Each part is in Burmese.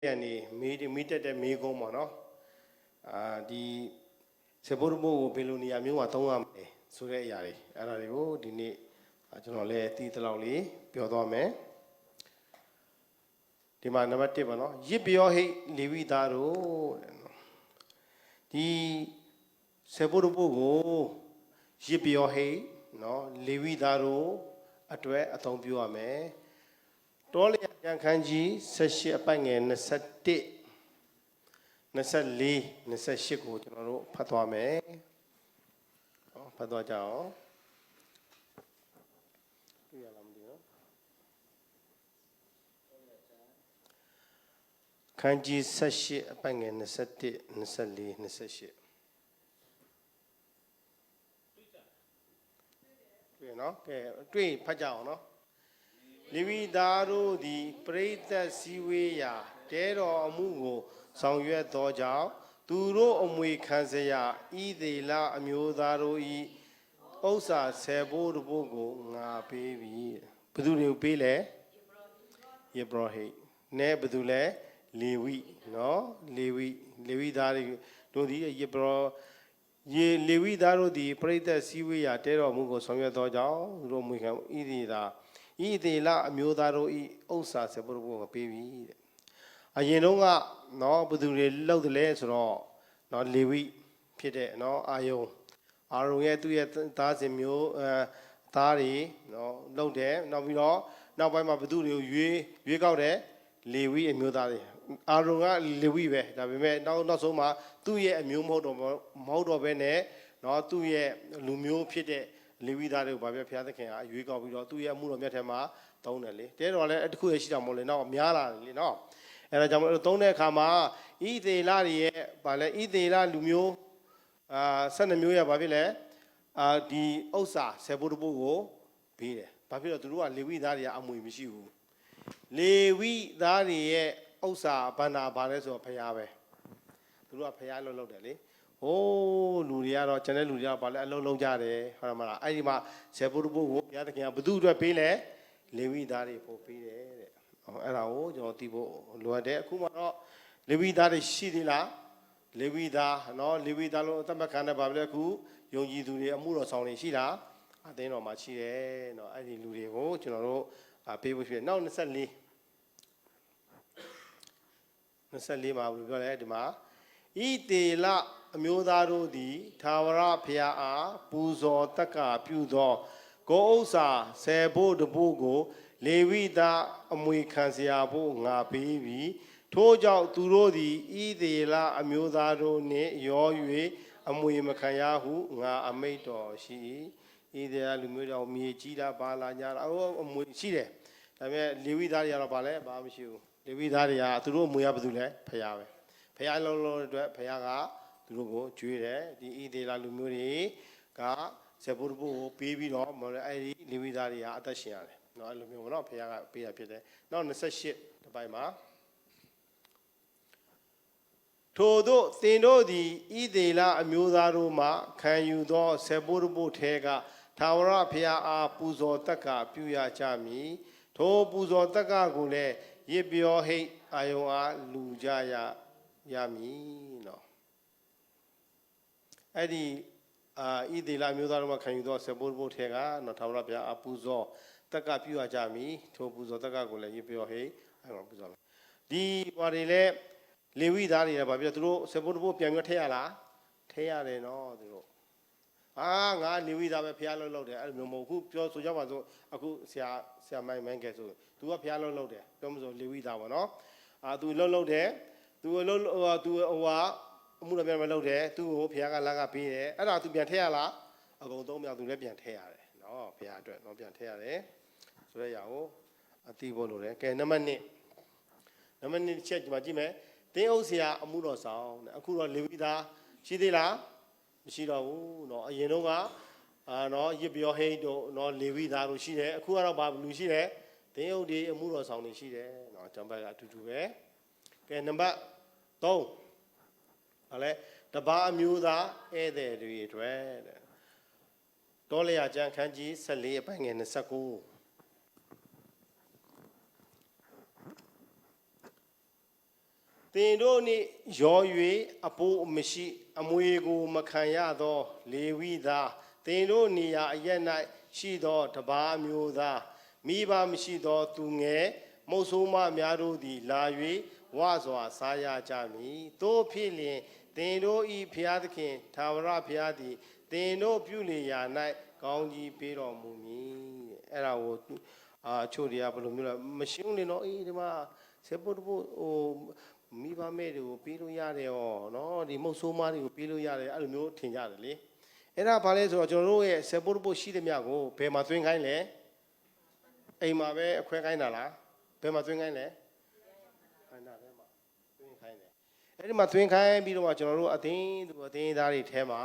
Yani meet at me go mono. The Seburbo Belunia Mua Tonga, Sureyari, Arario, Dini, Ajonole, Titaloli, Piodome. The Manavativano, Yipio Levi Daro. The Seburbo Yipio no, Levi Daro, Atwe, Atompuame. Tolly and Kanji, Sashi Apang, Nasati Nasali, Nasashiko, Patuame, Patuajao Kanji, Sashi Apang, Nasati, Nasali, Nasashi. You know, three Pajao, no? Levi Daru, the Preta Siwea, Tero Amugo, Sangua Doja, Duro Omwe Kanzea, E. La Amudaro E. Osa, Sebo Bogo, Na baby. Badulu Bile, Yebrohe, Ne Badule, Levi, no, Levi Dari, Dodi, Yebro, Ye Levi Daru, the Preta Siwea, Tero Amugo, Sangua Doja, Romwicam, E. E. La Amudaro E. Osa, Sebo baby. A yenonga, no, but the low the legs or not Levi, Pite, no, Ayo. Are yet to yet Tazimio, Tari, no, low there, no, we know, now by my Badurio, you go there, Levi and Mudari. Arunga, Levi, that we met now not so much, 2 years a new mode of Bene, not 2 years Lumio Pite. Levi Dario Babia Piataka, you go with 2 years more of Metama, Tonelli. They are at Kuisham Molino, Miala, no. And I don't know, Kama, E. de Larie, Bale, E. de la Lumio, San Amuya Babile, the Osa, Seburbo, Pire, Papilla to do a Levi Daria Amu Mishu. Levi Darie, Osa, Bana, Bares or Payave. To do a Payalo Lodeli. Oh, Luria, Channel Luria, Balalo Jare, Haramara, Aima, Seburbo, Yataka, Budu, Pile, Levi Dari, Popire, Arao, Jotibo, Luade, Kumano, Levi Dari Shidila, Levi da, no, Levi Dalo, Tamakana Bableku, Yogi Duria, Muro Sony Shila, Adeno Machi, no, Adi Lurio, General, a paper here. Now, Nasali Ma, we got Edma. E. La Amudaro di Tawara Pia, Puzo, Taka, Pudo, Goza, Sebo de Bogo, Levi da Amuikansiabo, Nga baby, Toja Turodi, E. La Amudaro ne, Yoye, Amui Makayahu, Nga Amato, she, E. Lumida, Michida, Bala, oh, Muchide. I mean, Levi Daria Bale, Babishu, Levi Daria, Turu Muyabdule, Payave. Payalo, Payaga, Drugo, Jure, the E. La Lumuri, Ga, Seburbu, Baby, no, Mori, Lividaria, Atashian. No, Lumino, Payaga, Pia Pide. No, necessary, the Baima. Todo, Tino, the E. La Amudaruma, can you do Seburbu Tega, Tawara Pia, Puzo Taka, Puya Chami, To Puzo Taka Gule, Yibio hate Iowa, Lujaya. Yami, no. Eddie, E. La Mudaruma can you do Seburbo Tega, not Taurapia, Apuzo, Taka Pua Jami, Topuzo Taka Gule, Yipio Hay, I want Puzo. Di Warile, Levi Daria, Babiatro, Seburbo Pianoteala, Teale, no, Ah, Levi Dava Piano loaded, Almo, who Pio Sujavazo, Aku Sia my mangazo, do a piano loaded, comes of Levi Dava, no? Do low there. Do a low do a wa, Muramello there, do Piaga Laga Pie, and out to be a teala, I go to Lebian Teare. No, Piadre, no Pian Teare. So they are a Tibolo, okay, Namani. Namani check Majime, they also are a Muro sound, Akura Levida, Chidila, Shida, no, Yenova, no, Yibio Hay, no, Levida, Lucia, Kura Bab Lucia, they all day a Muro sound in Shide, no, Jamba to do it. Okay, number 2. Ale, the bar muda, there do it red. Dolia Jan Kanji, Sally, Bang in the Saku. င်တို့နှင့်ရော၍အပိုးမရှိအမွေကိုမခံရသောလေဝိသားသင်တို့နေရာအရက်၌ရှိသောတပါးမျိုးသားမိဘမရှိသောသူငယ်မုတ်ဆိုးမများတို့သည်လာ၍ဝါစွာစားရကြမည်တို့ဖြစ်လျင်သင်တို့ဤဖျားသခင်သာဝရဖျားသည်သင်တို့ပြုလေရာ၌ကောင်းကြီးပေးတော်မူမည်အဲ့ဒါကိုချို့တွေကဘယ်လိုမျိုးလဲမရှင်းနေတော့အေးဒီမှာဆေပုတ်ဖို့ဟိုမိဘမဲ့တွေကိုပေးလို့ရတယ်ဟောနော်ဒီမုတ်ဆိုးမတွေကိုပေးလို့ရတယ်အဲ့လိုမျိုးထင်ကြတယ်လေအဲ့ဒါဘာလဲဆိုတော့ကျွန်တော်တို့ရဲ့ဆေပုတ်ဖို့ရှိတဲ့မြတ်ကိုဘယ်မှာသွင်းခိုင်းလဲအိမ်မှာပဲအခွဲခိုင်းတာလားဘယ်မှာသွင်းခိုင်းလဲခန္ဓာထဲမှာသွင်းခိုင်းတယ်အဲ့ဒီမှာသွင်းခိုင်းပြီးတော့ကျွန်တော်တို့အသင်းသားတွေထဲမှာ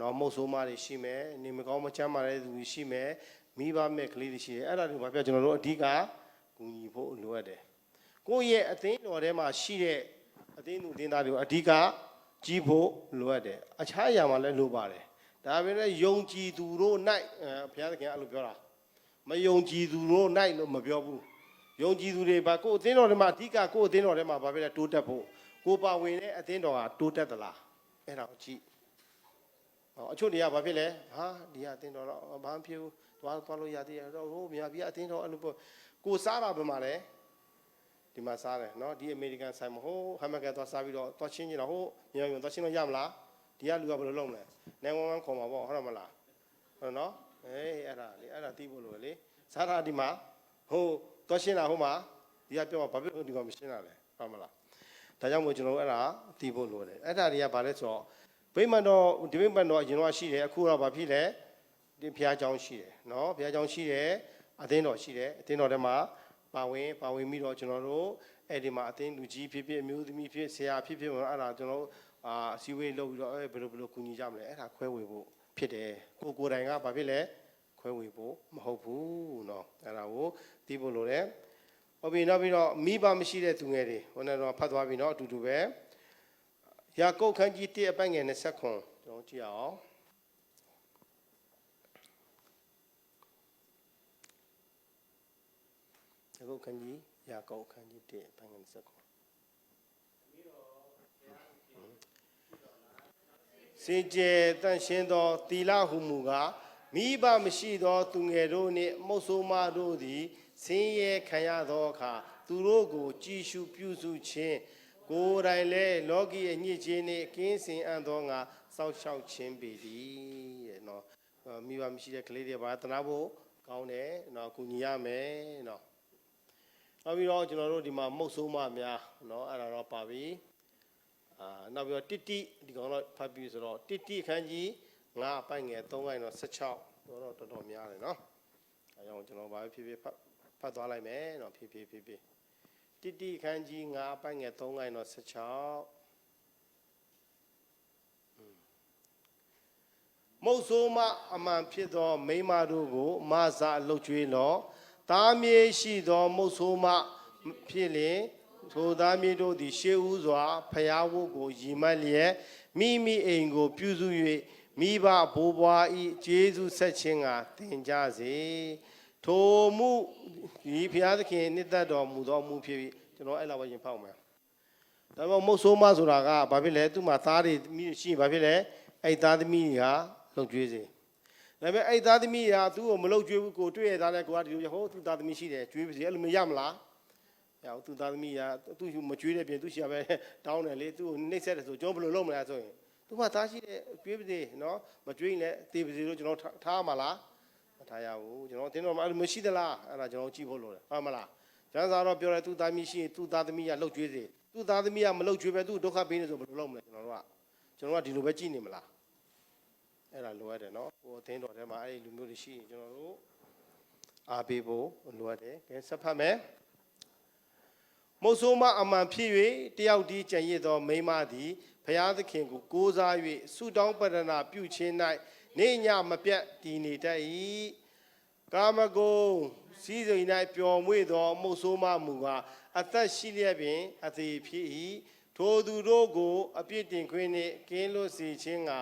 နော်မုတ်ဆိုးမတွေရှိမယ်နေမကောင်းမချမ်းမာတဲ့သူတွေရှိမယ်မိဘမဲ့ကလေးတွေရှိတယ်အဲ့ဒါတွေဘာပြောကျွန်တော်တို့အဓိကကူညီဖို့လိုအပ်တယ်ကိုယ့်ရဲ့အသင်းတော်ထဲမှာရှိတဲ့အသင်းသူအသင်းသားတွေကိုအဓိကကြီးဖို့လိုအပ်တယ်အခြားအရာမှာလည်းလိုပါတယ်ဒါပေမဲ့ယုံကြည်သူတို့၌ဘုရားသခင်အဲ့လိုပြောတာမယုံကြည်သူတို့၌လို့မပြောဘူးယုံကြည်သူတွေဘာကိုယ့်အသင်းတော်ထဲမှာအဓိကကိုယ့်အသင်းတော်ထဲမှာဘာဖြစ်လဲတိုးတက်ဖို့ကိုပါဝင်တဲ့အသင်းတော်ဟာတိုးတက်သလားအဲ့ဒါကိုကြည့်အချို့တွေကဘာဖြစ်လဲဟာဒီကအသင်းတော်တော့ဘာမှဖြစ်ဘူးသွားလို့ရသေးတယ်တော့ဟိုမြာပြအသင်းတော်အဲ့လိုပေါ့ကိုစားတာဘယ်မှာလဲဒီမှာစားတယ်နော်ဒီအမေရိကန်ဆိုင်မဟုတ်ဟမ်ဘဂါသွားစားပြီးတော့သွားချင်းနေတာဟိုမြန်မြန်သွားချင်းတော့ရမလားဒီကလူကဘယ်လိုလုပ်မလဲနိုင်ဝမ်းခေါ်မှာပေါ့ဟုတ်တယ်မလားဟုတ်နော်အေးအဲ့ဒါလေအဲ့ဒါသိဖို့လိုလေစားတာဒီမှာဟိုသွားချင်းတာဟိုမှာဒီကပြောဘာဖြစ်လို့ဒီကောင်မရှင်းတာလဲဟုတ်မလားဒါကြောင့်မို့ကျွန်တော်တို့အဲ့ဒါသိဖို့လိုတယ်အဲ့ဒါတွေကဘာလဲဆိုတော့ဗိမာန်တော်ဒီဗိမာန်တော်အရင်တော့ရှိတယ်အခုတော့ဘာဖြစ်လဲဒီဘုရားကျောင်းရှိတယ်နော်ဘုရားကျောင်းရှိတယ်အသင်းတော်ရှိတယ်အသင်းတော်ထဲမှာပါဝင်ပြီးတော့ကျွန်တော်တို့အဲ့ဒီမှာအသင်းလူကြီးဖြစ်ဖြစ်အမျိုးသမီးဖြစ်ဆရာဖြစ်ဖြစ်အဲ့ဒါကျွန်တော်တို့အစည်းအဝေးလုပ်ပြီးတော့ဘယ်လိုကူညီကြမလဲအဲ့ဒါခွဲဝေဖို့ဖြစ်တယ်ကိုယ်တိုင်ကဘာဖြစ်လဲခွဲဝေဖို့မဟုတ်ဘူးเนาะအဲ့ဒါကိုသိဖို့လိုတယ်ဟုတ်ပြီနောက်ပြီးတော့မိဘမရှိတဲ့သူငယ်တွေဟိုနေ့တော့ဖတ်သွားပြီเนาะအတူတူပဲယာကုပ်ခန်းကြီး1အပိုင်းငယ်20ကျွန်တော်ကြည့်အောင်ယာကုပ်ခန်းကြီး1အပိုင်းငယ်20စေကြယ်တန့်ရှင်းသောသီလဟုမူကားမိဘမရှိသောသူငယ်တို့နှင့်မုတ်ဆိုးမတို့သည်ဆင်းရဲခံရသောအခါသူတို့ကိုကြည်ရှုပြုစုခြင်းကိုယ်တိုင်လည်းလောကီအညစ်အကြေးနှင့်ကင်းစင်အံ့သောငါစောင့်ရှောက်ခြင်းပေသည်တဲ့နော်မိဘမရှိတဲ့ကလေးတွေပါတနာဖို့ကောင်းတယ်နော်ကူညီရမယ်နော်နောက်ပြီးတော့ကျွန်တော်တို့ဒီမှာမုတ်ဆိုးမများနော်အဲ့ဒါတော့ပါပြီနောက်ပြီးတော့တိဒီကောင်တော့ဖတ်ပြီးဆိုတော့တိခန်းကြီး9အပိုင်းငယ်3ပိုင်းတော့16တော့တော်တော်များတယ်နော်အဲကြောင့်ကျွန်တော်ဘာဖြစ်ဖြစ်ဖတ်သွားလိုက်မယ်နော်ဖြစ်တိခန်းကြီး9အပိုင်းငယ်3ပိုင်းတော့16မုတ်ဆိုးမအမှန်ဖြစ်သောမိန်းမတို့ကိုမဆာလှုပ်ကြွေးလောသားမြေရှိသောမုတ်ဆိုးမဖြစ်လျင်ထိုသားမြေတို့သည်ရှေးဥစွာဖျားဝုတ်ကိုရည်မှတ်လျက်မိအိမ်ကိုပြုစု၍မိဘဘိုးဘွားဤကျေးဇူးဆက်ခြင်းကသင်ကြစေထိုမှုဒီဘုရားသခင်နှစ်သက်တော်မူသောမှုဖြစ်ပြီးကျွန်တော်အဲ့လောက်ပဲရင်ဖောက်မယ်ဒါပေမဲ့မုတ်ဆိုးမဆိုတာကဘာဖြစ်လဲသူ့မှာသားတွေရှိဘာဖြစ်လဲအဲ့သားသမီးတွေကလှုပ်ကြွေးစေဒါပေမဲ့အဲ့သားသမီးကသူ့ကိုမလှုပ်ကြွေးဘူးကိုတွေ့ရသားတဲ့ကိုကဒီလိုဟိုသူ့သားသမီးရှိတယ်ကြွေးပါစေအဲ့လိုမရမလားရအောင်သူ့သားသမီးကသူ့မကြွေးတဲ့ပြင်သူ့ရှိရပဲတောင်းတယ်လေသူ့ကိုနှိမ့်ဆက်တယ်ဆိုကျွန်တော်ဘယ်လိုလုပ်မလဲဆိုရင်သူကသားရှိတဲ့ကြွေးပါစေနော်မကြွေးရင်လည်းတေးပါစေလို့ကျွန်တော်ထားမှာလားမထားရဘူးကျွန်တော်တင်းတော်မှအဲ့လိုမရှိသလားအဲ့ဒါကျွန်တော်ကြည့်ဖို့လိုတယ်ဟုတ်မလားကျမ်းစာတော့ပြောတယ်သူ့သားသမီးရှိရင်သူ့သားသမီးကလှုပ်ကြွေးစေသူ့သားသမီးကမလှုပ်ကြွေးပဲသူ့ဒုက္ခပေးနေဆိုဘယ်လိုလုပ်မလဲကျွန်တော်ကဒီလိုပဲကြည့်နေမလားအဲ့ဒါလိုရတယ်နော်ကိုအသင်းတော်ထဲမှာအဲ့ဒီလူမျိုးတွေရှိရင်ကျွန်တော်တို့အားပေးဖို့လိုရတယ်ကဲဆက်ဖတ်မယ်မုတ်ဆိုးမအမှန်ဖြစ်၍တယောက်ဒီကြံရစ်သောမိန်းမသည်ဘုရားသခင်ကိုကိုးစား၍ဆုတောင်းပတ္တနာပြုခြင်း၌နေညမပြတ်တည်နေတတ်၏ကာမဂုဏ်စည်းစိမ်၌ပျော်မွေ့သောမုတ်ဆိုးမမူကားအသက်ရှိလျက်ပင်အသေးဖြစ်၏ထိုသူတို့ကိုအပြစ်တင်ခွင့်နှင့်ကင်းလွတ်စေခြင်းက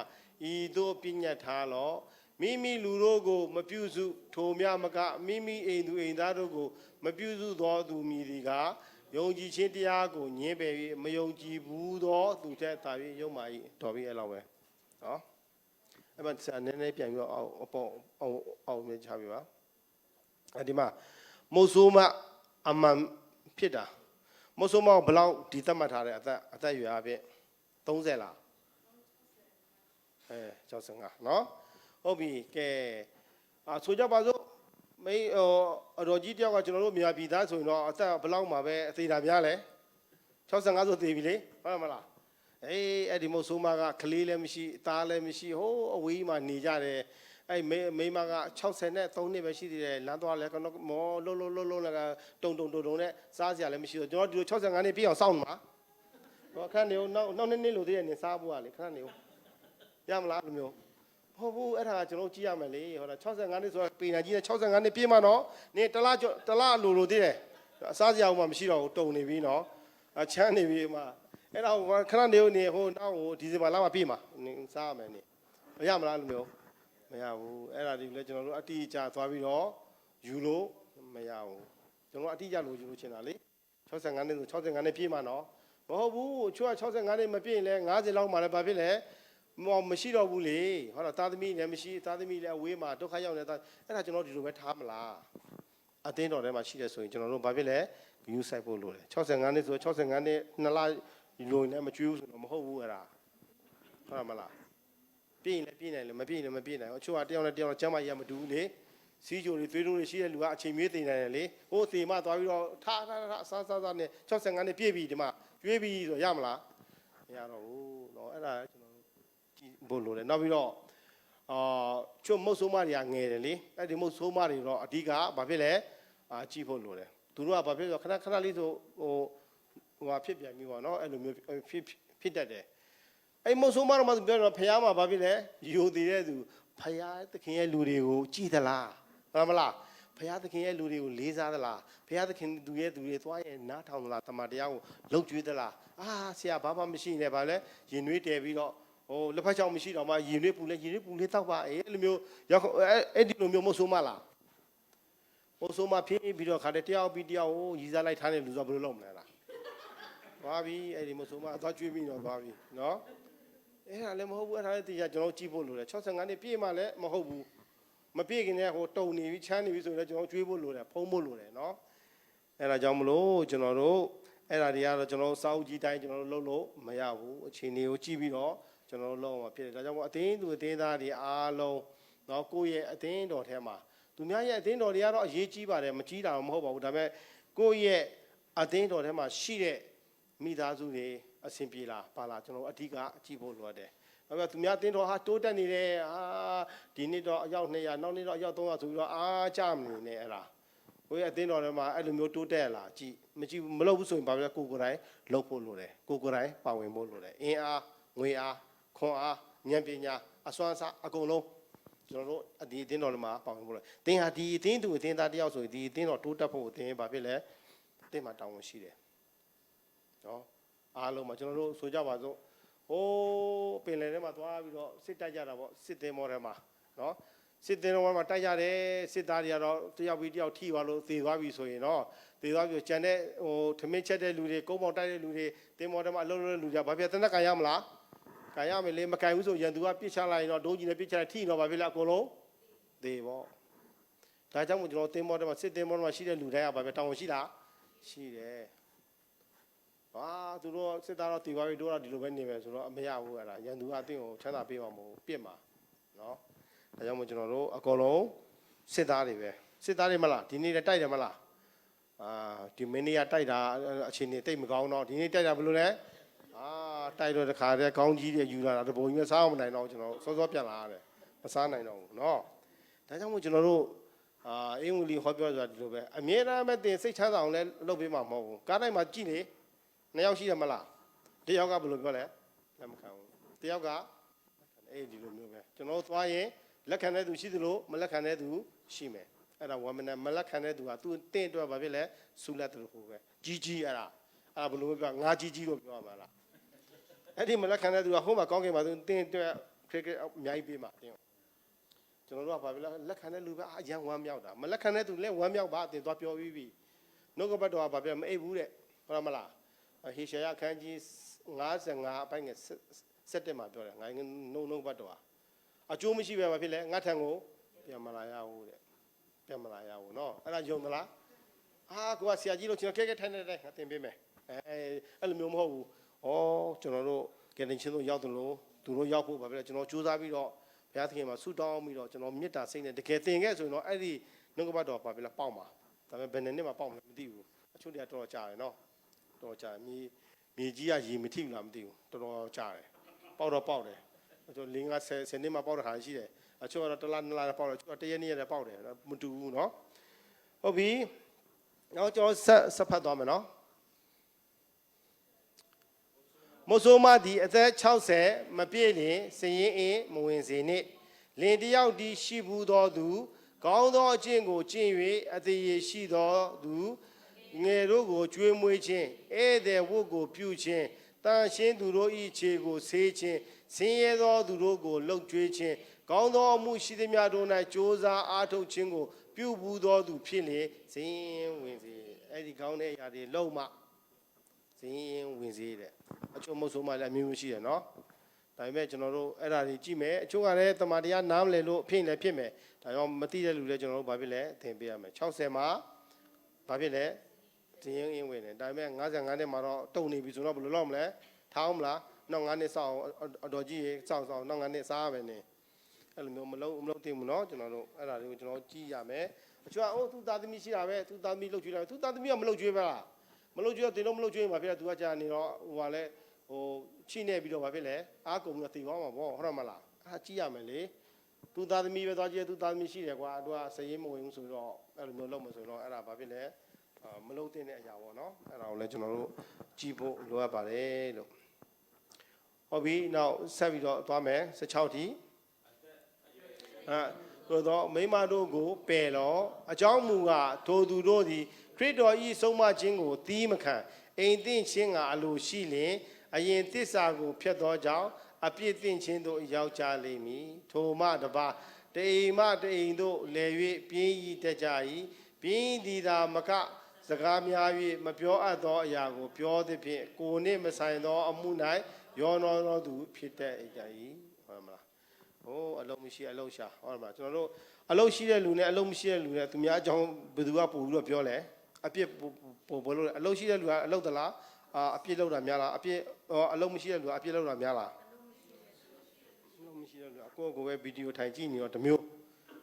ဤသို့ပြညတ်ထားလော့မိလူတို့ကိုမပြုစုထိုမြမကမိအိမ်သူအိမ်သားတို့ကိုမပြုစုသောသူမည်သည်က ယုံကြည်ခြင်းတရားကိုညင်းပယ်ပြီးမယုံကြည်ဘူးသောသူတဲ့တာပြီးယုံမာကြီးတော်ပြီးအဲ့လောက်ပဲနော်အဲ့မှာနည်းနည်းပြန်ပြီးတော့အောင်မြင်ချပြပါအဲ့ဒီမှာမို့ဆိုးမအမှန်ဖြစ်တာမို့ဆိုးမဘလောက်ဒီသတ်မှတ်ထားတဲ့အသက်ရွယ်အဖြစ်30လား65နော်ဟုတ်ပြီကဲဆိုကြပါစို့မင်းအတော်ကြီးတယောက်ကကျွန်တော်တို့မြန်မာပြည်သားဆိုရင်တော့အသက်ဘလောက်မှာပဲအသေးတာများလဲ65ဆိုသေးပြီလေဟုတ်မလားအဲ့ဒီမို့ဆိုးမကကလေးလည်းမရှိအသားလည်းမရှိဟိုးအဝေးမှာနေကြတယ်အဲ့မိမက63နှစ်ပဲရှိသေးတယ်လမ်းသွားလဲကတော့မောလုံးလည်းတုံနဲ့စားစရာလည်းမရှိတော့ကျွန်တော်ဒီလို65နှစ်ပြည့်အောင်စောင့်မှာဟောခဏနေနောက်နှစ်လို့သေးတယ်နေစားဖို့ကလေခဏနေရမလားလိုမျိုးဟုတ်ဘူးအဲ့ဒါကျွန်တော်ကြည့်ရမယ်လေဟောတာ65နှစ်ဆိုတာပေနာကြီးနဲ့65နှစ်ပြည့်မှတော့နင်တလားလိုသေးတယ်အစားစရာမှမရှိတော့ဘူးတုံနေပြီနော်အချမ်းနေပြီမှအဲ့ဒါခဏနေဟိုနောက်ဟိုဒီဇင်ဘာလမှာပြည့်မှာနင်စားရမယ်နေမရမလားလိုမျိုးမရဘူးအဲ့ဒါဒီလည်းကျွန်တော်တို့အတိအကျသွားပြီးတော့ယူလို့မရဘူးကျွန်တော်အတိအကျလိုယူလို့ချင်တာလေ65နှစ်ဆို65နှစ်ပြည့်မှနော်မဟုတ်ဘူးချို့က65နှစ်မပြည့်ရင်လည်း50လောက်မှလည်းဘာဖြစ်လဲမရှိတော့ဘူးလေဟောတော့သားသမီးလည်းမရှိသားသမီးလည်းအဝေးမှာဒုက္ခရောက်နေတာအဲ့ဒါကျွန်တော်ဒီလိုပဲထားမလားအသင်းတော်ထဲမှာရှိတယ်ဆိုရင်ကျွန်တော်တို့ဘာဖြစ်လဲဂယူးဆိုင်ဖို့လိုတယ်65နှစ်ဆို65နှစ်2လလိုနေမကျွေးဘူးဆိုတော့မဟုတ်ဘူးအဲ့ဒါဟုတ်မလားပြည့်ရင်လည်းပြည့်နိုင်တယ်မပြည့်ရင်လည်းမပြည့်နိုင်ဘူးအချို့ကတယောက်နဲ့တယောက်ကျမ်းမာရေးမတူဘူးလေစီးကြိုတွေသွေးတိုးတွေရှိတဲ့လူကအချိန်မြေးသိနေတယ်လေဟိုအသေးမှသွားပြီးတော့ထားအစားနဲ့65နှစ်ပြည့်ပြီဒီမှာကျွေးပြီဆိုရမလားမရတော့ဘူးเนาะအဲ့ဒါကျွန်တော်ကြည့်ဖို့လိုတယ်နောက်ပြီးတော့ချုံမုတ်ဆိုးမတွေကငယ်တယ်လေအဲ့ဒီမုတ်ဆိုးမတွေတော့အဓိကဘာဖြစ်လဲကြည့်ဖို့လိုတယ်သူတို့ကဘာဖြစ်ဆိုခဏလေးဆိုဟိုဖြစ်ပြန်ပြီပေါ့เนาะအဲ့လိုမျိုးဖြစ်တတ်တယ်အဲ့မုတ်ဆိုးမတော့မှပြောတော့ဖះမှာဘာဖြစ်လဲယိုတည်တဲ့သူဖះသခင်ရဲ့လူတွေကိုကြည်သလားဟုတ်မလားဖះသခင်ရဲ့လူတွေကိုလေးစားသလားဖះသခင်သူရဲ့သူတွေသွားရင်နားထောင်သလားတမန်တရားကိုလှုပ်ကြွေးသလားဆရာဘာမှမရှိနေပါလဲရင်နွေးတယ်ပြီးတော့ဟိုလက်ဖက်ချောင်းမရှိတော့မှရင်နွေးပူလေးတောက်ပါအဲ့လိုမျိုးရောက်အဲ့ဒီလိုမျိုးမဟုတ်ဆိုးမလားမဟုတ်ဆိုးမဖြစ်ပြီးတော့ခါတဲ့တယောက်ပြီးတယောက်ကိုရည်စားလိုက်ထားတဲ့လူဆိုဘယ်လိုလုပ်မလဲလားသွားပြီအဲ့ဒီမဟုတ်ဆိုးမသွားကျွေးပြီးတော့သွားပြီနော်အဲ့ဒါလည်းမဟုတ်ဘူးအဲ့ဒါလည်းတရားကျွန်တော်ကြည့်ဖို့လိုတယ်65နှစ်ပြည့်မှလည်းမဟုတ်ဘူးမပြည့်ခင်နဲ့ဟိုတုံနေပြီချမ်းနေပြီဆိုရင်လည်းကျွန်တော်ကျွေးဖို့လိုတယ်ဖုံးဖို့လိုတယ်နော်အဲ့ဒါကြောင့်မလို့ကျွန်တော်တို့အဲ့ဒါတွေကတော့ကျွန်တော်စာအုပ်ကြီးတိုင်းကျွန်တော်တို့လုပ်လို့မရဘူးအခြေအနေကိုကြည့်ပြီးတော့ကျွန်တော်တို့လုပ်အောင်ဖြစ်တယ်ဒါကြောင့်မို့အသင်းသူအသင်းသားတွေအားလုံးနော်ကိုယ့်ရဲ့အသင်းတော်ထဲမှာသူများရဲ့အသင်းတော်တွေကတော့အရေးကြီးပါတယ်မကြီးတာတော့မဟုတ်ပါဘူးဒါပေမဲ့ကိုယ့်ရဲ့အသင်းတော်ထဲမှာရှိတဲ့မိသားစုတွေအဆင်ပြေလားပါလားကျွန်တော်အဓိကကြည့်ဖို့လိုတယ်။ဒါပေမဲ့သူများတင်းတော်ဟာတိုးတက်နေတယ်ဒီနေ့တော့အယောက်200နောက်နေ့တော့အယောက်300ဆိုပြီးတော့ကြမနေနဲ့အဲ့ဒါ။ကိုယ့်ရဲ့အတင်းတော်ထဲမှာအဲ့လိုမျိုးတိုးတက်လာကြည့်မလုပ်ဘူးဆိုရင်ဘာဖြစ်လဲကိုယ်တိုင်လုပ်ဖို့လိုတယ်။ကိုယ်တိုင်ပါဝင်ဖို့လိုတယ်။အင်အားငွေအားခွန်အားဉာဏ်ပညာအစွမ်းစားအကုန်လုံးကျွန်တော်တို့ဒီအတင်းတော်ထဲမှာပါဝင်ဖို့လိုတယ်။သင်ဟာဒီအတင်းသူအတင်းသားတယောက်ဆိုရင်ဒီအတင်းတော်တိုးတက်ဖို့အတင်းဘာဖြစ်လဲအတင်းမှာတောင်းဝန်ရှိတယ်။နော်အားလုံးမှာကျွန်တော်တို့ဆိုကြပါစို့ဟိုးပင်လယ်ထဲမှာသွားပြီးတော့စစ်တိုက်ကြတာပေါ့စစ်သင်္ဘောထဲမှာနော်စစ်သင်္ဘောမှာတိုက်ကြတယ်စစ်သားတွေကတော့တယောက်ပြီးတယောက်ထိသွားလို့သေသွားပြီဆိုရင်တော့သေသွားပြီကျန်တဲ့ဟိုထမင်းချက်တဲ့လူတွေကုန်းပေါက်တိုက်တဲ့လူတွေသင်္ဘောထဲမှာအလုံးလုံးလူကြဘာဖြစ်တနက်ကန်ရမလားကန်ရမယ်လေမကန်ဘူးဆိုရန်သူကပြစ်ချလိုက်ရင်တော့ဒုံးကြီးနဲ့ပြစ်ချလိုက်ထိတော့ဘာဖြစ်လဲအကုန်လုံးသေပေါ့ဒါကြောင့်မို့ကျွန်တော်သင်္ဘောထဲမှာစစ်သင်္ဘောထဲမှာရှိတဲ့လူတိုင်းကဘာဖြစ်တောင်းဝန်ရှိလားရှိတယ်သူတို့စစ်သားတော့တီသွားပြီးတို့တော့ဒီလိုပဲနေမယ်ဆိုတော့မရဘူးအဲ့ဒါရန်သူကအသင်းကိုချမ်းသာပေးမှာမဟုတ်ပြစ်မှာနော်ဒါကြောင့်မို့ကျွန်တော်တို့အကုန်လုံးစစ်သားတွေပဲစစ်သားတွေမလားဒီနေ့လည်းတိုက်တယ်မလားဒီမင်းနေ့ကတိုက်တာအချိန်နေတိတ်မကောင်းတော့ဒီနေ့တိုက်တာဘယ်လိုလဲတိုက်တော့တခါတည်းခေါင်းကြီးတွေယူလာတာတပုံကြီးမစားအောင်မနိုင်တော့ကျွန်တော်စောစောပြန်လာရတယ်မစားနိုင်တော့ဘူးနော်ဒါကြောင့်မို့ကျွန်တော်တို့အင်္ဂလိပ်ဟောပြောဆိုတာဒီလိုပဲအမြဲတမ်းပဲတင်စိတ်ချမ်းသာအောင်လဲလုပ်ပေးမှာမဟုတ်ဘူးကားတိုင်းမှာကြည့်နေနှစ်ယောက်ရှိတယ်မလားတယောက်ကဘယ်လိုပြောလဲလက်မခံဘူးတယောက်ကဒီလိုမျိုးပဲကျွန်တော်သွားရင်လက်ခံတဲ့သူရှိသလိုမလက်ခံတဲ့သူရှိမယ်အဲ့ဒါဝမ်းမနဲ့မလက်ခံတဲ့သူကသူတင့်အတွက်ဘာဖြစ်လဲဆူလက်တယ်လို့ဟိုပဲကြီးအဲ့ဒါဘယ်လိုပြောငါကြီးလို့ပြောရမှာလားအဲ့ဒီမလက်ခံတဲ့သူကဟိုမှာကောင်းကင်မှာသူတင့်အတွက်ခရစ်အများကြီးပေးမှာတင်းကျွန်တော်တို့ကဘာဖြစ်လဲလက်ခံတဲ့လူပဲရန်ဝမ်းမြောက်တာမလက်ခံတဲ့သူလည်းဝမ်းမြောက်ပါအတင်သွားပြောပြီးပြီနှုတ်ကပတ်တော်ကဘာဖြစ်မအိပ်ဘူးတဲ့ ဟုတ်လားမလားဟေရှာယခန်းကြီး55အပိုင်းငယ်7မှာပြောတယ်ငါနှုတ်ဘတ်တော်အကျိုးမရှိပဲမဖြစ်လဲငါထံကိုပြန်မလာရဘူးတဲ့ပြန်မလာရဘူးနော်အဲ့ဒါယုံသလားကိုကဆရာကြီးလို့ကျွန်တော်ခဲထိုင်နေတယ်ငါသင်ပေးမယ်အဲ့လိုမျိုးမဟုတ်ဘူးကျွန်တော်တို့ကယ်တင်ချင်းတို့ရောက်တယ်လို့သူတို့ရောက်ဖို့ပါပဲကျွန်တော်ကြိုးစားပြီးတော့ဘုရားသခင်မှာဆုတောင်းပြီးတော့ကျွန်တော်မေတ္တာစိတ်နဲ့တကယ်သင်ခဲ့ဆိုရင်တော့အဲ့ဒီနှုတ်ကပတ်တော်ပါပဲလားပေါက်မှာဒါပေမဲ့ဘယ်နှစ်မှာပေါက်မလဲမသိဘူးအချို့တွေကတော်တော်ကြာတယ်နော်တော်ကြာမြေကြီးကရေမထိဘူးလားမသိဘူးတော်တော်ကြာတယ်ပေါက်တော့ပေါက်တယ်ကျွန်တော်5-10နှစ်မှာပေါက်တဲ့ခါရှိတယ်အချို့ကတော့တစ်လ2လပေါက်တယ်အချို့က1ရက်2ရက်လည်းပေါက်တယ်မတူဘူးနော်ဟုတ်ပြီနောက်ကျွန်တော်ဆက်ဖတ်သွားမယ်နော်မဆိုးမသည်အသက်60မပြည့်လင်စည်ရင်အင်းမဝင်စေနှင့်လင်တယောက်ဒီရှိဘူးသောသူကောင်းသောအကျင့်ကိုကျင့်၍အသေးရရှိသောသူငယ်တို့ကိုကျွေးမွေးခြင်းဧည့်သည်ဝတ်ကိုပြုခြင်းတန်ရှင်းသူတို့၏ခြေကိုဆေးခြင်းဆင်းရဲသောသူတို့ကိုလှုပ်ကြွေးခြင်းကောင်းသောအမှုရှိသည်များတို့၌ကြိုးစားအားထုတ်ခြင်းကိုပြုဘူးသောသူဖြစ်လေစင်ဝင်စေအဲ့ဒီကောင်းတဲ့အရာတွေလုံးမစင်ဝင်စေတဲ့အချို့မဟုတ်ဆိုမှလည်းအမျိုးမျိုးရှိတယ်နော်ဒါပေမဲ့ကျွန်တော်တို့အဲ့ဒါတွေကြည့်မယ်အချို့ကလည်းတမန်တရားနားမလည်လို့ဖြစ်လည်းဖြစ်မယ်ဒါကြောင့်မသိတဲ့လူလည်းကျွန်တော်တို့ဘာဖြစ်လဲသင်ပေးရမယ်60မှာဘာဖြစ်လဲစင်ရင်ဝင်တယ်ဒါပေမဲ့55နှစ်မှာတော့တုံနေပြီဆိုတော့ဘယ်လိုလုပ်မလဲထားအောင်မလားနောက်9နှစ်စောင့်အတော်ကြီးစောင့်နောက်9နှစ်စားရမယ်နေအဲ့လိုမျိုးမလုံးသိဘူးနော်ကျွန်တော်တို့အဲ့ဒါတွေကိုကျွန်တော်ကြည့်ရမယ်အချို့ကသူသားသမီးရှိတာပဲသူသားသမီးလှုပ်ကြွေးတာသူသားသမီးကမလှုပ်ကြွေးပါလားမလှုပ်ကြွေးတော့တင်တော့မလှုပ်ကြွေးမှာဖြစ်တယ်သူကကြာနေတော့ဟိုကလည်းချိနေပြီးတော့ဘာဖြစ်လဲအားကုန်ပြီးတော့တည်သွားမှာပေါ့ဟုတ်တယ်မလားအားကြည့်ရမယ်လေသူသားသမီးပဲသွားကြည့်သူသားသမီးရှိတယ်ကွာသူကစည်ရင်မဝင်ဘူးဆိုတော့အဲ့လိုမျိုးလုပ်မှာဆိုတော့အဲ့ဒါဘာဖြစ်လဲမလှုပ်တဲ့အရာပေါ့နော်အဲ့ဒါကိုလည်းကျွန်တော်တို့ကြည့်ဖို့လိုအပ်ပါတယ်လို့ဟုတ်ပြီနောက်ဆက်ပြီးတော့သွားမယ်16ထိသို့သောမိမတို့ကိုပယ်လောအကြောင်းမူကားထိုသူတို့သည်ခရစ်တော်၏ဆုံးမခြင်းကိုသီးမခံအိမ်သိချင်းကအလိုရှိလျင်အရင်သစ္စာကိုဖျက်သောကြောင့်အပြစ်သိချင်းတို့ရောက်ကြလိမ့်မည်ထိုမှတပါတအိမ်မှတအိမ်တို့လဲ၍ပြင်းဤတကြ၏ပြင်းဒီသာမကစကားများ၍မပြောအပ်သောအရာကိုပြောသည်ဖြင့်ကိုယ်နှင့်မဆိုင်သောအမှု၌ရောနောသောသူဖြစ်တဲ့ကြ၏ဟုတ်မလားအလုံးမရှိအလုံးရှာဟုတ်မလားကျွန်တော်တို့အလုံးရှိတဲ့လူနဲ့အလုံးမရှိတဲ့လူနဲ့သူများအကြောင်းဘယ်သူကပို့ပြီးတော့ပြောလဲအပြစ်ပို့လို့အလုံးရှိတဲ့လူကအလုံးသလားအပြစ်လောက်တာများလားအပြစ်အလုံးမရှိတဲ့လူကအပြစ်လောက်တာများလားအလုံးမရှိတဲ့လူကကိုယ့်ကိုယ်ပဲဗီဒီယိုထိုင်ကြည့်နေတော့တမျိုး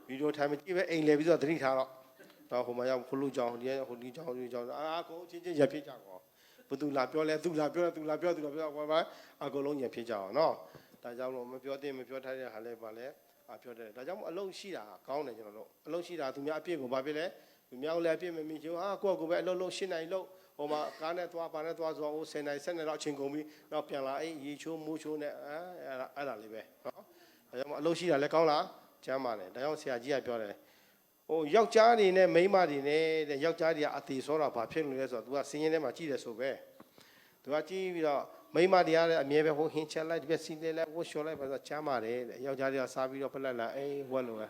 ဗီဒီယိုထိုင်မကြည့်ပဲအိမ်လဲပြီးတော့သတိထားတော့ဟိုမှာရောက်ခလို့ကြောင်းဒီဟိုဒီကြောင်းကိုချင်းရဖြစ်ကြကောဘသူလာပြောလဲသူလာပြောဘာအကုန်လုံးရဖြစ်ကြအောင်နော်ဒါကြောင့်လို့မပြောတင်မပြောထားတဲ့ဟာလဲပါလဲပြောတယ်ဒါကြောင့်အလုံးရှိတာကောင်းတယ်ကျွန်တော်တို့အလုံးရှိတာသူများအပြစ်ကိုဘာဖြစ်လဲသူများလည်းအပြစ်မမိချင်ကိုယ့်ကိုယ်ပဲအလုံးလုံးရှင်းနိုင်လို့ဟိုမှာကားနဲ့သွားပါနဲ့သွားဆိုတော့10နိုင်7နိုင်တော့အချိန်ကုန်ပြီနောက်ပြန်လာရေချိုးမိုးချိုးနဲ့အဲ့ဒါလေးပဲနော်ဒါကြောင့်အလုံးရှိတာလည်းကောင်းလားကျမ်းပါတယ်ဒါကြောင့်ဆရာကြီးကပြောတယ်ယောက်ျားတွေနဲ့မိန်းမတွေနဲ့တဲ့ယောက်ျားတွေကအသေးစောတာဘာဖြစ်လို့လဲဆိုတော့ तू ကစင်းရင်ထဲမှာကြည့်တယ်ဆိုပဲ तू ကကြည့်ပြီးတော့မိန်းမတွေကလည်းအမြဲပဲဟိုဟင်းချက်လိုက်ဒီဘက်စီးလဲဝှလျှော်လိုက်ပါဆိုချမ်းပါတယ်တဲ့ယောက်ျားတွေကစားပြီးတော့ဖလက်လာဝက်လို့ပဲ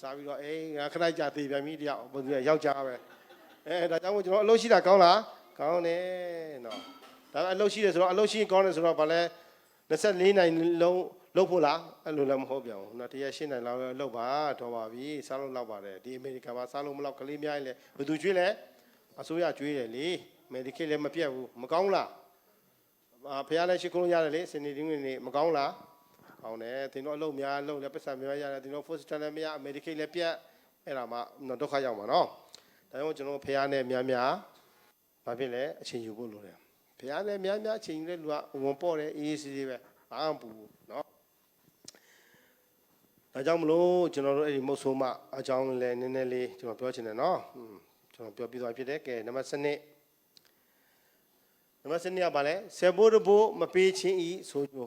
စားပြီးတော့ငါခဏကြာသေးပြန်ပြီတယောက်ဘယ်သူကယောက်ျားပဲဒါကြောင့်မို့ကျွန်တော်အလုပ်ရှိတာကောင်းလားကောင်းတယ်နော်ဒါပေမဲ့အလုပ်ရှိတယ်ဆိုတော့အလုပ်ရှိကောင်းတယ်ဆိုတော့ဗာလဲ24နိုင်လုံးလုပ်ဖို့လားအဲ့လိုလည်းမဟုတ်ပြန်ဘူးနော်တရက်8နိုင်လောက်လုပ်ပါတော့ပါပြီစားလို့လောက်ပါတယ်ဒီအမေရိကန်မှာစားလို့မလောက်ကလေးများရင်လည်းဘယ်သူကျွေးလဲအစိုးရကျွေးတယ်လေအမေရိကန်လည်းမပြတ်ဘူးမကောင်းလားဖះလည်းရှိခိုးလို့ရတယ်လေစနေတင်းဝင်နေမကောင်းလားကောင်းတယ်သင်တို့အလုပ်များလုပ်လည်းပတ်စံများရတယ်သင်တို့ first time လည်းမရအမေရိကန်လည်းပြတ်အဲ့ဒါမှဒုက္ခရောက်မှာနော်ဒါကြောင့်ကျွန်တော်ဖះနဲ့များဘာဖြစ်လဲအချိန်ယူဖို့လိုတယ်ဖះနဲ့များအချိန်ယူတဲ့လူကဝန်ပေါ့တယ်အေးစီးပဲဘာမှမပူဘူးနော်ဒါကြောင့်မလို့ကျွန်တော်တို့အဲ့ဒီမုတ်ဆိုးမအကြောင်းလည်းနည်းနည်းလေးကျွန်တော်ပြောချင်တယ်နော်ကျွန်တော်ပြောပြသွားဖြစ်တယ်ကဲနံပါတ်7နံပါတ်7ကဘာလဲဆေဘိုးတဘိုးမပေးချင်းဤဆိုကြ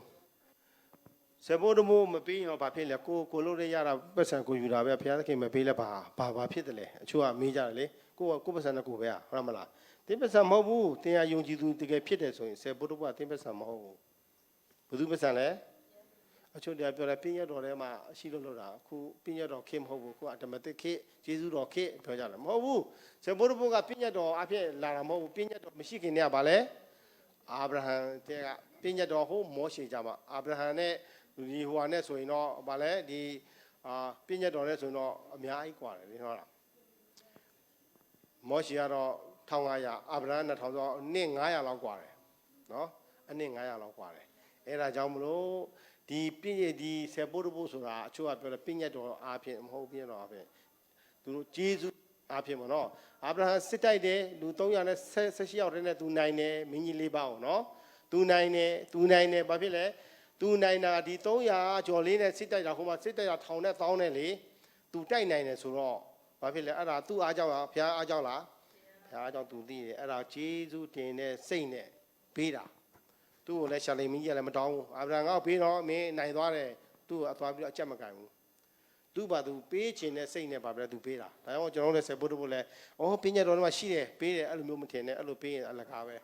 ဆေဘိုးတဘိုးမပေးရင်ဘာဖြစ်လဲကိုလို့ရတာပတ်စံကိုယူတာပဲဘုရားသခင်မပေးလဲဘာဖြစ်တယ်လဲအချို့ကမေးကြတယ်လေကိုပတ်စံနဲ့ကိုပဲဟုတ်မလားတင်းပတ်စံမဟုတ်ဘူးတင်းရယုံကြည်သူတကယ်ဖြစ်တယ်ဆိုရင်ဆေဘိုးတဘိုးကတင်းပတ်စံမဟုတ်ဘူးဘယ်သူပတ်စံလဲအ အချို့တရားပြောတယ်ပညာတော်ထဲမှာရှိလို့တာအခုပညာတော်ခေမဟုတ်ဘူးခုအတမတိခေဂျေဇုတော်ခေပြောကြတယ်မဟုတ်ဘူးဆေဘုရဘုကပညာတော်အဖြစ်လာတာမဟုတ်ဘူးပညာတော်မရှိခင်တည်းကဗာလဲအာဗြဟံတဲ့ကပညာတော်ဟိုမောရှေကြမှာအာဗြဟံနဲ့ဒီဟိုဟာနဲ့ဆိုရင်တော့ဗာလဲဒီပညာတော်နဲ့ဆိုရင်တော့အများကြီးกว่าတယ်လေဟုတ်လားမောရှေကတော့1500အာဗြဟံ2000ဆိုတော့အနည်း900လောက်กว่าတယ်နော်အနည်း900လောက်กว่าတယ်အဲ့ဒါကြောင့်မလို့ဒီပြည့်ရဒီဆေပိုးဖို့ဆိုတာအချို့ကပြောတယ်ပြည့်ညတ်တော်အားဖြင့်မဟုတ်ပြည့်တော်အားဖြင့်သူတို့ဂျေဇုအားဖြင့်ပေါ့နော်အာဗြဟံစစ်တိုက်တယ်လူ316ယောက်တည်းနဲ့သူနိုင်တယ်မင်းကြီး၄ပါးပေါ့နော်သူနိုင်တယ်ဘာဖြစ်လဲသူနိုင်တာဒီ300ကျော်လေးနဲ့စစ်တိုက်တာဟိုမှာစစ်တိုက်တာ1000နဲ့1000နဲ့လေသူတိုက်နိုင်တယ်ဆိုတော့ဘာဖြစ်လဲအဲ့ဒါသူ့အားကြောင့်လားဘုရားအားကြောင့်လားဘုရားအားကြောင့်သူသိတယ်အဲ့ဒါဂျေဇုတင်တဲ့စိတ်နဲ့ပေးတာသူ့ကိုလည်းရှာလိမ်မင်းကြီးကလည်းမတောင်းဘူးအာဗြဟံကပေးတော့မင်းနိုင်သွားတယ်သူ့ကိုအသွားပြီးတော့အချက်မကန်ဘူးသူ့ဘာသူပေးခြင်းနဲ့စိတ်နဲ့ပါပဲသူပေးတာဒါကြောင့်ကျွန်တော်တို့လည်းဆေဘုဒ္ဓဘုလည်းပညာတော်မှာရှိတယ်ပေးတယ်အဲ့လိုမျိုးမထင်နဲ့အဲ့လိုပေးရင်အလကားပဲ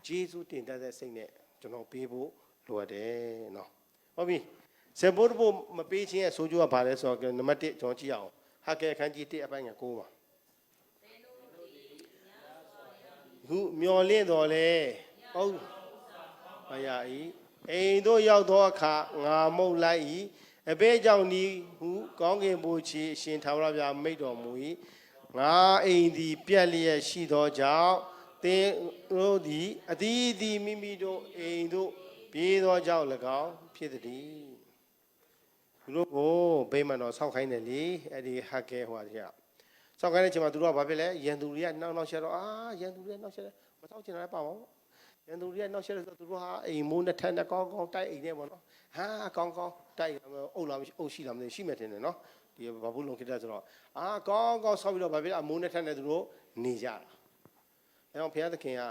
ဂျေဇုတင်တတ်တဲ့စိတ်နဲ့ကျွန်တော်ပေးဖို့လိုအပ်တယ်နော်ဟုတ်ပြီဆေဘုဒ္ဓဘုမပေးခြင်းရဲ့ဆိုးကျိုးကဘာလဲဆိုတော့နံပါတ်1ကျွန်တော်ကြည့်အောင်ဟာကဲအခန်းကြီး1အပိုင်းက9ပါခုမျော်လင့်တော်လဲဟုတ်အရာဤအိမ်တို့ရောက်သောအခါငါမုတ်လိုက်ဤအဘဲကြောင့်ဤဟုကောင်းကင်ဘုရားအရှင်ထာဝရဘုရားမိန့်တော်မူ၏ငါအိမ်သည်ပြက်လျက်ရှိသောကြောင့်သင်တို့သည်အသီးသီးမိမိတို့အိမ်တို့ပြေးသောကြောင့်၎င်းဖြစ်သည်သူတို့ကိုဗိမာန်တော်ဆောက်ခိုင်းတယ်လေအဲ့ဒီဟကဲဟိုဟာကြီးဆောက်ခိုင်းတဲ့အချိန်မှာသူတို့ကဘာဖြစ်လဲရန်သူတွေကနှောက်ရှက်တော့ရန်သူတွေနှောက်ရှက်တယ်မဆောက်ချင်တာပါဘောရန်သူတွေကနှောက်ရှက်တယ်ဆိုသူတို့ဟာအိမ်မိုးနဲ့ထက်နဲ့ကောင်းကောင်းတိုက်အိမ်နဲ့ပေါ့နော်ကောင်းကောင်းတိုက်အုပ်လာမရှိအုပ်ရှိလာမသိရှိမယ်ထင်တယ်နော်ဒီဘာဘူးလုံးခစ်တဲ့ဆိုတော့ကောင်းကောင်းဆောက်ပြီးတော့ဘာဖြစ်လဲအမိုးနဲ့ထက်နဲ့သူတို့နေကြတာအဲတော့ဘုရားသခင်က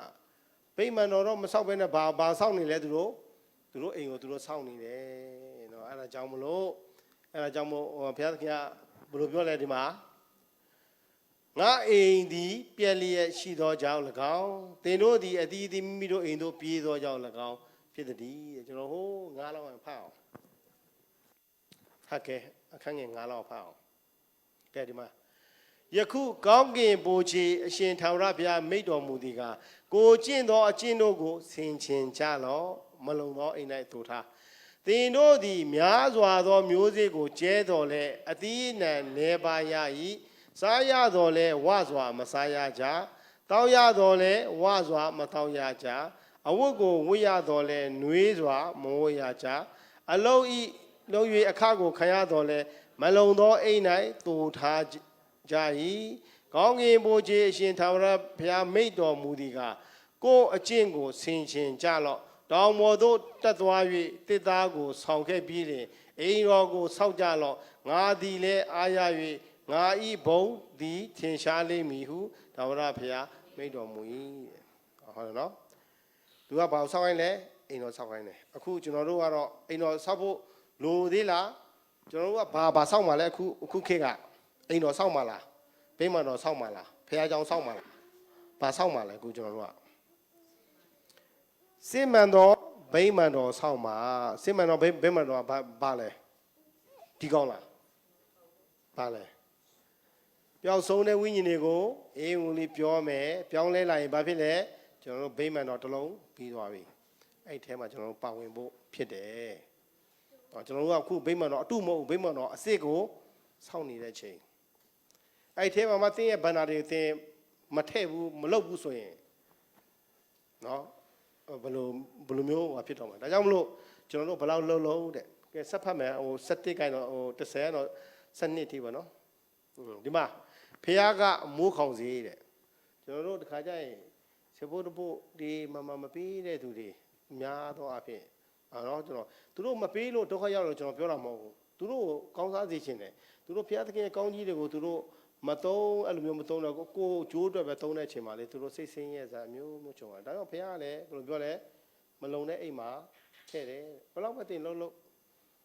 ဗိမာန်တော်တော့မဆောက်ဘဲနဲ့ဘာဆောက်နေလဲသူတို့အိမ်ကိုသူတို့ဆောက်နေတယ်နော်အဲ့ဒါကြောင့်မလို့ဘုရားသခင်ကဘယ်လိုပြောလဲဒီမှာငါအိမ်သည်ပြက်လျက်ရှိသောကြောင့်၎င်းသင်တို့သည်အသီးသီးမိမိတို့အိမ်တို့ပြေးသောကြောင့်၎င်းဖြစ်သည်ကျွန်တော်ဟို9လောက်ဖတ်အောင်ဟုတ်ကဲ့အခန်းငယ်9လောက်ဖတ်အောင်ကဲဒီမှာယခုကောင်းကင်ဘုရားအရှင်ထာဝရဘုရားမိန့်တော်မူသည်ကကိုကျင့်သောအကျင့်တို့ကိုဆင်ခြင်ကြလော့မလုံသောအိမ်၌သို့ထားသင်တို့သည်များစွာသောမျိုးစေ့ကိုကျဲတော်လဲအသီးအနှံနေပါရ၏စားရတော်လဲဝစွာမစားရကြတောင်းရတော်လဲဝစွာမတောင်းရကြအဝတ်ကိုဝတ်ရတော်လဲနွေးစွာမဝတ်ရကြအလုံးဤလုံး၍အခကိုခံရတော်လဲမလုံသောအိမ်၌တူထားကြ၏ကောင်းကင်ဘုရားအရှင်ထာဝရဘုရားမိန့်တော်မူသည်ကကိုယ်အကျင့်ကိုဆင်ခြင်ကြလော့တောင်ပေါ်သို့တက်သွား၍တစ်သားကိုဆောင်ခဲ့ပြီးလျှင်အိမ်တော်ကိုဆောက်ကြလော့ငါသည်လည်းအားရ၍ငါဤဘုံသည်ထင်ရှားလိမ့်မည်ဟုထာဝရဘုရားမိန့်တော်မူ၏ဟုတ်တယ်နော်သူကဘာဆောက်ခိုင်းလဲအိမ်တော်ဆောက်ခိုင်းတယ်အခုကျွန်တော်တို့ကတော့အိမ်တော်ဆောက်ဖို့လိုသေးလားကျွန်တော်တို့ကဘာဆောက်မှာလဲအခုခေတ်ကအိမ်တော်ဆောက်မှာလားဗိမာန်တော်ဆောက်မှာလားဘုရားကျောင်းဆောက်မှာလားဘာဆောက်မှာလဲအခုကျွန်တော်တို့ကစစ်မှန်သောဗိမာန်တော်ဆောက်မှာစစ်မှန်သောဗိမာန်တော်ကဘာလဲဒီကောင်းလားဘာလဲပျောက်ဆုံးတဲ့ဝိညာဉ်တွေကိုအေးဝင်လေးပြောမယ်ပြောင်းလဲလာရင်ဘာဖြစ်လဲကျွန်တော်တို့ဗိမာန်တော်တစ်လုံးပြီးသွားပြီအဲ့ထဲမှာကျွန်တော်တို့ပါဝင်ဖို့ဖြစ်တယ်ကျွန်တော်တို့ကအခုဗိမာန်တော်အတုမဟုတ်ဗိမာန်တော်အစ်စ်ကိုစောင့်နေတဲ့ချိန်အဲ့ထဲမှာသင်ရဲ့ဗန္နာတွေသင်မထည့်ဘူးမလုပ်ဘူးဆိုရင်နော်ဘယ်လိုမျိုးဟောဖြစ်တော့မှာဒါကြောင့်မလို့ကျွန်တော်တို့ဘယ်လောက်လုံးတဲ့ကဲဆက်ဖတ်မယ်ဟို17ကိုင်းတော့ဟို30တော့7ထိပါနော်ဒီမှာဖះကမိုးခေါင်စေးတဲ့ကျွန်တော်တို့တခါကျရင်စဖို့တဖို့ဒီမပေးတဲ့သူတွေများသောအဖြစ်နော်ကျွန်တော်သူတို့မပေးလို့ဒုက္ခရောက်လို့ကျွန်တော်ပြောတာမဟုတ်ဘူးသူတို့ကောင်းစားစေချင်တယ်သူတို့ဖះသခင်ရဲ့ကောင်းကြီးတွေကိုသူတို့မသုံးအဲ့လိုမျိုးမသုံးတော့ကိုဂျိုးအတွက်ပဲသုံးတဲ့အချိန်မှာလေသူတို့စိတ်ဆင်းရဲစားအမျိုးမျိုးကြုံတာဒါကြောင့်ဖះကလည်းဘယ်လိုပြောလဲမလုံတဲ့အိမ်မှာထည့်တယ်ဘယ်လောက်ပဲတင်လို့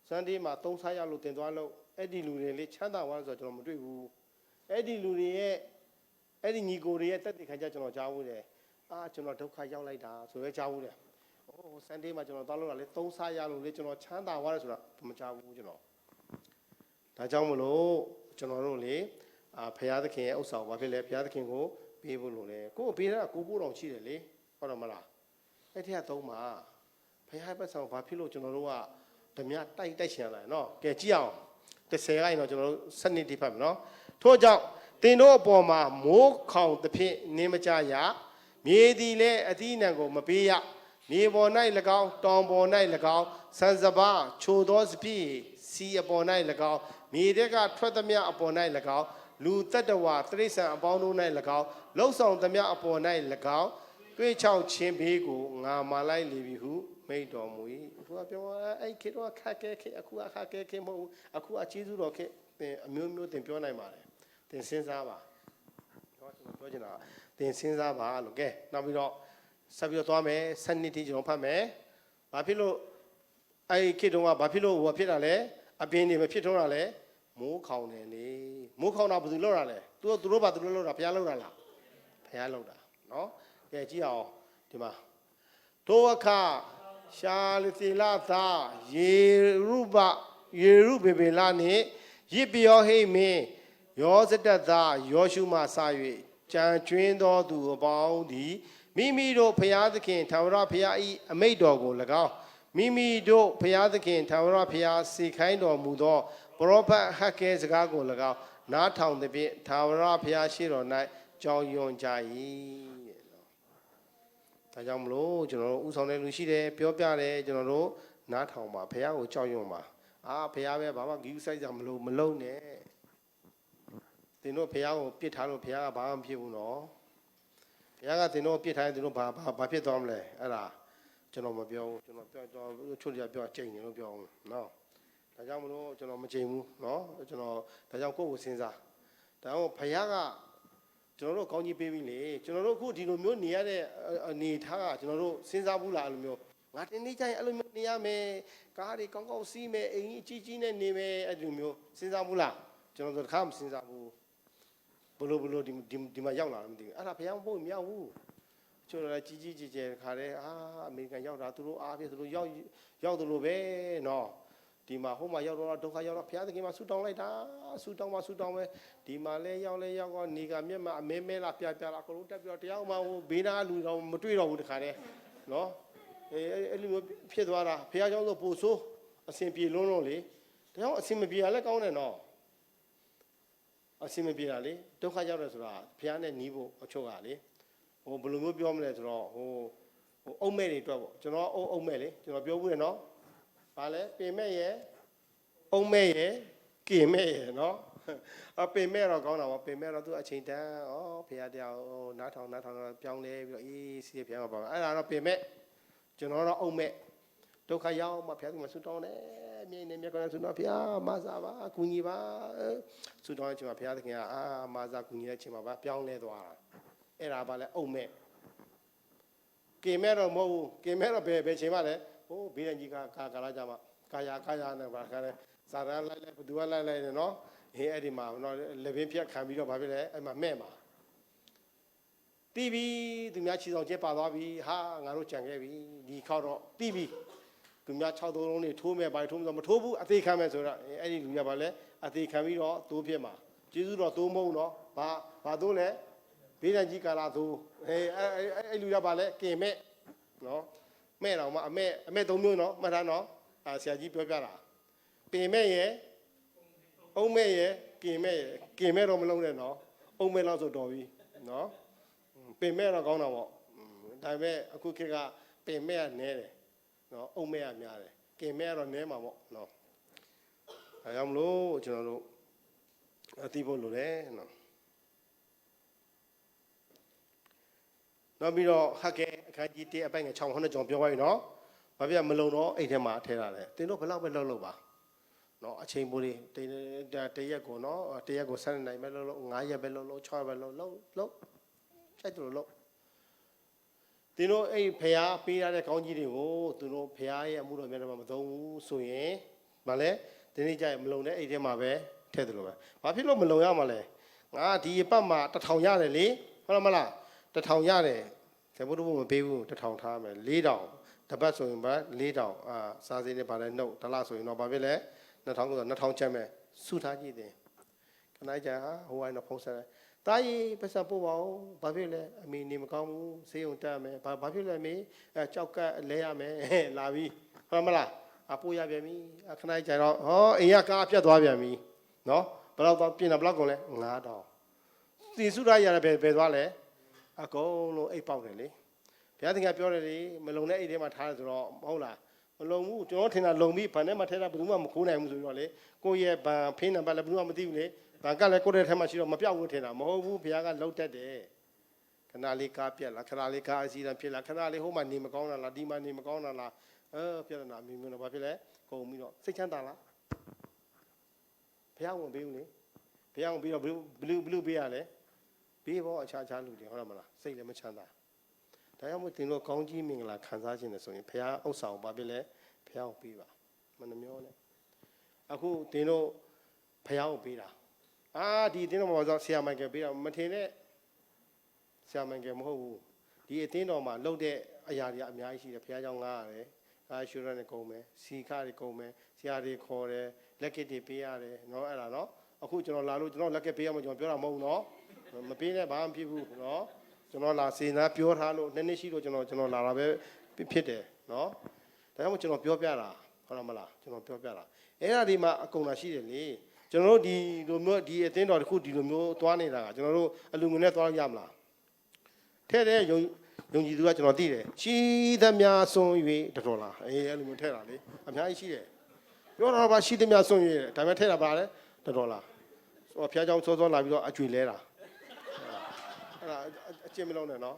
စံဒီမှာသုံးစားရလို့တင်သွားလို့အဲ့ဒီလူတွေလေချမ်းသာသွားဆိုတော့ကျွန်တော်မတွေ့ဘူးအဲ့ဒီလူတွေရဲ့အဲ့ဒီညီကိုတွေရဲ့တက်တည်ခံကြကျွန်တော်ကြားဘူးတယ်ကျွန်တော်ဒုက္ခရောက်လိုက်တာဆိုရဲကြားဘူးတယ် ဆန်ဒေးမှာကျွန်တော်သွားလို့တာလေသုံးစားရလို့လေကျွန်တော်ချမ်းသာသွားတယ်ဆိုတာမကြောက်ဘူးကျွန်တော်ဒါကြောင့်မလို့ကျွန်တော်တို့လေဖရာသခင်ရဲ့ဥစ္စာကိုဘာဖြစ်လဲဖရာသခင်ကိုပေးဖို့လို့လေကိုယ်ပေးတာကိုပို့တော်ရှိတယ်လေဟုတ်တယ်မလားအဲ့ဒီကသုံးပါဖရာရဲ့ပတ်ဆောင်ဘာဖြစ်လို့ကျွန်တော်တို့ကဓမြတိုက်ရှင်လာနော်ကဲကြည့်အောင်30ခိုင်းတော့ကျွန်တော်တို့စနစ်တိဖတ်မယ်နော်ထို့ကြောင့်တင်တို့အပေါ်မှာမိုးခေါင်တစ်ဖြစ်နင်းမကြရမြေသည်လည်းအသီးနှံကိုမပေးရမြေပေါ်၌၎င်းတောင်ပေါ်၌၎င်းဆန်စပါးချိုသောစပြည့်စီအပေါ်၌၎င်းမြေတက်ကထွက်သမျှအပေါ်၌၎င်းလူတတ္တဝါတိရစ္ဆာန်အပေါင်းတို့၌၎င်းလှုပ်ဆောင်သမျှအပေါ်၌၎င်းတွေ့ချောက်ခြင်းဘေးကိုငါမာလိုက်လေပြီဟုမိန့်တော်မူ၏သူကပြောအဲ့ခေတော့ခက်ခဲခေအခုအခက်ခဲခေမဟုတ်ဘူးအခုအကျေးဇူးတော်ခေအမျိုးမျိုးတင်ပြောနိုင်ပါတယ်တင်စဉ်းစားပါတော့ကျွန်တော်ပြောချင်တာတင်စဉ်းစားပါလို့ကဲနောက်ပြီးတော့ဆက်ပြီးတော့သွားမယ်စနစ်တိကျွန်တော်ဖတ်မယ်ဘာဖြစ်လို့အဲ့ခေတုန်းကဘာဖြစ်လို့ဟိုဖြစ်တာလဲအပင်တွေမဖြစ်တော့တာလဲမိုးခေါင်တယ်လေမိုးခေါင်တာဘယ်သူလုပ်တာလဲသူတို့ဘာသူတို့လုပ်တာဘုရားလုပ်တာလားဘုရားလုပ်တာနော်ကဲကြည့်အောင်ဒီမှာတောအခရှာလသီလာသာယေရုဘေဘေလာနှင့်ယစ်ပြောဟိမင်းယောဇဒတ်သားယောရှုမှစ၍ကြံကျွင်းသောသူအပေါင်းသည်မိမိတို့ဖျားသခင်ထာဝရဘုရား၏အမိန့်တော်ကို၎င်းမိမိတို့ဖျားသခင်ထာဝရဘုရားစေခိုင်းတော်မူသောပရောဖက်ဟက္ကဲစကားကို၎င်းနားထောင်သည်ဖြင့်ထာဝရဘုရားရှိတော်၌ကြောင်းယွန်ကြ၏ဒါကြောင့်မလို့ကျွန်တော်တို့ဥဆောင်တဲ့လူရှိတယ်ပြောပြတယ်ကျွန်တော်တို့နားထောင်ပါဘုရားကိုကြောက်ရွံ့ပါဘုရားပဲဘာမှဂီးဆိုင်ကြမလုံးနဲ့သင်တို့ဘုရားကိုပြစ်ထားလို့ဘုရားကဘာမှမဖြစ်ဘူးနော်ဘုရားကသင်တို့ပြစ်ထားရင်သင်တို့ဘာဖြစ်သွားမလဲအဲ့ဒါကျွန်တော်မပြောဘူးကျွန်တော်ပြောချွတ်ရပြောချိန်နေလို့ပြောအောင်နော်ဒါကြောင့်မလို့ကျွန်တော်မချိန်ဘူးနော်ကျွန်တော်ဒါကြောင့်ကိုယ့်ကိုစဉ်းစားဒါကြောင့်ဘုရားကကျွန်တော်တို့ကောင်းကြီးပေးပြီလေကျွန်တော်တို့အခုဒီလိုမျိုးနေရတဲ့အနေထားကကျွန်တော်တို့စဉ်းစားဘူးလားအဲ့လိုမျိုးငါတင်းနေကြရင်အဲ့လိုမျိုးနေရမယ်ကားတွေကောင်းကောင်းစီးမယ်အိမ်ကြီးကြီးနဲ့နေမယ်အဲ့လိုမျိုးစဉ်းစားဘူးလားကျွန်တော်တို့တစ်ခါမစဉ်းစားဘူးဘလို့ဒီမှာရောက်လာတယ်မသိဘူးအဲ့ဒါဘုရားမဟုတ်မရဘူးကျွန်တော်လည်းကြီးကျယ်ခါတယ်အမေရိကန်ရောက်တာသူတို့အားဖြင့်သူတို့ရောက်တယ်လို့ပဲနော်ဒီမှာဟိုမှာရောက်တော့ဒုက္ခရောက်တော့ဘုရားသခင်မှာဆူတောင်းလိုက်တာဆူတောင်းပဲဒီမှာလဲရောက်တော့နေကမျက်မှအမဲလာပြလာအကုန်လုံးတက်ပြီးတော့တရားမှဟိုဘေးနာလူတော်မတွေ့တော့ဘူးတခါတည်းနော်အဲ့လိုမျိုးဖြစ်သွားတာဘုရားကြောင့်ဆိုပို့ဆိုးအစဉ်ပြေလွန်းလို့လေတရားအစဉ်မပြေရလဲကောင်းတယ်နော်အစဉ်မပြေတာလေဒုက္ခရောက်တယ်ဆိုတာဘုရားနဲ့နီးဖို့အချုပ်ကလေဟိုဘယ်လိုမျိုးပြောမလဲဆိုတော့ဟိုအုံမဲ့တွေအတွက်ပေါ့ကျွန်တော်အုံမဲ့လေကျွန်တော်ပြောဘူးလေနော်ဘာလဲပင်မဲ့ရဲ့အုံမဲ့ရဲ့ကင်မဲ့ရဲ့နော်ပင်မဲ့တော့ကောင်းတာပေါ့ပင်မဲ့တော့သူအချိန်တန်းဘုရားတရားနားထောင်ပြောင်းလဲပြီးတော့အေးစီးဘုရားမှာပါအဲ့ဒါတော့ပင်မဲ့ကျွန်တော်တော့အုံမဲ့ဒုက္ခရောက်မှဘုရားကမဆူတောင်းတယ်မြင်နေမြတ်ကလည်းဆူတောင်းဘုရားမဆာပါအကူကြီးပါဆူတောင်းတဲ့အချိန်မှာဘုရားသခင်ကမဆာကူကြီးတဲ့အချိန်မှာပြောင်းလဲသွားတာအဲ့ဒါပါလဲအုံမဲ့ကင်မဲ့တော့မဟုတ်ဘူးကင်မဲ့တော့ဘယ်ချိန်မှလဲဟိုဘေးရန်ကြီးကာလာကြမှာကာယာနဲ့ဗာခါလဲစာရန်လိုက်ဘသူကလိုက်နေနော်အဲ့ဒီမှာနော်လေပင်ဖြတ်ခံပြီးတော့ဗာဖြစ်လဲအဲ့မှာမဲ့မှာတီးပြီးသူများခြေဆောင်ကျဲပါသွားပြီငါတို့ကြံခဲ့ပြီဒီခေါက်တော့တီးပြီးသူများ6သုံးလုံးနေထိုးမဲ့ဘာထိုးမထိုးဘူးအသေးခံမဲ့ဆိုတော့အဲ့ဒီလူကဗာလဲအသေးခံပြီးတော့သိုးဖြစ်မှာကျေးဇူးတော်သိုးမုံနော်ဘာသိုးလဲဘေးရန်ကြီးကာလာသိုးအဲ့လူကဗာလဲကင်မဲ့နော်မဲ့တော့မှအမဲ့3မျိုးနော်မှတ်ထားနော်ဆရာကြီးပြောပြတာပင်မဲ့ရဲ့အုံမဲ့ရဲ့ကင်မဲ့တော့မလုံးနဲ့နော်အုံမဲ့တော့ဆိုတော်ပြီနော်ပင်မဲ့တော့ကောင်းတာပေါ့ဒါပေမဲ့အခုခေတ်ကပင်မဲ့ကနည်းတယ်နော်အုံမဲ့ကများတယ်ကင်မဲ့ကတော့နည်းမှာပေါ့နော်ဒါကြောင့်မလို့ကျွန်တော်တို့အသိဖို့လိုတယ်နော်နောက်ပြီးတော့ဟက်ကဲအခန်းကြီး1အပိုင်ငယ်6ဟောင်းကြောင်ပြောပါပြီနော်ဘာဖြစ်မလုံတော့အိတ်ထဲမှာထဲထားတယ်တင်တို့ဘယ်လောက်ပဲလှုပ်လို့ပါနော်အချိန်ပိုးလေးတရက်ကိုနော်တရက်ကို7နိုင်ပဲလှုပ်9ရက်ပဲလှုပ်6ရက်ပဲလှုပ်ဆိုင်တူလှုပ်တင်တို့အဲ့ဖျားပေးရတဲ့ခေါင်းကြီးတွေကိုသူတို့ဖျားရဲ့အမှုတော်များတော့မသုံးဘူးဆိုရင်ဗာလဲဒီနေ့ကျရင်မလုံတဲ့အိတ်ထဲမှာပဲထည့်တယ်လို့ပဲဘာဖြစ်လို့မလုံရမှာလဲငါဒီအပတ်မှာ1000ရတယ်လေဟုတ်လားမလား1000ရတယ်ဇဘုဒ္ဓဘုမပေးဘူး1000ထားမယ်4000 တပတ်ဆိုရင်ပါ4000စားစေးနဲ့ပါလဲနှုတ်တစ်လဆိုရင်တော့ဘာဖြစ်လဲ2000ဆို2000ချက်မဲ့စုထားကြည့်တယ်ခဏကြာဟိုဝိုင်းတော့ဖုန်းဆက်တယ်တာကြီးပတ်စပ်ပို့ပါဦးဘာဖြစ်လဲအမေနေမကောင်းဘူးဆေးရုံတက်မယ်ဘာဖြစ်လဲမေကြောက်ကလဲရမယ်လာပြီဟုတ်မလားပို့ရပြန်ပြီခဏကြာတော့ဟောအိမ်ကကားပြတ်သွားပြန်ပြီနော်ဘယ်တော့တော့ပြင်တာဘယ်လောက်ကုန်လဲ9000စီစုထားရတာပဲသွားလဲအကုန်လုံးအိတ်ပေါက်တယ်လေဘုရားသခင်ပြောတယ်လေမလုံတဲ့အိတ်ထဲမှာထားတယ်ဆိုတော့မဟုတ်လားမလုံဘူးကျွန်တော်ထင်တာလုံပြီးဗန်ထဲမှာထဲတာဘယ်သူမှမခိုးနိုင်ဘူးဆိုတော့လေကိုယ့်ရဲ့ဗန်ဖေးနံပါတ်လည်းဘယ်သူမှမသိဘူးလေဗန်ကလည်းကိုယ့်ရဲ့ထဲမှာရှိတော့မပြောက်ဘူးထင်တာမဟုတ်ဘူးဘုရားကလှုပ်တတ်တယ်ခဏလေးကားပြက်လားခဏလေးကားအစီအစဉ်ဖြစ်လားခဏလေးဟိုမှာနေမကောင်းတာလားဒီမှာနေမကောင်းတာလားပြဿနာမျိုးမျိုးတော့ဘာဖြစ်လဲကုန်ပြီးတော့စိတ်ချမ်းသာလားဘုရားဝင်ပေးဦးလေဘုရားဝင်ပြီးတော့ဘလူးပေးရလဲဘေးဘောအခြားလူတွေဟုတ်တယ်မလားစိတ်လည်းမချမ်းသာဒါကြောင့်မို့တင်လို့ကောင်းကြီးမင်္ဂလာခံစားခြင်းနဲ့ဆိုရင်ဘုရားဥစ္စာကိုဘာဖြစ်လဲဘုရားကိုပေးပါမနှမျောနဲ့အခုတင်လို့ဘုရားကိုပေးတာဒီတင်တော့မှာဆိုဆရာမိုက်ကယ်ပေးတာမထင်နဲ့ဆရာမိုက်ကယ်မဟုတ်ဘူးဒီအတင်းတော်မှာလှုပ်တဲ့အရာတွေအများကြီးရှိတယ်ဘုရားကြောင့်ငားရတယ်ရှူရနဲ့ကုန်မယ်စီခါတွေကုန်မယ်ဆရာတွေခေါ်တယ်လက်ကစ်တွေပေးရတယ်နော်အဲ့ဒါနော်အခုကျွန်တော်လာလို့ကျွန်တော်လက်ကစ်ပေးရမှာကျွန်တော်ပြောတာမဟုတ်ဘူးနော်မပေးနဲ့ဘာမှမဖြစ်ဘူးနော်ကျွန်တော်လာစေနာပြောထားလို့နှစ်ရှိလို့ကျွန်တော်လာတာပဲဖြစ်တယ်နော်ဒါကြောင့်မို့ကျွန်တော်ပြောပြတာဟုတ်လားမလားကျွန်တော်ပြောပြတာအဲ့ဒါဒီမှာအကုန်လာရှိတယ်လေကျွန်တော်တို့ဒီလိုမျိုးဒီအသင်းတော်တစ်ခုဒီလိုမျိုးသွားနေတာကကျွန်တော်တို့အလူငွေနဲ့သွားလို့ရမလားထဲတဲ့ယုံကြည်သူကကျွန်တော်သိတယ်ရှိသမျှဆုံး၍တော်လားအဲ့လိုမျိုးထဲတာလေအများကြီးရှိတယ်ပြောတော့ပါရှိသမျှဆုံး၍ဒါပေမဲ့ထဲတာပါလေတော်လားဖျားเจ้าစောလာပြီးတော့အကျွေလဲတာအဲ့ဒါအကျင့်မလုံးနဲ့နော်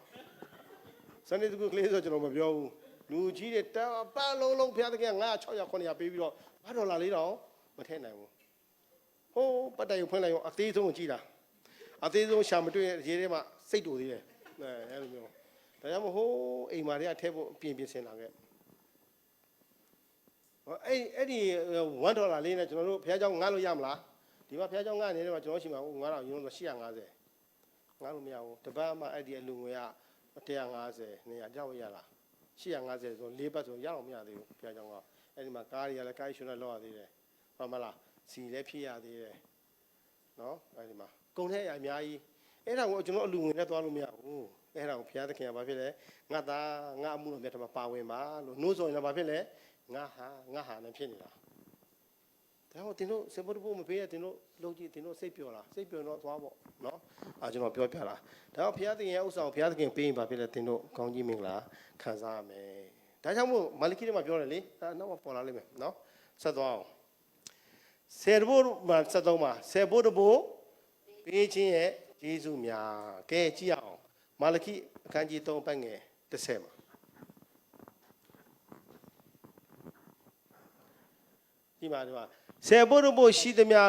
စနေတကူကလေးဆိုကျွန်တော်မပြောဘူးလူကြီးတွေတပတ်လုံးဖျားတကယ်900 600 900ပေးပြီးတော့ဘာဒေါ်လာ4,000မထည့်နိုင်ဘူးဟိုးပတ်တိုင်ဖွင့်လိုက်ရောအသေးဆုံးကြည့်တာအသေးဆုံးရှာမတွေ့ရေးထဲမှာစိတ်တူသေးတယ်အဲ့လိုမျိုးဒါကြောင့်မို့ဟိုးအိမ်မာတွေကထည့်ဖို့ပြင်ဆင်လာခဲ့အဲ့ဒီ$1လေးနဲ့ကျွန်တော်တို့ဖျားเจ้าငားလို့ရမလားဒီမှာဖျားเจ้าငားနေတဲ့မှာကျွန်တော်ရှိမှာ9000ရုံးဆို850ငားလို့မရဘူးတပတ်မှအဲ့ဒီအလူငွေက150 200ကြောက်ရလား850ဆို4ပတ်ဆိုရအောင်မရသေးဘူးဖျားเจ้าကအဲ့ဒီမှာကားတွေကလည်းကားရှင်နဲ့လောက်ရသေးတယ်ဟုတ်မလားစီလည်းဖြစ်ရသေးတယ်နော်အဲ့ဒီမှာကုန်တဲ့အများကြီးအဲ့ဒါကိုကျွန်တော်အလူငွေနဲ့သွားလို့မရဘူးအဲ့ဒါကိုဘုရားသခင်ကဘာဖြစ်လဲငါသားငါအမှုတော်မြတ်ထမပါဝင်ပါလို့နှိုးဆော်ရင်လည်းဘာဖြစ်လဲငါဟာနဲ့ဖြစ်နေတာဒါကြောင့်တင်တို့စေဖို့ဖို့မပေးရတင်တို့လုပ်ကြည့်တင်တို့စိတ်ပျော်လားစိတ်ပျော်တော့သွားပေါ့နော်ကျွန်တော်ပြောပြတာဒါကြောင့်ဘုရားသခင်ရဲ့ဥစ္စာကိုဘုရားသခင်ပေးရင်ဘာဖြစ်လဲတင်တို့ကောင်းကြီးမင်္ဂလာခံစားရမယ်ဒါကြောင့်မို့မာလခိထဲမှာပြောတယ်လေနောက်မှပေါ်လာလိမ့်မယ်နော်ဆက်သွားအောင်ဆေဘိုးမှာ73မှာဆေဘိုးတဘိုးပေးခြင်းရဲ့ယေရှုများကဲကြည့်အောင်မာလခိအခန်းကြီး3ပတ်ငယ်30မှာဒီမှာဆေဘိုးတဘိုးရှိသမျှ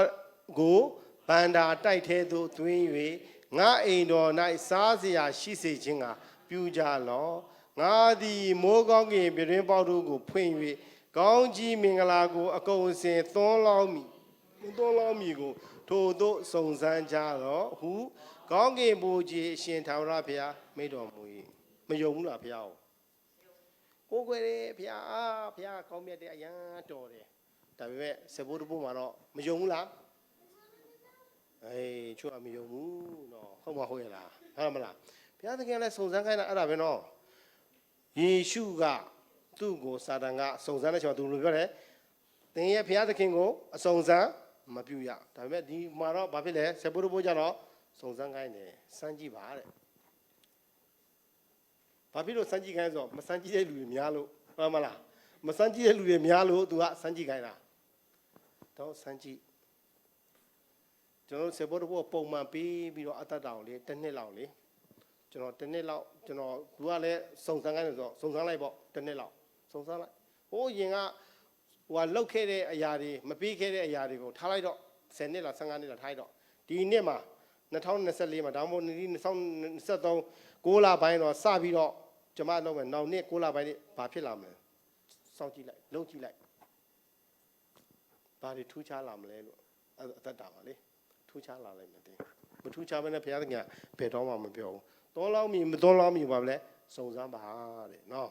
ကိုဗန္တာတိုက်သေးသို့သွင်း၍ငါအိမ်တော်၌စားစရာရှိစေခြင်းကပြုကြလောငါသည်မိုးကောင်းကင်ပြင်းပေါက်တို့ကိုဖွင့်၍ကောင်းကြီးမင်္ဂလာကိုအကုန်အစင်သွန်းလောင်းမည်ကိုထို့သို့စုံစမ်းကြတော့ဟုကောင်းကင်ဘုရားအရှင်ထာဝရဘုရားမိန့်တော်မူ၏မယုံဘူးလားဘုရားကိုကိုယ်ရဲ့ဘုရားကောင်းမြတ်တဲ့အရန်တော်တယ်ဒါပေမဲ့စပိုးတပိုးမှာတော့မယုံဘူးလားချို့ကမယုံဘူးနော်ဟုတ်မဟုတ်ရလားဟုတ်မလားဘုရားသခင်လည်းစုံစမ်းခိုင်းတာအဲ့ဒါပဲနော်ယေရှုကသူ့ကိုစာတန်ကစုံစမ်းတဲ့ချိန်မှာသူလိုပြောတယ်သင်ရဲ့ဘုရားသခင်ကိုအစုံစမ်းမပြုရဒါပေမဲ့ဒီမှာတော့ဘာဖြစ်လဲစပိုးတပိုးကြတော့စုံစမ်းခိုင်းတယ်စမ်းကြည့်ပါတဲ့ဘာဖြစ်လို့စမ်းကြည့်ခိုင်းဆိုမစမ်းကြည့်တဲ့လူတွေများလို့ဟုတ်မလားမစမ်းကြည့်တဲ့လူတွေများလို့သူကစမ်းကြည့်ခိုင်းတာတော့စမ်းကြည့်ကျွန်တော်စေဘောတဘောပုံမှန်ပြီးတော့အတ္တတောင်လေးတစ်နှစ်လောက်လေကျွန်တော်တစ်နှစ်လောက်ကျွန်တော်သူကလည်းစုံစမ်းခိုင်းတယ်ဆိုတော့စုံစမ်းလိုက်ပေါ့တစ်နှစ်လောက်စုံစမ်းလိုက်ဟိုးရင်ကဟိုကလောက်ခဲ့တဲ့အရာတွေမပြီးခဲ့တဲ့အရာတွေကိုထားလိုက်တော့10နှစ်လား15နှစ်လားထားလိုက်တော့ဒီနှစ်မှာ2024မှာဒါမှမဟုတ်2023 6လပိုင်းတော့စပြီးတော့ကျွန်မလုပ်မယ်နောက်နှစ်6လပိုင်းဘာဖြစ်လာမလဲစောင့်ကြည့်လိုက်လုံးကြည့်လိုက်ဘာတွေထူးခြားလာမလဲလို့အသက်တာပါလေထူးခြားလာလိုက်မယ်တင်မထူးခြားဘဲနဲ့ဘုရားသခင်ဘယ်တော့မှမပြောဘူးသွန်းလောင်းမီမသွန်းလောင်းမီပါလဲစုံစမ်းပါတဲ့နော်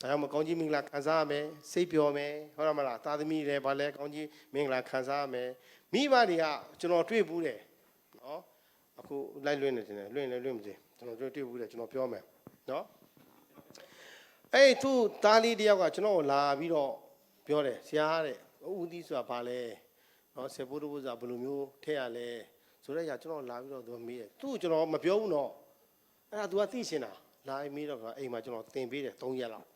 ဒါကြောင့်မကောင်းကြီးမင်္ဂလာခံစားရမယ်စိတ်ပျော်မယ်ဟုတ်တယ်မလားသားသမီးတွေဗာလဲကောင်းကြီးမင်္ဂလာခံစားရမယ်မိဘတွေကကျွန်တော်တွေ့ဘူးတယ်နော်အခုလိုက်လွှင့်နေတယ်လွှင့်လဲလွှင့်မစင်ကျွန်တော်တွေ့ဘူးတယ်ကျွန်တော်ပြောမယ်နော်အဲ့သူသားလေးတယောက်ကကျွန်တော်ကိုလာပြီးတော့ပြောတယ်ဆရာတဲ့ဦးသီးဆိုတာဘာလဲနော်ဆေပိုးတဘုဆိုတာဘယ်လိုမျိုးထည့်ရလဲဆိုတော့ကျွန်တော်လာပြီးတော့သူမေးတယ်သူ့ကျွန်တော်မပြောဘူးနော်အဲ့ဒါ तू ကသိရှင်တာလာမေးတော့အိမ်မှာကျွန်တော်သင်ပေးတယ်3ရက်လောက်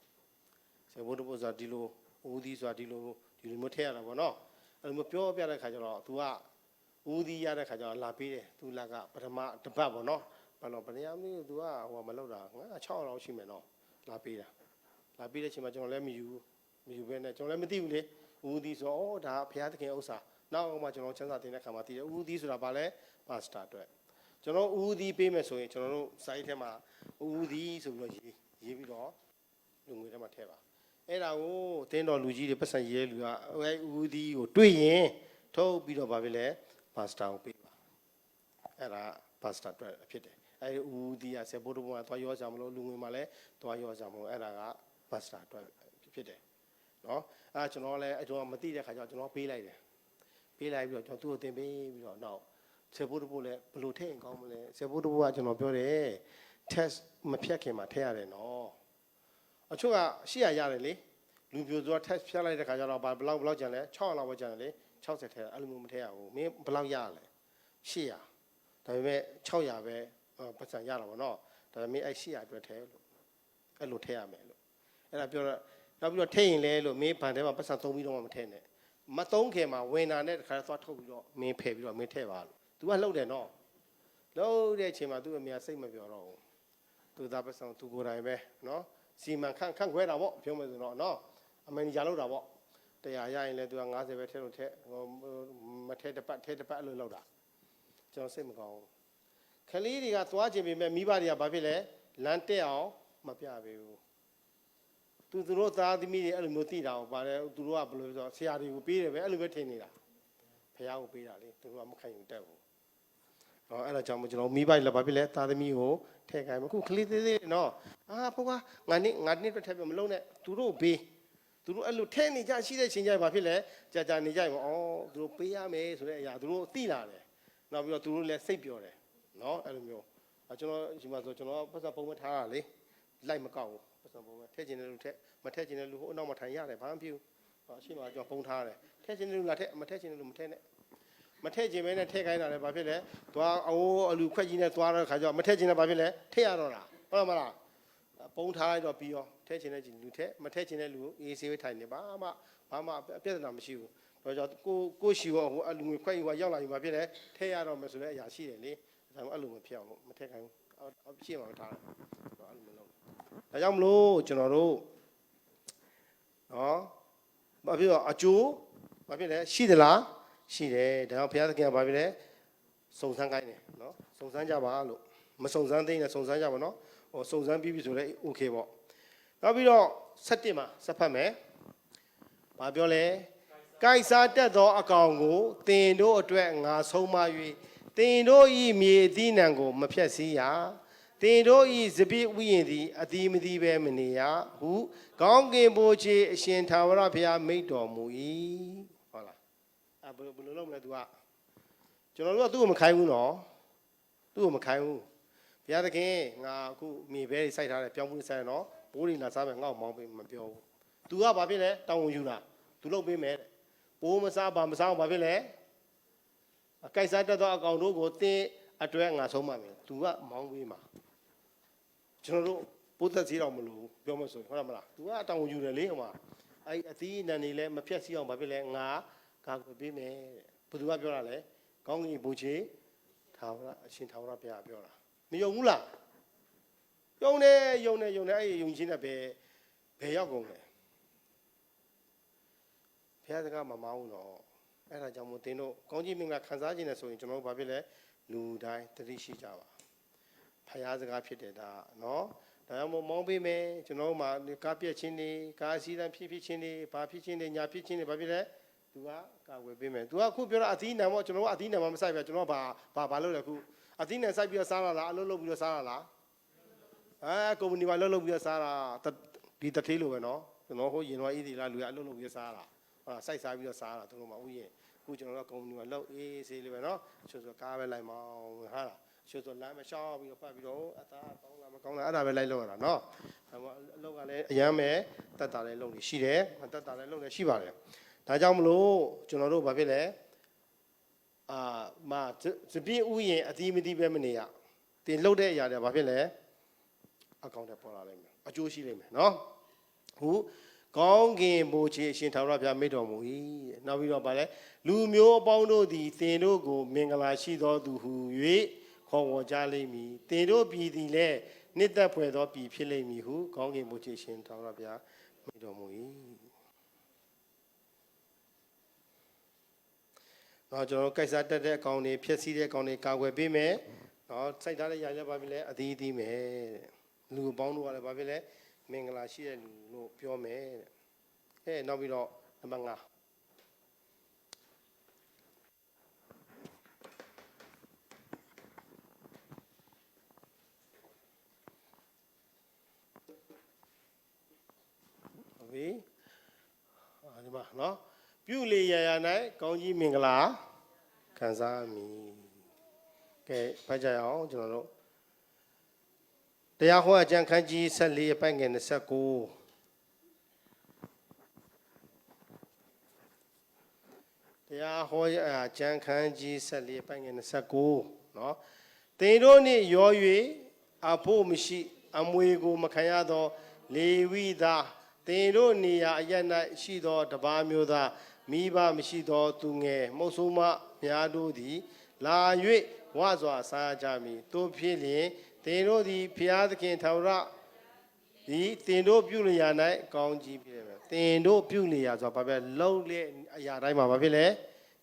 ဆေပိုးတဘုဆိုတာဒီလိုဦးသီးဆိုတာဒီလိုမျိုးထည့်ရတာပေါ့နော်အဲ့လိုမျိုးပြောပြတဲ့ခါကျတော့ तू ကဦးသီးရတဲ့ခါကျတော့လာပေးတယ် तू လာကပထမတစ်ပတ်ပေါ့နော်ဘာလို့ဗနေရာမင်း तू ကဟိုမလောက်တာငါ6လောက်ရှိမယ်နော်လာပေးတာလာပေးတဲ့အချိန်မှာကျွန်တော်လည်းမယူဘဲနဲ့ကျွန်တော်လည်းမသိဘူးလေဦးသီးဆိုတော့ဒါဘုရားသခင်ဥစ္စာနောက်မှကျွန်တော်ချမ်းသာတင်တဲ့ခါမှာသိတယ်ဦးသီးဆိုတာဘာလဲပါစတာအတွက်ကျွန်တော်ဦးသီးပေးမယ်ဆိုရင်ကျွန်တော်တို့စာရေးထဲမှာဦးသီးဆိုပြီးတော့ရေးပြီးတော့လူငွေထဲမှာထည့်ပါအဲ့ဒါကိုတင်းတော်လူကြီးတွေပတ်စံရေးလူကအဲ့ဦးသီးကိုတွေ့ရင်ထုတ်ပြီးတော့ဗာပြီလဲပါစတာကိုပေးပါအဲ့ဒါပါစတာအတွက်ဖြစ်တယ်အဲ့ဦးသီးကဆေဘိုးတို့ကသွားရောကြမလို့လူငွေမှာလဲသွားရောကြမလို့အဲ့ဒါကပါစတာအတွက်ဖြစ်တယ်နော်အဲ့ကျွန်တော်လည်းကျွန်တော်မသိတဲ့ခါကျတော့ကျွန်တော်ပေးလိုက်တယ်ပေးလိုက်ပြီးတော့ကျွန်တော်သူ့ကိုတင်ပေးပြီးတော့နောက်ဆေဘိုးတို့လည်းဘယ်လိုထည့်ရင်ကောင်းမလဲဆေဘိုးတို့ကကျွန်တော်ပြောတယ် test မဖြတ်ခင်မှာထည့်ရတယ်နော်အချို့ကရှေ့ရတယ်လေလူပြိုသွား test ဖြတ်လိုက်တဲ့ခါကျတော့ဘယ်လောက်ကျန်လဲ600လောက်ပဲကျန်တယ်လေ60ထည့်အဲ့လိုမျိုးမထည့်ရဘူးမင်းဘယ်လောက်ရလဲ800ဒါပေမဲ့600ပဲပတ်စံရတာပေါ့နော်ဒါပေမဲ့အဲ့800အတွက်ထည့်လို့အဲ့လိုထည့်ရမယ်လို့အဲ့ဒါပြောတော့နောက်ပြီးတော့ထည့်ရင်လဲလို့မင်းဗန်ထဲမှာပတ်စံသုံးပြီးတော့မှမထည့်နဲ့မသုံးခင်မှာဝင်တာနဲ့တခါသွားထုတ်ပြီးတော့မင်းဖယ်ပြီးတော့မင်းထည့်ပါလို့ तू ကလှုပ်တယ်နော်လှုပ်တဲ့အချိန်မှာသူ့အမေစိတ်မပြောတော့ဘူးသူသားပတ်စံသူကိုယ်တိုင်ပဲနော်စီမံခန့်ခွဲတာပေါ့ပြောမယ်ဆိုတော့နော်အမန်ဂျာလောက်တာပေါ့100ရရင်လဲ तू က90ပဲထည့်လို့ထည့်မထည့်တစ်ပတ်ထည့်တစ်ပတ်အဲ့လိုလောက်တာကျွန်တော်စိတ်မကောင်းဘူးခလေးတွေကသွားခြင်းပေမဲ့မိဘတွေကဘာဖြစ်လဲလမ်းတက်အောင်မပြပေးဘူးသူတို့သားသမီးတွေအဲ့လိုမျိုးသိတာကိုပါတယ်သူတို့ကဘယ်လိုဆိုဆရာတွေကိုပေးတယ်ပဲအဲ့လိုပဲထင်နေတာဖះကိုပေးတာလေသူတို့ကမခံယူတတ်ဘူးဟောအဲ့ဒါကြောင့်ကျွန်တော်မိဘတွေလည်းဘာဖြစ်လဲသားသမီးကိုထည့်ခိုင်းမခုခလေးသေးသေးနော်ဖိုးကငါနှစ်တော့ထည့်ပြမလုံးနဲ့သူတို့ပေးသူတို့အဲ့လိုထဲနေကြရှိတဲ့ချိန်ကျရင်ဘာဖြစ်လဲကြာနေကြရင်ပေါ့သူတို့ပေးရမယ်ဆိုတဲ့အရာသူတို့သိလာတယ်နောက်ပြီးတော့သူတို့လည်းစိတ်ပျော်တယ်နော်အဲ့လိုမျိုးကျွန်တော်ဒီမှာဆိုကျွန်တော်ပတ်စံပုံမထားတာလေလိုက်မကောက်ဘူးပတ်စံပုံမထည့်ချင်တဲ့လူထည့်မထည့်ချင်တဲ့လူဟိုအနောက်မှာထိုင်ရတယ်ဘာမှမဖြစ်ဘူးအရှိမကျွန်တော်ပုံထားတယ်ထည့်ချင်တဲ့လူလာထည့်မထည့်ချင်တဲ့လူမထည့်နဲ့မထည့်ချင်မဲနဲ့ထည့်ခိုင်းတာလည်းဘာဖြစ်လဲသွားအလူခွက်ကြီးနဲ့သွားတဲ့ခါကျတော့မထည့်ချင်တဲ့ဘာဖြစ်လဲထည့်ရတော့တာဟုတ်မလားပုံထားလိုက်တော့ပြီးရောထည့်ချင်တဲ့လူထည့်မထည့်ချင်တဲ့လူအေးဆေးဝေးထိုင်နေဘာမှအပြဿနာမရှိဘူးတော့ကြောင့်ကိုရှိရောဟိုအလူငွေခွက်ကြီးကရောက်လာပြီဘာဖြစ်လဲထည့်ရတော့မယ်ဆိုတဲ့အရာရှိတယ်လေဒါမှအဲ့လိုမဖြစ်အောင်မထည့်ခိုင်းဘူးရှေ့မှာထားတယ်အဲ့လိုမလုပ်ဒါကြောင့်မလို့ကျွန်တော်တို့နော်ဘာဖြစ်တော့အကျိုးဘာဖြစ်လဲရှိသလားရှိတယ်ဒါကြောင့်ဘုရားသခင်ကဘာဖြစ်လဲစုံစမ်းခိုင်းတယ်နော်စုံစမ်းကြပါလို့မစုံစမ်းသေးရင်စုံစမ်းကြပါနော်ဟိုစုံစမ်းပြီးပြီဆိုလဲ okay ပေါ့နောက်ပြီးတော့7မှာစဖတ်မယ်ဘာပြောလဲကိုက်စားတက်သောအကောင်ကိုတင်တို့အတွက်ငါဆုံးမ၍တင်တို့ဤမြေအသီးနှံကိုမဖြတ်စည်းရတင်တို့ဤစပိဝိယင်သည်အသီးမသီးပဲမနေရဟုကောင်းကင်ဘိုးချေအရှင်ထာဝရဘုရားမိန့်တော်မူ၏ဟုတ်လားဘယ်လိုလုပ်မလဲ तू ကကျွန်တော်တို့ကသူ့ကိုမခိုင်းဘူးနော်သူ့ကိုမခိုင်းဘူးဘုရားသခင်ငါအခုမြေပဲတွေစိုက်ထားတယ်ပြောင်းမှုစိုက်ရနော်ဘိုးတွေလာစားမယ်ငါ့ကိုမောင်းပေးမပြောဘူး तू ကဘာဖြစ်လဲတောင်းဝန်ယူတာ तू လုပ်ပေးမယ်တဲ့ပိုးမစားဘာမစားဘာဖြစ်လဲအကိုက်စားတက်သောအကောင်တို့ကိုတင်းအတွဲငါဆုံးမမယ် तू ကမောင်းပေးမှာကျွန်တော်တို့ပိုးသက်စီတော့မလို့ပြောမဆိုဟုတ်လားမလား तू ကတောင်းဝန်ယူတယ်လေဟိုမှာအဲ့အသီးနံနေလဲမဖြတ်စီအောင်ဘာဖြစ်လဲငါကာကွယ်ပေးမယ်တဲ့ဘယ်သူကပြောတာလဲကောင်းကင်ဘုရားထာဝရအရှင်ထာဝရဘုရားပြောတာမယုံဘူးလားယုံတယ်အဲ့ယုံချင်းနဲ့ဘယ်ရောက်ကုန်လဲဘုရားစကားမမောင်းဘူးတော့အဲ့ဒါကြောင့်မို့တင်းတို့ကောင်းကြီးမင်္ဂလာခံစားခြင်းနဲ့ဆိုရင်ကျွန်တော်တို့ဘာဖြစ်လဲလူတိုင်းတတိရှိကြပါဘုရားစကားဖြစ်တယ်ဒါနော်ဒါကြောင့်မို့မောင်းပေးမယ်ကျွန်တော်တို့မှာကားပြက်ချင်းတွေကားအစည်းအဝေးဖြစ်ချင်းတွေဘာဖြစ်ချင်းတွေညာဖြစ်ချင်းတွေဘာဖြစ်လဲသူကကာဝယ်ပေးမယ်သူကခုပြောတာအသီးနံပေါ့ကျွန်တော်ကအသီးနံမစိုက်ပြကျွန်တော်ဘာလုပ်လဲခုအသီးနံစိုက်ပြီးတော့စားလာလားအလုပ်လုပ်ပြီးတော့စားလာလားကုမ္ပဏီမှာလုပ်ပြီးတော့စားတာ ဒီတထေးလိုပဲနော်ကျွန်တော်ဟိုရင်တော့အေးဒီလားလူရအလုံးလုံးပြီးစားတာဟာစိုက်စားပြီးတော့စားတာသူတို့မှဥယျာဉ်အခုကျွန်တော်တို့ကုမ္ပဏီမှာလောက်အေးဆေးလေးပဲနော်ချို့ဆိုကားပဲလိုက်မောင်းဟာလားချို့ဆိုလမ်းမရှောက်ပြီးတော့ပတ်ပြီးတော့အသားကောင်းလားမကောင်းလားအဲ့ဒါပဲလိုက်လို့ရတာနော်အလောက်ကလည်းအရမ်းပဲတက်တာလည်းလုံနေရှိတယ်မတက်တာလည်းလုံနေရှိပါတယ်ဒါကြောင့်မလို့ကျွန်တော်တို့ဘာဖြစ်လဲမစပြည့်ဥယျာဉ်အသီးမသီးပဲမနေရတင်လှုပ်တဲ့အရာတွေဘာဖြစ်လဲအကောင့်တွေပေါ်လာလိမ့်မယ်အကျိုးရှိလိမ့်မယ်နော်ခုကောင်းကင်ဘုရားအရှင်ထာဝရဘုရားမိန့်တော်မူ၏နောက်ပြီးတော့ဗာလဲလူမျိုးအပေါင်းတို့သည်သင်တို့ကိုမင်္ဂလာရှိသောသူဟု၍ခေါ်ဝေါ်ကြလိမ့်မည်သင်တို့ပြည်သည်လည်းနှစ်သက်ဖွယ်သောပြည်ဖြစ်လိမ့်မည်ဟုကောင်းကင်ဘုရားအရှင်ထာဝရဘုရားမိန့်တော်မူ၏နော်ကျွန်တော်တို့ကိစ္စတက်တဲ့အကောင်တွေဖြည့်ဆည်းတဲ့အကောင်တွေကာကွယ်ပေးမယ်နော်စိုက်ထားတဲ့ຢာလည်းဗာဖြစ်လဲအသီးသီးမယ်လူအပေါင်းတို့ကလည်းဗာဖြစ်လဲမင်္ဂလာရှိတဲ့လူလို့ပြောမယ်တဲ့နောက်ပြီးတော့နံပါတ်5ဟုတ်ပြီဒီမှာနော်ပြုလေရာရာ၌ကောင်းကြီးမင်္ဂလာခံစားမည်ကဲဖတ်ကြရအောင်ကျွန်တော်တို့တရားဟောအကျမ်းခန်းကြီး14အပိုင်းငယ်29တရားဟောအကျမ်းခန်းကြီး14အပိုင်းငယ်29เนาะသင်တို့နှင့်ရော၍အဖို့မရှိအမွေကိုမခံရသောလေဝိသားသင်တို့နေရာအရ၌ရှိသောတပါးမျိုးသားမိဘမရှိသောသူငယ်မုတ်ဆိုးမများတို့သည်လာ၍ဝါစွာစားကြမည်တို့ဖြစ်လျင်သင်တို့သည်ဖျားသခင်ထာဝရဒီသင်တို့ပြုလျာ၌ကောင်းကြီးပေးမယ်သင်တို့ပြုလျာဆိုတာဘာပဲလှုပ်တဲ့အရာတိုင်းမှာဘာဖြစ်လဲ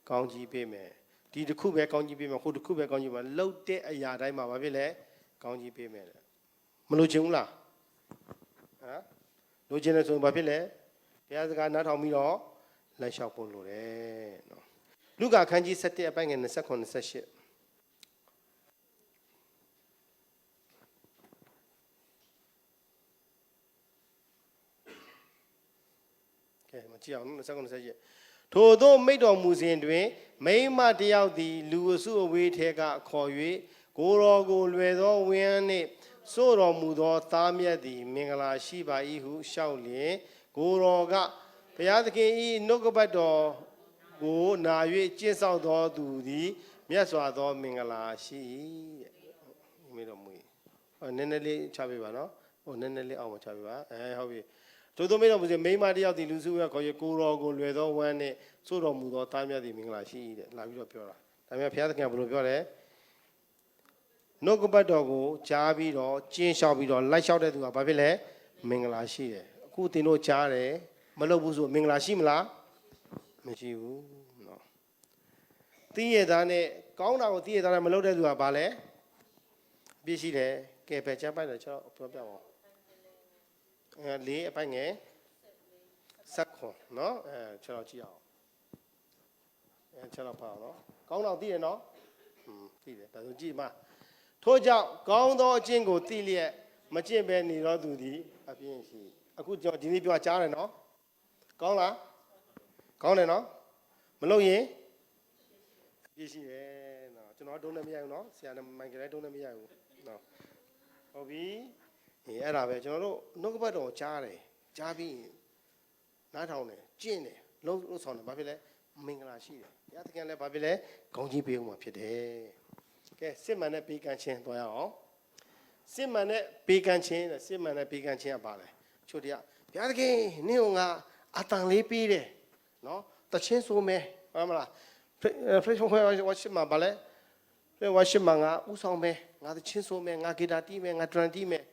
ကောင်းကြီးပေးမယ်ဒီတစ်ခုပဲကောင်းကြီးပေးမယ်ဟိုတစ်ခုပဲကောင်းကြီးပေးမယ်လှုပ်တဲ့အရာတိုင်းမှာဘာဖြစ်လဲကောင်းကြီးပေးမယ်မလို့ချင်ဘူးလားဟမ်လို့ချင်တယ်ဆိုရင်ဘာဖြစ်လဲဘုရားစကားနားထောင်ပြီးတော့လက်လျှောက်ဖို့လိုတယ်နော်လုကာခန်းကြီး7အပိုင်းငယ်29 28မကြည့်အောင်29 28ထိုသို့မိတ်တော်မူစဉ်တွင်မိန်းမတယောက်သည်လူအစုအဝေးထဲကခေါ်၍ကိုယ်တော်ကိုလွယ်သောဝင်းနှင့်စိုးတော်မူသောသားမြတ်သည်မင်္ဂလာရှိပါ၏ဟုလျှောက်လျင်ကိုယ်တော်ကဘုရားသခင်၏နှုတ်ကပတ်တော်ကိုနာ၍ကျင့်ဆောင်သောသူသည်မြတ်စွာသောမင်္ဂလာရှိတဲ့မိတော်မူနည်းနည်းလေးချပေးပါနော်ဟိုနည်းနည်းလေးအောင်မချပေးပါဟုတ်ပြီတို့တို့မိတော်မူစေမိန်းမတယောက်ဒီလူစုရခေါ်ရကိုတော်ကိုလွယ်သောဝမ်းနဲ့စိုးတော်မူသောသားမြတ်သည်မင်္ဂလာရှိတဲ့လာပြီးတော့ပြောတာဒါပေမဲ့ဘုရားသခင်ကဘယ်လိုပြောလဲနှုတ်ကပတ်တော်ကိုကြားပြီးတော့ကျင့်လျှောက်ပြီးတော့လိုက်လျှောက်တဲ့သူကဘာဖြစ်လဲမင်္ဂလာရှိတယ်အခုသင်တို့ကြားတယ်မလုပ်ဘူးဆိုမင်္ဂလာရှိမလားမရှိဘူးနော်သိရသားနဲ့ကောင်းတာကိုသိရသားနဲ့မလုပ်တဲ့သူကဘာလဲပြည့်ရှိတယ်ကဲပဲချမ်းပိုက်တယ်ကျွန်တော်ပြောပြပါလေးအပိုင်းငယ်ဆက်ခွန်နော်ကျွန်တော်ကြည့်အောင်ကျွန်တော်ပါအောင်နော်ကောင်းတော့သိရနော်သိတယ်ဒါဆိုကြည့်မှာထို့ကြောင့်ကောင်းသောအကျင့်ကိုသိလျက်မကျင့်ပဲနေတော့သူသည်အပြင်းရှိအခုကျွန်တော်ဒီနေ့ပြောကြားတယ်နော်ကောင်းလားကောင်းတယ်နော်မလုပ်ရင်အပြင်းရှိတယ်နော်ကျွန်တော်တုံးလည်းမရဘူးနော်ဆရာနဲ့မိုင်ကလေးတုံးလည်းမရဘူးနော်ဟုတ်ပြီအဲ့ဒါပဲကျွန်တော်တို့နှုတ်ကပတ်တော်ကြားတယ်ကြားပြီးနားထောင်တယ်ကျင့်တယ်လုံးဆောင်တယ်ဘာဖြစ်လဲမင်္ဂလာရှိတယ်ဘုရားသခင်လည်းဘာဖြစ်လဲကောင်းကြီးပေးဦးမှာဖြစ်တယ်ကဲစစ်မှန်တဲ့ပေးကမ်းခြင်းတွားရအောင်စစ်မှန်တဲ့ပေးကမ်းခြင်းစစ်မှန်တဲ့ပေးကမ်းခြင်းကပါလဲချို့တရားဘုရားသခင်နင့်ကအတန်လေးပေးတယ်နော်တချင်းဆိုမယ်ဟုတ်မလားFacebook worship မှာပါလဲworship မှာငါဥဆောင်မယ်ငါတချင်းဆိုမယ်ငါဂီတာတီးမယ်ငါဒရမ်တီးမယ်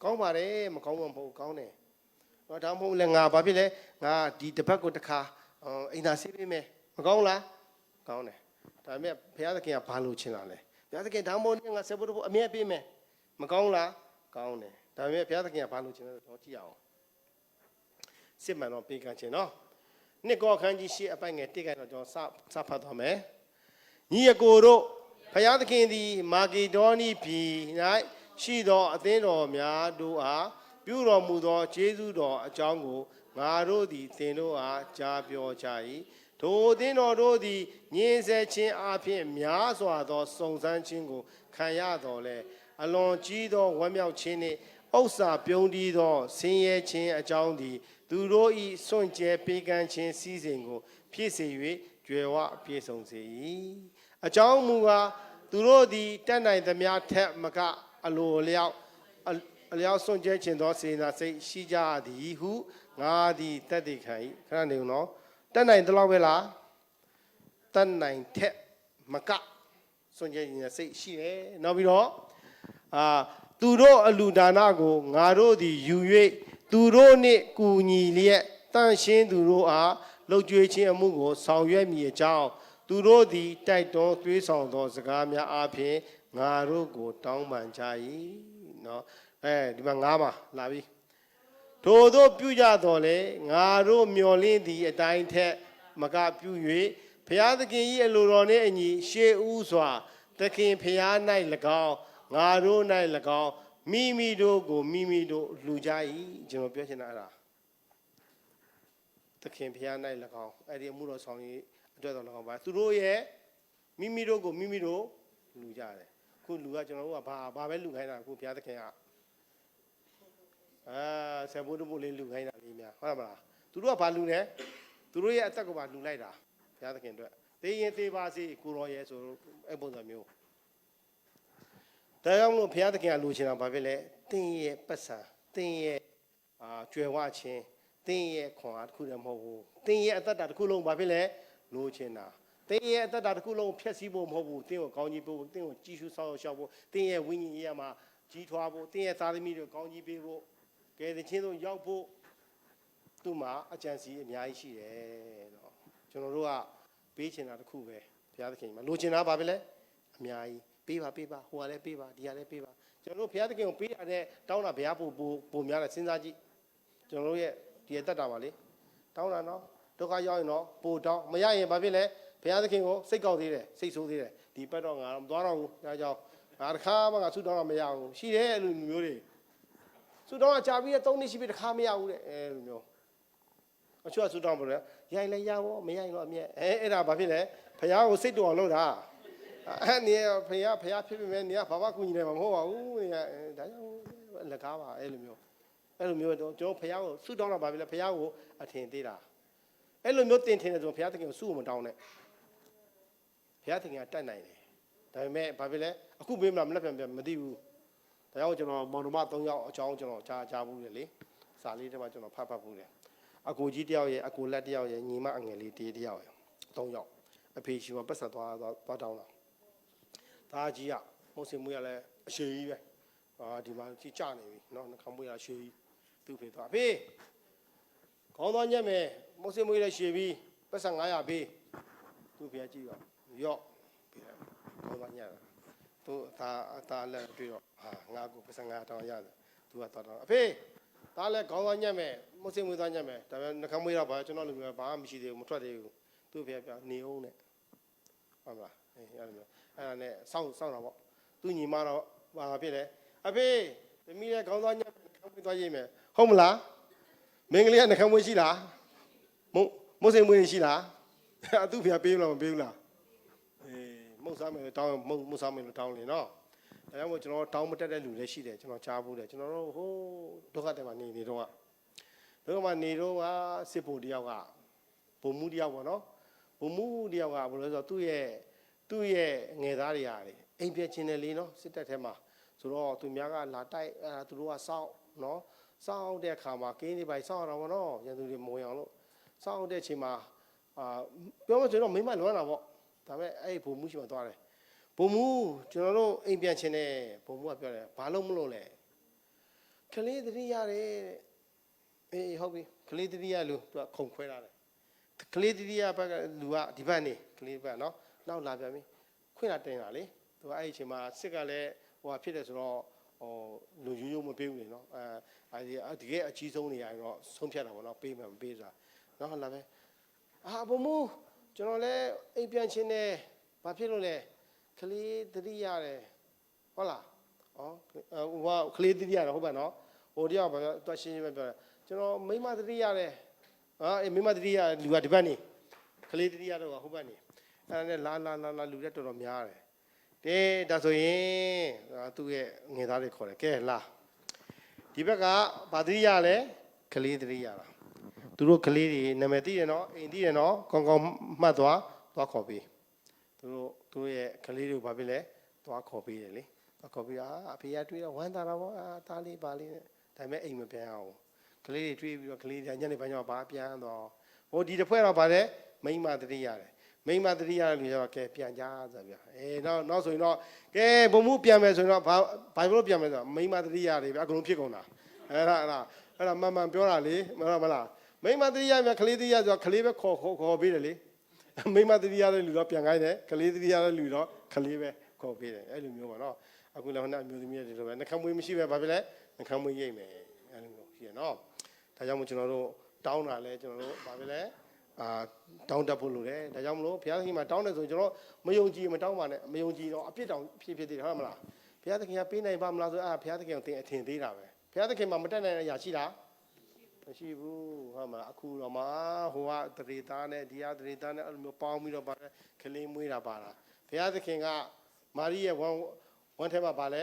ကောင်းပါတယ်မကောင်းမှမဟုတ်ကောင်းတယ်တော့ဒါမှမဟုတ်လဲငါဘာဖြစ်လဲငါဒီတစ်ပတ်ကိုတစ်ခါအိမ်သာဆေးပေးမယ်မကောင်းလားကောင်းတယ်ဒါပေမဲ့ဘုရားသခင်ကဘာလို့ချင်တာလဲဘုရားသခင်ဒါမှမဟုတ်ငါဆက်ဖို့အမြဲပေးမယ်မကောင်းလားကောင်းတယ်ဒါပေမဲ့ဘုရားသခင်ကဘာလို့ချင်လဲတော့ကြည့်အောင်စစ်မှန်တော့ပေးကမ်းခြင်းနော်နှစ်ကောအခန်းကြီး8အပိုင်ငယ်1ကတော့ကျွန်တော်စဖတ်သွားမယ်ညီအကိုတို့ဘုရားသခင်သည်မာဂီဒေါနီပြည်၌ရှိသောအသင်းတော်များတို့အား ပြုတော်မူသောကျေးဇူးတော်အကြောင်းကိုငါတို့သည်သင်တို့အားကြားပြောကြ၏ထိုသင်တော်တို့သည်ညင်ဆဲခြင်းအပြင်များစွာသောစုံစမ်းခြင်းကိုခံရတော်လဲအလွန်ကြီးသောဝမ်းမြောက်ခြင်းနှင့်ဥစ္စာပြုံးတီးသောဆင်းရဲခြင်းအကြောင်းသည်သူတို့၏စွန့်ကြဲပေးကမ်းခြင်းစည်းစိမ်ကိုဖြစ်စေ၍ကြွယ်ဝပြည့်စုံစေ၏အကြောင်းမူကားသူတို့သည်တတ်နိုင်သမျှထက်မကအလိုအလျောက်စွန့်ကြဲခြင်းသောစေနာစိတ်ရှိကြသည်ဟုငါသည်တတ်သိခံ၏ခဏနေဦးနော်တတ်နိုင်သလောက်ပဲလားတတ်နိုင်ထက်မကစွန့်ကြဲခြင်းစိတ်ရှိတယ်နောက်ပြီးတော့သူတို့အလူဒါနကိုငါတို့သည်ယူ၍သူတို့နှင့်ကူညီလျက်တန့်ရှင်းသူတို့အားလှုပ်ကြွေးခြင်းအမှုကိုဆောင်ရွက်မည်အကြောင်းသူတို့သည်တိုက်တွန်းသွေးဆောင်သောစကားများအပြင်ငါတို့ကိုတောင်းပန်ကြ၏နော်ဒီမှာငါးပါလာပြီထို့သောပြုကြတော်လေငါတို့မျှော်လင့်သည့်အတိုင်းထက်မကပြု၍ဘုရားသခင်၏အလိုတော်နှင့်အညီရှေးဥစွာသခင်ဘုရား၌၎င်းငါတို့၌၎င်းမိမိတို့ကိုမိမိတို့လှူကြ၏ကျွန်တော်ပြောချင်တာအဲ့ဒါသခင်ဘုရား၌၎င်းအဲ့ဒီအမှုတော်ဆောင်ရေးအတွက်တော်၎င်းပါသူတို့ရဲ့မိမိတို့ကိုမိမိတို့လှူကြတယ်ခုလူကကျွန်တော်တို့ကဘာပဲလှူခိုင်းတာခုဘုရားသခင်ကဆယ်ဘုဒ္ဓဘုလေးလှူခိုင်းတာလေးများဟုတ်လားမလားသူတို့ကဘာလှူလဲသူတို့ရဲ့အသက်ကိုပါလှူလိုက်တာဘုရားသခင်အတွက်သေရင်သေပါစေကိုရောရဲ့ဆိုအဲ့ပုံစံမျိုးဒါကြောင့်မလို့ဘုရားသခင်ကလှူချင်တာဘာဖြစ်လဲတင်းရဲ့ပတ်စံတင်းရဲ့ကြွယ်ဝခြင်းတင်းရဲ့ခွန်အားတစ်ခုတည်းမဟုတ်ဘူးတင်းရဲ့အသက်တာတစ်ခုလုံးဘာဖြစ်လဲလှူချင်တာတင်းရဲ့အသက်တာတစ်ခုလုံးဖျက်ဆီးဖို့မဟုတ်ဘူးတင်းကိုကောင်းကြီးပေးဖို့တင်းကိုကြီးစုဆောက်ရှောက်ဖို့တင်းရဲ့ဝိညာဉ်ရေးရမှာကြီးထွားဖို့တင်းရဲ့သားသမီးတွေကောင်းကြီးပေးဖို့ကဲတဲ့ချင်းတို့ရောက်ဖို့သူ့မှာအကြံစီအများကြီးရှိတယ်တော့ကျွန်တော်တို့ကပေးချင်တာတစ်ခုပဲဘုရားသခင်မှာလိုချင်တာဘာပဲလဲအများကြီးပေးပါဟိုကလည်းပေးပါဒီကလည်းပေးပါကျွန်တော်တို့ဘုရားသခင်ကိုပေးရတဲ့တောင်းတာဘုရားပိုများတယ်စဉ်းစားကြည့်ကျွန်တော်တို့ရဲ့ဒီအသက်တာပါလေတောင်းတာနော်ဒုက္ခရောက်ရင်တော့ပိုတောင်းမရရင်ဘာဖြစ်လဲဘုရားသခင်ကိုစိတ်ကောက်သေးတယ်စိတ်ဆိုးသေးတယ်ဒီပတ်တော့ငါမသွားတော့ဘူးဒါကြောင့်ငါတစ်ခါမှငါဆုတောင်းတာမရဘူးရှိတယ်အဲ့လိုမျိုးတွေဆုတောင်းကကြာပြီး3နှစ်ရှိပြီတစ်ခါမရဘူးတဲ့အဲ့လိုမျိုးအချို့ကဆုတောင်းပါလေရိုင်လည်းရပါမရရင်တော့အမြဲအဲ့ဒါဘာဖြစ်လဲဘုရားကိုစိတ်တော်အောင်လုပ်တာအဲ့နေဘုရားဖြစ်ပြီမဲ့နေကဘာမှကူညီနိုင်မှာမဟုတ်ပါဘူးနေကဒါကြောင့်လက်ကားပါအဲ့လိုမျိုးတော့ကျွန်တော်ဘုရားကိုဆုတောင်းတာဘာဖြစ်လဲဘုရားကိုအထင်သေးတာအဲ့လိုမျိုးတင်ထင်တယ်ဆိုဘုရားသခင်ကိုဆုမတောင်းနဲ့ဘုရားသခင်ကတတ်နိုင်တယ်ဒါပေမဲ့ဘာဖြစ်လဲအခုပေးမလားမလက်ပြန်မသိဘူးဒါကြောင့်ကျွန်တော်မောင်နှမ3ယောက်အကြောင်းကျွန်တော်ကြားဘူးလေစာလေးတွေမှာကျွန်တော်ဖတ်ဘူးတယ်အကိုကြီးတယောက်ရဲ့အကိုလက်တယောက်ရဲ့ညီမအငယ်လေးတယောက်ရဲ့3ယောက်အဖေရှိမှပတ်ဆက်သွားတောင်းတာဒါကြီးကမုတ်စင်မွေးရလဲအရှိကြီးပဲဒီမှာကြီးကြနေပြီเนาะနှခမ်းမွေးရအရှိကြီးသူ့ဖေသွားအဖေခေါင်းသွားညက်မယ်မုတ်စင်မွေးလဲရှည်ပြီးပတ်ဆက်900ပေးသူ့ဖေကြည့်ရော့ပြီးခေါင်းသွားညက်သူအသားလက်တွေ့တော့ငါ့ကိုပတ်ဆက်900တောင်းရတယ်သူကတော့အဖေဒါလည်းခေါင်းသွားညက်မယ်မုတ်စင်မွေးသွားညက်မယ်ဒါပေမဲ့နှခမ်းမွေးတော့ကျွန်တော်လူမျိုးဘာမှမရှိသေးဘူးမထွက်သေးဘူးသူ့ဖေပြောနေအောင်နဲ့ဟုတ်မလားအဲ့လိုမျိုးအဲ့ဒါနဲ့စောင့်တာပေါ့သူညီမတော့ဘာဖြစ်လဲအဖေသမီးလည်းခေါင်းသွားညက်နှခမ်းမွေးသွားရေးမယ်ဟုတ်မလားမင်းကလေးကနှခမ်းမွေးရှိလားမုတ်စိမ်မွေးရှိလားအသူ့ဖေပေးလို့မပေးဘူးလားမုတ်စားမယ်တောင်းမုတ်စားမယ်လို့တောင်းနေနော်ဒါကြောင့်မို့ကျွန်တော်တောင်းမတက်တဲ့လူလည်းရှိတယ်ကျွန်တော်ကြားဘူးတယ်ကျွန်တော်တို့ဟိုဒုက္ခတဲ့မှာနေတော့စစ်ဖို့တယောက်ကဘုံမှုတယောက်ပေါ့နော်ဘုံမှုတယောက်ကဘယ်လိုလဲဆိုတော့သူ့ရဲ့ငယ်သားတွေရတယ်အိမ်ပြချင်းတယ်လေနော်စစ်တပ်ထဲမှာဆိုတော့သူများကလာတိုက်သူတို့ကစောင့်နော်စောင့်တဲ့အခါမှာကင်းတွေပိုင်စောင့်ရတာပေါ့နော်ရန်သူတွေမဝင်အောင်လို့စောင့်တဲ့အချိန်မှာပြောမှဆိုတော့မိမလွမ်းတာပေါ့ဒါပေမဲ့အဲ့ဘုံမှုရှိမှသွားတယ်ဘုံမှုကျွန်တော်တို့အိမ်ပြန်ချင်းတယ်ဘုံမှုကပြောတယ်ဘာလို့မလို့လဲကလေးတတိရတယ်အေးဟုတ်ပြီကလေးတတိယလူသူကခုံခွဲလာတယ်ကလေးတတိယဘက်ကလူကဒီဘက်နေကလေးဘက်နော်နောက်လာပြန်ပြီခွင့်လာတင်တာလေသူကအဲ့ဒီအချိန်မှာစစ်ကလည်းဟိုဖြစ်တယ်ဆိုတော့လူရိုးမပေးဘူးလေနော်ဒီကအကြီးဆုံးနေရာတော့ဆုံးဖြတ်တာပေါ့နော်ပေးမှမပေးဆိုတာနော်ဟုတ်လားပဲဘုံမူကျွန်တော်လည်းအိမ်ပြန်ချင်းတယ်ဘာဖြစ်လို့လဲကလေးတတိရတယ်ဟုတ်လားဟိုကကလေးတတိရတယ်ဟုတ်ပါနော်ဟ ဟိုတရားဘာတွားရှင်းရှင်းပဲပြောတယ်ကျွန်တော်မိမတတိရတယ်ဟာမိမတတိရလူကဒီဘက်နေကလေးတတိရတော့ဟိုဘက်နေအဲ့ဒါနဲ့လာလူတက်တော်တော်များတယ်တဲ့ဒါဆိုရင်သူ့ရဲ့ငယ်သားတွေခေါ်တယ်ကဲလာဒီဘက်ကဘာတတိရလဲကလေးတတိရလားသူတို့ကလေးတွေနာမည်သိတယ်နော်အိမ်သိတယ်နော်ကောင်းကောင်းမှတ်သွားခေါ်ပေးသူတို့ရဲ့ကလေးတွေဘာဖြစ်လဲသွားခေါ်ပေးတယ်လေခေါ်ပေးအဖေကတွေးတော့ဝမ်းသာတာပေါ့သားလေးပါလေးနဲ့ဒါပေမဲ့အိမ်မပြန်အောင်ကလေးတွေတွေးပြီးတော့ကလေးတွေညနေပိုင်းကျတော့ဘာပြန်တော့ဟိုဒီတစ်ဖွဲ့တော့ဗါလဲမိမတတိရတယ်မိမတတိရလူကျတော့ကဲပြန်ကြဆိုပြနောက်ဆိုရင်တော့ကဲဘုံမှုပြန်မယ်ဆိုရင်တော့ဘာလို့ပြန်မယ်ဆိုတော့မိမတတိရတွေဗျအကုန်လုံးဖြစ်ကုန်တာအဲ့ဒါမှန်ပြောတာလေမလားမိမတတိယမြကလေးတတိယဆိုတော့ကလေးပဲခေါ်ပေးတယ်လေမိမတတိယတဲ့လူတော့ပြန်ခိုင်းတယ်ကလေးတတိယတဲ့လူတော့ကလေးပဲခေါ်ပေးတယ်အဲ့လိုမျိုးပါနော်အခုလည်းဟိုအမျိုးသမီးတွေလိုပဲနှခမ်းမွေးမရှိပဲဘာဖြစ်လဲနှခမ်းမွေးရိတ်မယ်အဲ့လိုမျိုးရှိရနော်ဒါကြောင့်မို့ကျွန်တော်တို့တောင်းတာလဲကျွန်တော်တို့ဘာဖြစ်လဲတောင်းတတ်ဖို့လိုတယ်ဒါကြောင့်မလို့ဘုရားသခင်မှာတောင်းတယ်ဆိုကျွန်တော်မယုံကြည်မတောင်းပါနဲ့မယုံကြည်တော့အပြစ်တောင်ဖြစ်သေးတယ်ဟုတ်မလားဘုရားသခင်ကပေးနိုင်ပါမလားဆိုဘုရားသခင်ကိုသင်အထင်သေးတာပဲဘုရားသခင်မှာမတက်နိုင်တဲ့အရာရှိတာမရှိဘူးဟုတ်မလားအခုတော့မှဟိုကတရေသားနဲ့ဒီကတရေသားနဲ့အဲ့လိုမျိုးပေါင်းပြီးတော့ပါတယ်ကလေးမွေးတာပါလားဘုရားသခင်ကမာရိရဲ့ဝမ်းထဲမှာပါလဲ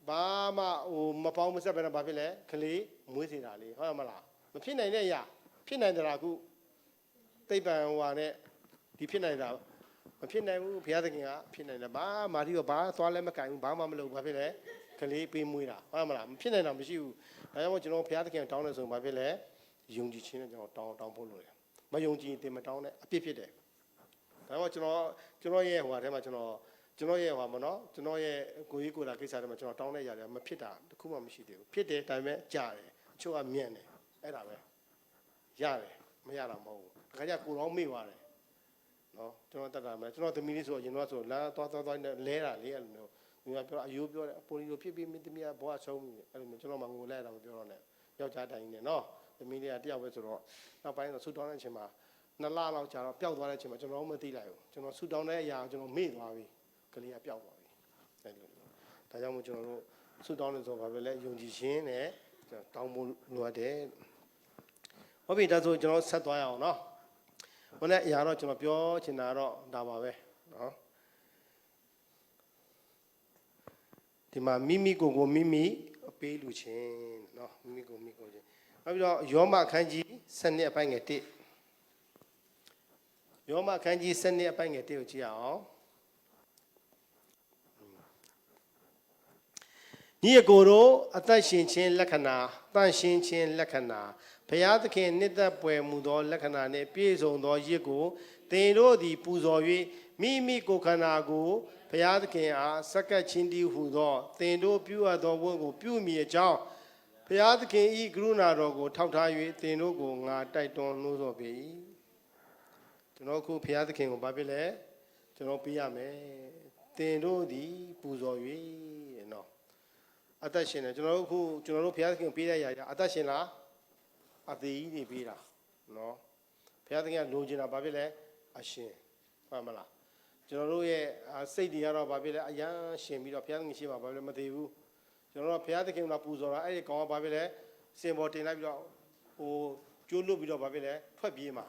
ဘာမှဟိုမပေါင်းမဆက်ပဲတော့ဘာဖြစ်လဲကလေးမွေးစေတာလေဟုတ်မလားမဖြစ်နိုင်တဲ့အရာဖြစ်နိုင်တယ်လားအခုသိပ္ပံဟိုဟာနဲ့ဒီဖြစ်နိုင်တာမဖြစ်နိုင်ဘူးဘုရားသခင်ကဖြစ်နိုင်တယ်ဘာမာရိကဘာသွားလဲမကင်ဘူးဘာမှမလုပ်ဘာဖြစ်လဲကလေးပေးမွေးတာဟုတ်မလားမဖြစ်နိုင်တာမရှိဘူးဒါကြောင့်မို့ကျွန်တော်ဘုရားသခင်တောင်းတယ်ဆိုရင်ဘာဖြစ်လဲယုံကြည်ခြင်းနဲ့ကျွန်တော်တောင်းဖို့လိုတယ်မယုံကြည်ရင်မတောင်းနဲ့အပြစ်ဖြစ်တယ်ဒါကြောင့်ကျွန်တော်ရဲ့ဟိုဟာထဲမှာကျွန်တော်ရဲ့ဟိုမှာနော်ကျွန်တော်ရဲ့ကိုကြီးကိုလာကိစ္စတွေမှာကျွန်တော်တောင်းတဲ့ຢာတွေမဖြစ်တာတခုမှမရှိသေးဘူးဖြစ်တယ်ဒါပေမဲ့ကြားတယ်အချို့ကမြန့်တယ်အဲ့ဒါပဲရတယ်မရတာမဟုတ်ဘူးအခါကျကိုတော်မေ့သွားတယ်နော်ကျွန်တော်တတ်တာမယ်ကျွန်တော်သမီးလေးဆိုရင်တော့ဆိုလာသွားနဲ့လဲတာလေးအဲ့လိုမျိုးသူကပြောအယိုးပြောတယ်အပေါ်လိုဖြစ်ပြီးမင်းသမီးကဘောကဆုံးပြီအဲ့လိုမျိုးကျွန်တော်မှငိုလဲတာမပြောတော့နဲ့ယောက်ျားတိုင်းနဲ့နော်သမီးလေးကတယောက်ပဲဆိုတော့နောက်ပိုင်းတော့ဆူတောင်းတဲ့အချိန်မှာ2လလောက်ကြာတော့ပျောက်သွားတဲ့အချိန်မှာကျွန်တော်မသိလိုက်ဘူးကျွန်တော်ဆူတောင်းတဲ့အရာကျွန်တော်မေ့သွားပြီကလေးကပျောက်သွားပြီအဲ့လိုဒါကြောင့်မို့ကျွန်တော်တို့ဆူတောင်းလို့ဆိုပါပဲလေယုံကြည်ခြင်းနဲ့တောင်းဖို့လိုအပ်တယ်ဟုတ်ပြီဒါဆိုကျွန်တော်ဆက်သွားရအောင်နော်ဟိုနေ့အရာတော့ကျွန်တော်ပြောချင်တာတော့ဒါပါပဲနော်ဒီမှာမိမိကိုမိမိအပေးလူချင်းเนาะမိမိကိုချင်းနောက်ပြီးတော့ယောမခန်းကြီး7အပိုင်းငယ်1ယောမခန်းကြီး7အပိုင်းငယ်1ကိုကြည့်အောင်ညီအကိုတို့အသက်ရှင်ခြင်းလက္ခဏာတန်ရှင်ခြင်းလက္ခဏာဘုရားသခင်နှစ်သက်ပွယ်မူသောလက္ခဏာနှင့်ပြည့်စုံသောရစ်ကိုသင်တို့သည်ပူဇော်၍မိမိကိုယ်ခန္ဓာကိုဘုရားသခင်အားစက္ကပ်ခြင်းတည်းဟူသောသင်တို့ပြုအပ်သောဝတ်ကိုပြုမိအကြောင်းဘုရားသခင်ဤကရုဏာတော်ကိုထောက်ထား၍သင်တို့ကိုငါတိုက်တွန်းနှိုးဆော်ပေ၏ကျွန်တော်ခုဘုရားသခင်ကိုဘာဖြစ်လဲကျွန်တော်ပြရမယ်သင်တို့သည်ပူဇော်၍နော်အသက်ရှင်တယ်ကျွန်တော်တို့ဘုရားသခင်ပေးတဲ့ຢာအသက်ရှင်လားအသေးကြီးတွေပေးတာနော်ဘုရားသခင်ကလိုချင်တာဘာဖြစ်လဲအရှင်ဟုတ်မလားကျွန်တော်တို့ရဲ့စိတ်တွေကတော့ဘာဖြစ်လဲအယမ်းရှင်ပြီးတော့ဘုရားသခင်ရှိမှာဘာဖြစ်လဲမသေးဘူးကျွန်တော်တို့ဘုရားသခင်ကပူဇော်တာအဲ့ဒီကောင်ကဘာဖြစ်လဲစင်ပေါ်တင်လိုက်ပြီးတော့ဟိုကျိုးလွတ်ပြီးတော့ဘာဖြစ်လဲထွက်ပြေးမှာ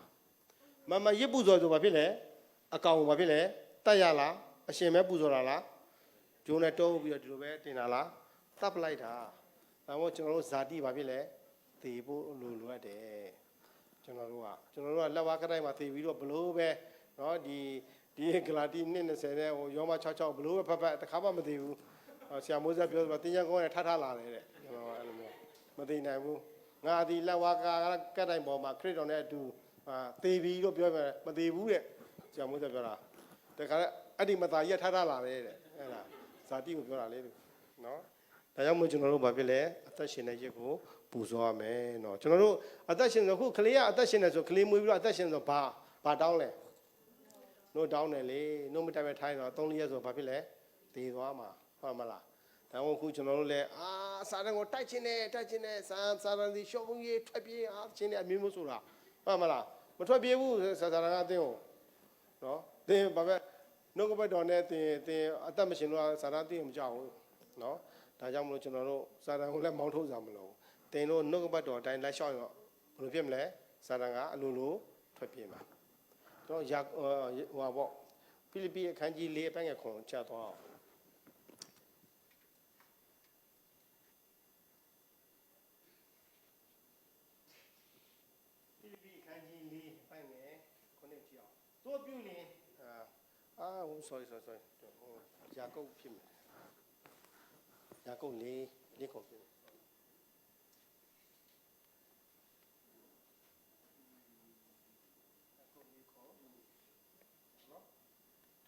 မရစ်ပူဇော်ဆိုဘာဖြစ်လဲအကောင်ဘာဖြစ်လဲတတ်ရလားအရှင်ပဲပူဇော်တာလားကျိုးနဲ့တုံးပြီးတော့ဒီလိုပဲတင်တာလားတတ်ပလိုက်တာဒါမှမဟုတ်ကျွန်တော်တို့ဇာတိဘာဖြစ်လဲသေဖို့လိုအပ်တယ်ကျွန်တော်တို့ကလက်ဝါးကတိုင်းမှာသေပြီးတော့ဘလို့ပဲเนาะဒီဂလာတိ2:20နဲ့ဟိုယောမ66ဘလို့ပဲဖတ်တခါမှမသိဘူးဆရာမိုးဆက်ပြောဆိုတင်းချမ်းကောင်းနဲ့ထလာတယ်တဲ့ကျွန်တော်အဲ့လိုမျိုးမသိနိုင်ဘူးငါဒီလက်ဝါးကတိုင်းပေါ်မှာခရစ်တော်နဲ့အတူသေပြီးတော့ပြောမယ်မသိဘူးတဲ့ဆရာမိုးဆက်ပြောတာတခါအဲ့ဒီမသားကြီးထလာတယ်တဲ့အဲ့ဒါဇာတိကိုပြောတာလေเนาะဒါကြောင့်မို့ကျွန်တော်တို့ဘာဖြစ်လဲအသက်ရှင်တဲ့ရစ်ကိုပူဇော်ရမယ်เนาะကျွန်တော်တို့အသက်ရှင်ဆိုခုကလေးကအသက်ရှင်နေဆိုကလေးမွေးပြီးတော့အသက်ရှင်ဆိုဘာတောင်းလဲနို့တောင်းတယ်လေနို့မတိုင်ပဲထိုင်းတော့3-4ရက်ဆိုဘာဖြစ်လဲသေသွားမှာဟုတ်မလားဒါမှမဟုတ်ခုကျွန်တော်တို့လည်းစာတန်ကိုတိုက်ချင်းနဲ့စာတန်ဒီရှုံးရေးထွက်ပြေးချင်းနဲ့အမျိုးမျိုးဆိုတာဟုတ်မလားမထွက်ပြေးဘူးစာတန်ကအတင်းကိုနော်သင်ဘာပဲနှုတ်ကပတ်တော်နဲ့သင်အသက်မရှင်လို့စာတန်တင်းမကြောက်ဘူးနော် ဒါကြောင့်မလို့ကျွန်တော်တို့စာတန်ကိုလည်းမောင်းထုတ်ကြမလို့တင်တို့နှုတ်ကပတ်တော်အတိုင်းလိုက်လျှောက်ရင်ဘယ်လိုဖြစ်မလဲစာတန်ကအလိုလိုထွက်ပြေးမှာကျွန်တော်ဟိုပါပေါ့ဖိလိပ္ပိအခန်းကြီး၄အပိုင်းငယ်ခွန်ချက်သွားအောင်ဖိလိပ္ပိအခန်းကြီး၄အပိုင်းငယ်ခွန်နဲ့ကြည့်အောင်တို့ပြုလင်sorry ယာကုပ်ဖြစ်မယ်ယာကုပ်၄ခွန်ဖြစ်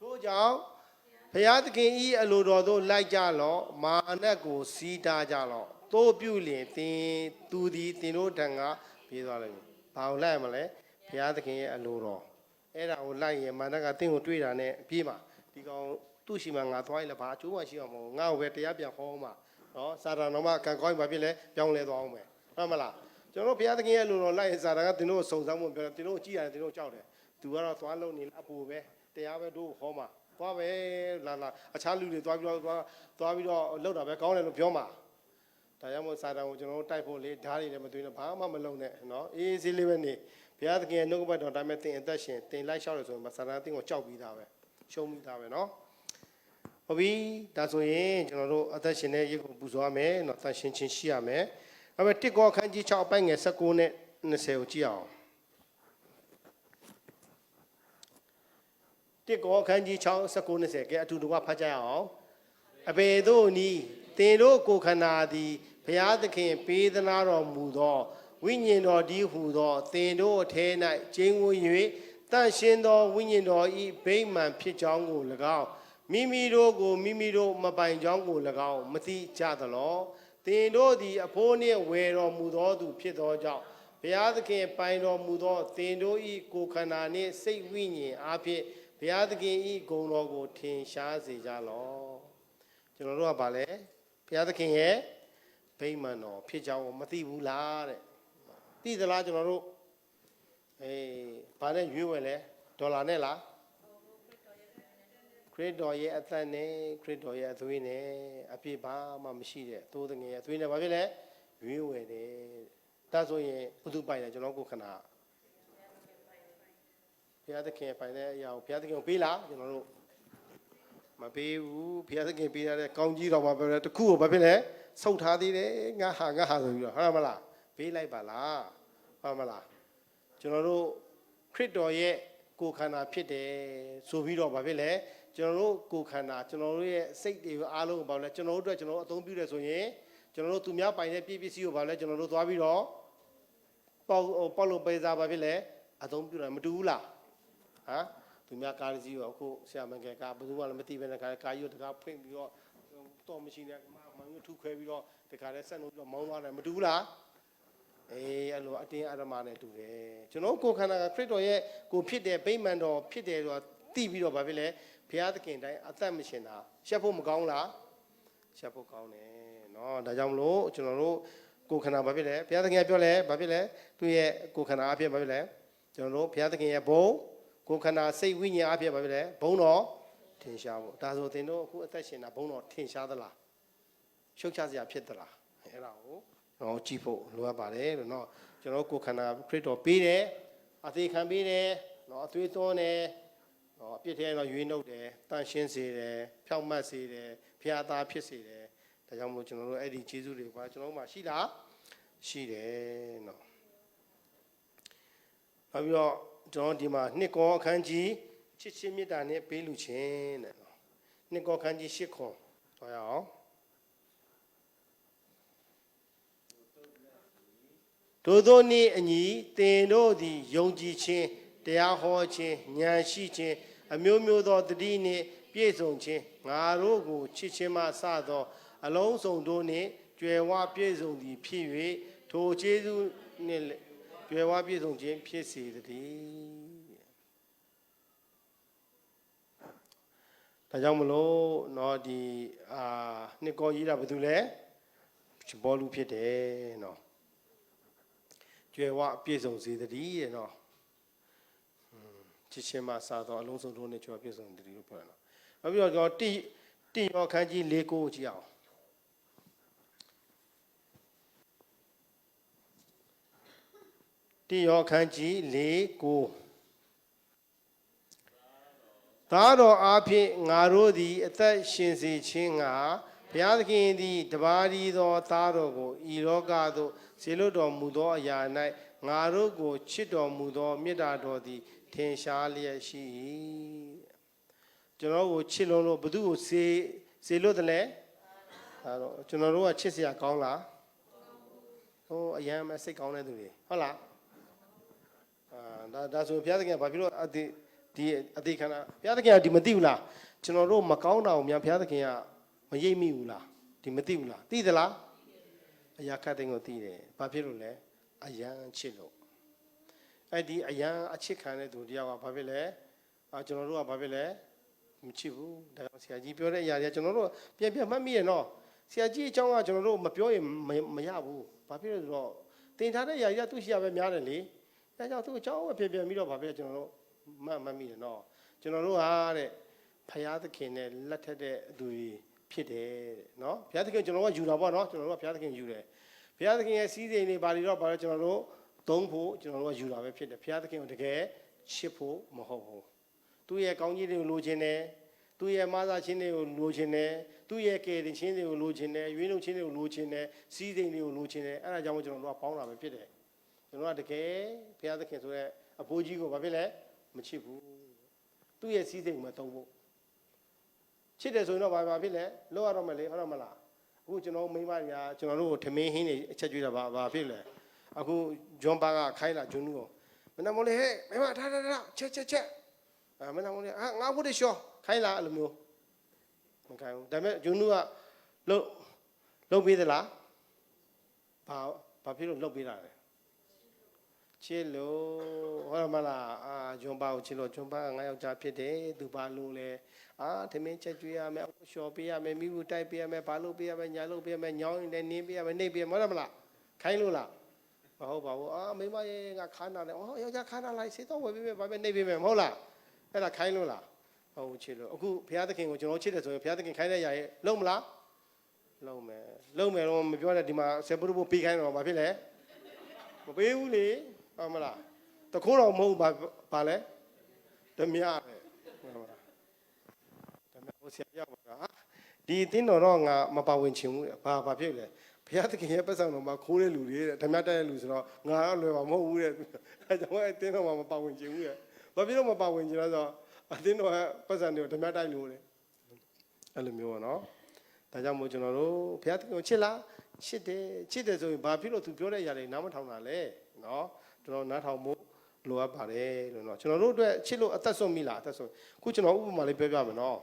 ထို့ကြောင့်ဘုရားသခင်ဤအလိုတော်သို့လိုက်ကြလော့မာနကိုစီးတားကြလော့တို့ပြုလင်သူသည်သင်တို့ထံကပြေးသွားလိမ့်မယ်ဘာလို့လိုက်ရမလဲဘုရားသခင်ရဲ့အလိုတော်အဲ့ဒါကိုလိုက်ရင်မာနကသင်ကိုတွေ့တာနဲ့ပြေးမှာဒီကောင်သူ့ရှိမှငါသွားရင်လည်းဘာအကျိုးမှရှိမှာမဟုတ်ငါ့ကိုပဲတရားပြန်ဟောမှာနော်စာတန်တော်မှကံကောင်းဘာဖြစ်လဲပြောင်းလဲသွားအောင်မယ်ဟုတ်မလားကျွန်တော်တို့ဘုရားသခင်ရဲ့အလိုတော်လိုက်ရင်စာတန်ကသင်တို့ကိုစုံစမ်းဖို့ပြောတယ်သင်တို့ကြည့်ရတယ်သင်တို့ကြောက်တယ်သူကတော့သွားလို့နေလားအပူပဲတရားပဲတို့ဟောမှာသွားပဲလာအခြားလူတွေသွားပြီးတော့လောက်တာပဲကောင်းတယ်လို့ပြောမှာဒါကြောင့်မို့စာတန်ကိုကျွန်တော်တို့တိုက်ဖို့လေဓာတ်တွေလည်းမသွင်းတော့ဘာမှမလုပ်နဲ့နော်အေးဆေးလေးပဲနေဘုရားသခင်ရဲ့နှုတ်ကပတ်တော်တိုင်းမဲ့သင်အသက်ရှင်သင်လိုက်လျှောက်လို့ဆိုရင်စာတန်သင်ကိုကြောက်ပြီးသားပဲရှုံးပြီးသားပဲနော်ဟုတ်ပြီဒါဆိုရင်ကျွန်တော်တို့အသက်ရှင်တဲ့ရုပ်ကိုပူဇော်ရမယ်နော်သန့်ရှင်းခြင်းရှိရမယ်အဲ့မဲ့တစ်ကောအခန်းကြီး6အပိုင်းငယ်19နဲ့20ကိုကြည့်အောင်တစ်ကောအခန်းကြီး6 19 20ကဲအတူတူကဖတ်ကြရအောင်အဘယ်သို့နည်းသင်တို့ကိုယ်ခန္ဓာသည်ဘုရားသခင်ပေးသနာတော်မူသောဝိညာဉ်တော်ဒီဟုသောသင်တို့အထဲ၌ကျင်းဝန်း၍တန့်ရှင်းသောဝိညာဉ်တော်ဤဗိမာန်ဖြစ်ကြောင်းကို၎င်းမိမိတို့ကိုမိမိတို့မပိုင်ကြောင်းကို၎င်းမသိကြသလောသင်တို့သည်အဖိုးနှင့်ဝယ်တော်မူသောသူဖြစ်သောကြောင့်ဘုရားသခင်ပိုင်တော်မူသောသင်တို့ဤကိုယ်ခန္ဓာနှင့်စိတ်ဝိညာဉ်အားဖြင့်ဘုရားသခင်ဤဂုဏ်တော်ကိုထင်ရှားစေကြလောကျွန်တော်တို့ကဗာလဲဘုရားသခင်ရဲ့ဗိမာန်တော်ဖြစ်ကြောင်းကိုမသိဘူးလားတဲ့သိသလားကျွန်တော်တို့ဗာနဲ့ရွေးဝယ်လဲဒေါ်လာနဲ့လားခရစ်တော်ရဲ့အသက်နဲ့ခရစ်တော်ရဲ့အသွေးနဲ့အပြည့်ဘာမှမရှိတဲ့သိုးငယ်ရဲ့အသွေးနဲ့ဘာဖြစ်လဲရွေးဝယ်တယ်ဒါဆိုရင်ဘုသူပိုင်တယ်ကျွန်တော်ကိုခဏဘုရားသခင်ပိုင်တဲ့အရာကိုဘုရားသခင်ကိုပေးလားကျွန်တော်တို့မပေးဘူးဘုရားသခင်ပေးရတဲ့ကောင်းကြီးတော်မှာပဲတခုကိုဘာဖြစ်လဲဆုတ်ထားသေးတယ်ငါဟာဆိုပြီးတော့ဟုတ်မလားပေးလိုက်ပါလားဟုတ်မလားကျွန်တော်တို့ခရစ်တော်ရဲ့ကိုယ်ခန္ဓာဖြစ်တယ်ဆိုပြီးတော့ဘာဖြစ်လဲကျွန်တော်တို့ကိုယ်ခန္ဓာကျွန်တော်တို့ရဲ့စိတ်တွေအားလုံးကိုဘာလဲကျွန်တော်တို့အတွက်ကျွန်တော်တို့အသုံးပြုတယ်ဆိုရင်ကျွန်တော်တို့သူများပိုင်တဲ့ပြည့်ပစ္စည်းကိုဘာလဲကျွန်တော်တို့သွားပြီးတော့ပေါက်လို့ပေးစားဘာဖြစ်လဲအသုံးပြုတာမတူဘူးလားဟမ်သူများကားစီးရောအခုဆရာမငယ်ကဘယ်သူမှလည်းမသိဘဲနဲ့ကားကြီးကိုတကားဖွင့်ပြီးတော့တော့မရှိနဲ့မှန်ရုပ်ထုခွဲပြီးတော့တကားလည်းဆက်လို့ပြီးတော့မောင်းသွားတယ်မတူဘူးလားအဲ့လိုအတင်းအဓမ္မနဲ့တူတယ်ကျွန်တော်ကိုယ်ခန္ဓာကခရစ်တော်ရဲ့ကိုဖြစ်တဲ့ဗိမာန်တော်ဖြစ်တယ်ဆိုတာသိပြီးတော့ဘာဖြစ်လဲဘုရားသခင်တိုင်းအသက်မရှင်တာရှက်ဖို့မကောင်းလားရှက်ဖို့ကောင်းတယ်နော်ဒါကြောင့်မလို့ကျွန်တော်တို့ကိုယ်ခန္ဓာဘာဖြစ်လဲဘုရားသခင်ပြောလဲဘာဖြစ်လဲသူ့ရဲ့ကိုယ်ခန္ဓာအဖြစ်ဘာဖြစ်လဲကျွန်တော်တို့ဘုရားသခင်ရဲ့ဘုံကိုယ်ခန္ဓာစိတ်ဝိညာဉ်အဖြစ်ဘာဖြစ်လဲဘုံတော်ထင်ရှားဖို့ဒါဆိုသင်တို့အခုအသက်ရှင်တာဘုံတော်ထင်ရှားသလားရှုပ်ချစရာဖြစ်သလားအဲ့ဒါကိုတော့ကြည့်ဖို့လိုအပ်ပါတယ်လို့နော်ကျွန်တော်ကိုယ်ခန္ဓာခရစ်တော်ပေးတယ်အသေးခံပေးတယ်နော်အသွေးသွန်းတယ်နော်အပြစ်ထဲတော့ရွေးနှုတ်တယ်တန့်ရှင်းစေတယ်ဖြောင့်မတ်စေတယ်ဖျားသားဖြစ်စေတယ်ဒါကြောင့်မို့ကျွန်တော်တို့အဲ့ဒီကျေးဇူးတွေကကျွန်တော်တို့မှာရှိလားရှိတယ်နော်နောက်ပြီးတော့ကျွန်တော်ဒီမှာနှစ်ကောအခန်းကြီးချစ်ချင်းမေတ္တာနဲ့ပေးလူချင်းတဲ့နော်နှစ်ကောအခန်းကြီး8ခွန်သွားရအောင်ထို့သောနည်းအညီသင်တို့သည်ယုံကြည်ခြင်းတရားဟောခြင်းဉာဏ်ရှိခြင်းအမျိုးမျိုးသောတတိနှင့်ပြည့်စုံခြင်းငါတို့ကိုချစ်ခြင်းမှစသောအလုံးစုံတို့နှင့်ကြွယ်ဝပြည့်စုံသည်ဖြစ်၍ထိုကျေးဇူးနှင့်ကြွယ်ဝပြည့်စုံခြင်းဖြစ်စေတည်းဒါကြောင့်မလို့နော်ဒီနှစ်ကောရေးတာဘာလို့လဲဘောလူဖြစ်တယ်နော်ကြွယ်ဝပြည့်စုံစေတည်းရဲ့နော်ချစ်ချင်းမှစားတော့အလုံးစုံတို့နဲ့ကြွယ်ပြည့်စုံတည်းလို့ပြောတယ်နော်နောက်ပြီးတော့ကျွန်တော်တိရောခန်းကြီး၄ကိုကြည့်အောင် တိယောခန်းကြီး၄ကိုသားတော်အားဖြင့်ငါတို့သည်အသက်ရှင်စေခြင်းငါဘုရားသခင်သည်တပါးရီသောသားတော်ကိုဤလောကသို့ဆေလွတ်တော်မူသောအရာ၌ငါတို့ကိုချစ်တော်မူသောမေတ္တာတော်သည်ထင်ရှားလျက်ရှိ၏ကျွန်တော်ကိုချစ်လုံးလို့ဘု து ကိုဆေလွတ်တယ်လဲအဲတော့ကျွန်တော်တို့ကချစ်စရာကောင်းလားဟိုအယံမဲ့စိတ်ကောင်းတဲ့သူတွေဟုတ်လားဒါဆိုဘုရားသခင်ကဘာဖြစ်လို့ဒီအသေးခန္ဓာဘုရားသခင်ကဒီမသိဘူးလားကျွန်တော်တို့မကောင်းတာကိုများဘုရားသခင်ကမရိပ်မိဘူးလားဒီမသိဘူးလားသိသလားအရာခတ်တဲ့ကိုသိတယ်ဘာဖြစ်လို့လဲအယံချစ်လို့အဲ့ဒီအယံအချစ်ခံတဲ့သူတယောက်ကဘာဖြစ်လဲကျွန်တော်တို့ကဘာဖြစ်လဲမချစ်ဘူးဒါကြောင့်ဆရာကြီးပြောတဲ့အရာတွေကကျွန်တော်တို့ပြန်မှတ်မိရနော်ဆရာကြီးအကြောင်းကကျွန်တော်တို့မပြောရင်မရဘူးဘာဖြစ်လဲဆိုတော့တင်ထားတဲ့အရာတွေကသူ့ရှိရပဲများတယ်လေဒါကြောင့်သူ့အကြောင်းပဲပြန်ပြီးတော့ဘာဖြစ်လဲကျွန်တော်တို့မှတ်မိတယ်နော်ကျွန်တော်တို့ဟာတဲ့ဖယားသခင်နဲ့လက်ထက်တဲ့အသူတွေဖြစ်တယ်တဲ့နော်ဘုရားသခင်ကျွန်တော်ကယူတာပေါ့နော်ကျွန်တော်တို့ကဘုရားသခင်ယူတယ်ဘုရားသခင်ရဲ့စီးစိမ်တွေဘာတွေတော့ဘာလဲကျွန်တော်တို့သုံးဖို့ကျွန်တော်တို့ကယူတာပဲဖြစ်တယ်ဘုရားသခင်ကိုတကယ်ချစ်ဖို့မဟုတ်ဘူးသူ့ရဲ့ကောင်းကြီးတွေကိုလိုချင်တယ်သူ့ရဲ့မဆာချင်းတွေကိုလိုချင်တယ်သူ့ရဲ့ကယ်တင်ခြင်းတွေကိုလိုချင်တယ်ရွေးနှုတ်ခြင်းတွေကိုလိုချင်တယ်စီးစိမ်တွေကိုလိုချင်တယ်အဲ့ဒါကြောင့်ကျွန်တော်တို့ကပေါင်းတာပဲဖြစ်တယ်ကျွန်တော်ကတကယ်ဘုရားသခင်ဆိုတဲ့အဖိုးကြီးကိုဘာဖြစ်လဲမချစ်ဘူးသူ့ရဲ့စီးစိမ်ကိုမသုံးဖို့ချစ်တယ်ဆိုရင်တော့ဘာဖြစ်လဲလောက်ရတော့မယ်လေဟုတ်တော့မလားအခုကျွန်တော်မိန်းမတွေကကျွန်တော်တို့ကိုထမင်းဟင်းတွေအချက်ကျွေးတာဘာဖြစ်လဲအခုဂျွန်ပါကခိုင်းလာဂျွန်းနူကိုမနမလေးဟဲ့မိန်းမထားချက်မနမလေးငါဖို့တရှောခိုင်းလာအဲ့လိုမျိုးမခိုင်းဘူးဒါပေမဲ့ဂျွန်းနူကလှုပ်ပေးသလားဘာဖြစ်လို့လှုပ်ပေးတာလဲချစ်လို့ဟုတ်တယ်မလားဂျွန်ပါကိုချစ်လို့ဂျွန်ပါကငါယောက်ျားဖြစ်တယ်သူဘာလို့လဲထမင်းချက်ကျွေးရမယ်အရှော်ပေးရမယ်မိဘူးတိုက်ပေးရမယ်ဘာလို့ပေးရမယ်ညာလို့ပေးရမယ်ညောင်းရင်လည်းနင်းပေးရမယ်နှိပ်ပေးရမယ်ဟုတ်တယ်မလားခိုင်းလို့လားမဟုတ်ပါဘူးမိမရဲ့ငါခါနာတယ်ယောက်ျားခါနာလိုက်စေတော့ဝယ်ပေးမယ်ဘာပဲနှိပ်ပေးမယ်မဟုတ်လားအဲ့ဒါခိုင်းလို့လားဟုတ်ချစ်လို့အခုဘုရားသခင်ကိုကျွန်တော်ချစ်တယ်ဆိုရင်ဘုရားသခင်ခိုင်းတဲ့ຢာရဲ့လုံးမလားလုံးမယ်တော့မပြောနဲ့ဒီမှာဆေပုရုပ်ပေးခိုင်းတော့ဘာဖြစ်လဲမပေးဘူးလေဟုတ်မလားတခိုးတော့မဟုတ်ဘာလဲဓမြတဲ့ဟုတ်မလားဓမြဟိုဆရာပြောပါဒီအတင်းတော်တော့ငါမပါဝင်ချင်ဘူးဘာဖြစ်လဲဘုရားသခင်ရဲ့ပတ်စံတော်မှာခိုးတဲ့လူတွေတဲ့ဓမြတက်တဲ့လူဆိုတော့ငါတော့လွယ်မှာမဟုတ်ဘူးတဲ့အဲကြောင့်အတင်းတော်မှာမပါဝင်ချင်ဘူးတဲ့ဘာဖြစ်လို့မပါဝင်ချင်လဲဆိုတော့အတင်းတော်ရဲ့ပတ်စံတွေကိုဓမြတိုက်လို့တဲ့အဲ့လိုမျိုးပေါ့နော်ဒါကြောင့်မို့ကျွန်တော်တို့ဘုရားသခင်ကိုချစ်လားချစ်တယ်ဆိုရင်ဘာဖြစ်လို့သူပြောတဲ့အရာတွေနားမထောင်တာလဲနော်ကျွန်တော်နားထောင်ဖို့လိုအပ်ပါတယ်လို့နော်ကျွန်တော်တို့အတွက်ချစ်လို့အသက်ဆုံးမိလားအသက်ဆုံးခုကျွန်တော်ဥပမာလေးပြောပြမယ်နော်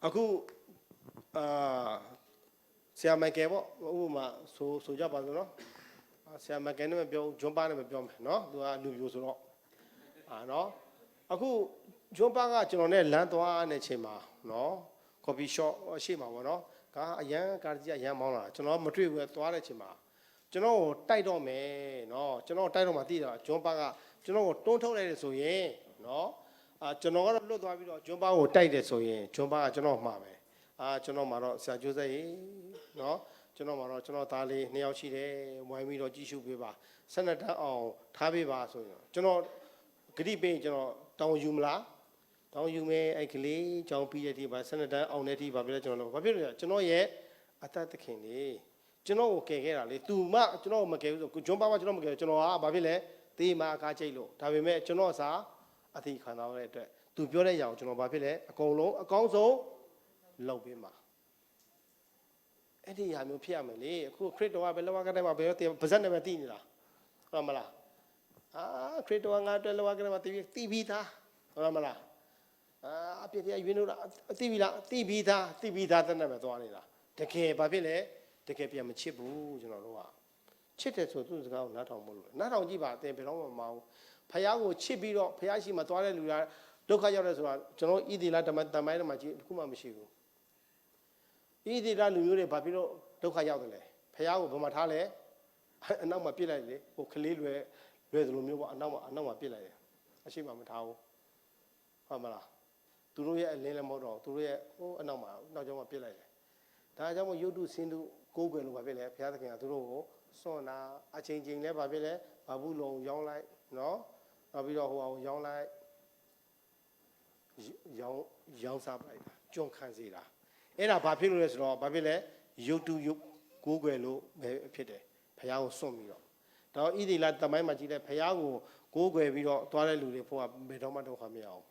အခုဆရာမိုက်ကယ်ပေါ့ဥပမာဆိုကြပါစို့နော်ဆရာမိုက်ကယ်နဲ့မပြောဂျွန်ပါနဲ့မပြောမယ်နော်သူကလူပြိုဆိုတော့နော်အခုဂျွန်ပါကကျွန်တော်နဲ့လမ်းသွားတဲ့ချိန်မှာနော်ကော်ဖီရှော့ရှိမှာပေါ့နော်ကအရန်ကားကြီးအရန်မောင်းလာကျွန်တော်မတွေ့ဘူးသွားတဲ့ချိန်မှာကျွန်တော်ကိုတိုက်တော့မယ်နော်ကျွန်တော်တိုက်တော့မှသိတာဂျွန်ပါကကျွန်တော်ကိုတွန်းထုတ်လိုက်တယ်ဆိုရင်နော်ကျွန်တော်ကတော့လွတ်သွားပြီးတော့ဂျွန်ပါကိုတိုက်တယ်ဆိုရင်ဂျွန်ပါကကျွန်တော်မှာပဲကျွန်တော်မှာတော့ဆရာကျိုးစိတ်နော်ကျွန်တော်မှာတော့ကျွန်တော်သားလေး2ယောက်ရှိတယ်ဝိုင်းပြီးတော့ကြည့်ရှုပေးပါ12တန်းအောင်ထားပေးပါဆိုရင်ကျွန်တော်ဂရိပေးကျွန်တော်တောင်းယူမလားတောင်းယူမယ်အဲ့ကလေးကြောင်းပြီးတဲ့ဒီပါ12တန်းအောင်တဲ့ဒီပါပြလဲကျွန်တော်ဘာဖြစ်လဲကျွန်တော်ရဲ့အသက်သခင်လေးကျွန်တော်ကိုကယ်ခဲ့တာလေသူမှကျွန်တော်မကယ်ဘူးဆိုဂျွန်ပါကကျွန်တော်မကယ်ကျွန်တော်ကဘာဖြစ်လဲသေမာကားချိတ်လို့ဒါပေမဲ့ကျွန်တော်အစားအသိခံစားရတဲ့အတွက်သူပြောတဲ့ຢာကိုကျွန်တော်ဘာဖြစ်လဲအကုန်လုံးအကောင်းဆုံးလုပ်ပေးမှာအဲ့ဒီຢာမျိုးဖြစ်ရမယ်လေအခုခရစ်တော်ကဘယ်လောကတိုင်းမှာဘယ်ရောပါဇက်နဲ့ပဲတည်နေတာဟုတ်မလားခရစ်တော်ကငါအတွက်လောကတိုင်းမှာတည်ပြီးသားဟုတ်မလားအပြည့်ပြည့်ရွေးလို့လားတည်ပြီလားတည်ပြီးသားတဲ့နဲ့ပဲသွားနေတာတကယ်ဘာဖြစ်လဲတကယ်ပြန်မချစ်ဘူးကျွန်တော်တို့ကချစ်တယ်ဆိုသူ့စကားကိုနားထောင်ဖို့လို့နားထောင်ကြည့်ပါအတင်ဘယ်တော့မှမအောင်ဖယားကိုချစ်ပြီးတော့ဖယားရှိမှသွားတဲ့လူကဒုက္ခရောက်တယ်ဆိုတာကျွန်တော်ဣတိလတမန်တမိုင်းမှာကြည့်တခုမှမရှိဘူးဣတိလလူမျိုးတွေဘာဖြစ်လို့ဒုက္ခရောက်တယ်လဲဖယားကိုဘယ်မှာထားလဲအနောက်မှာပြစ်လိုက်လေဟိုကလေးလွယ်သလိုမျိုးပေါ့အနောက်မှာပြစ်လိုက်တယ်အရှိမမထားဘူးဟုတ်မလားသူတို့ရဲ့အလင်းလည်းမဟုတ်တော့သူတို့ရဲ့ဟိုအနောက်ကျောင်းမှာပြစ်လိုက်တယ်ဒါကြောင့်မို့ယုတ်တုစင်တုကိုးကွယ်လို့ဘာဖြစ်လဲဘုရားသခင်ကသူတို့ကိုစွန့်တာအချိန်ချင်းလဲဘာဖြစ်လဲ ဘာဘူးလုံးရောင်းလိုက်နော်နောက်ပြီးတော့ဟိုအောင်ရောင်းလိုက်ရောင်းစားပလိုက်တာကြွန့်ခံစေတာအဲ့ဒါဘာဖြစ်လို့လဲဆိုတော့ဘာဖြစ်လဲရုပ်တုရုပ်ကိုးကွယ်လို့ပဲဖြစ်တယ်ဘုရားကိုစွန့်ပြီးတော့တော့ဣတိလတမိုင်းမှာကြည့်တဲ့ဘုရားကိုကိုးကွယ်ပြီးတော့သွားတဲ့လူတွေဖို့ကဘယ်တော့မှဒုက္ခမရအောင်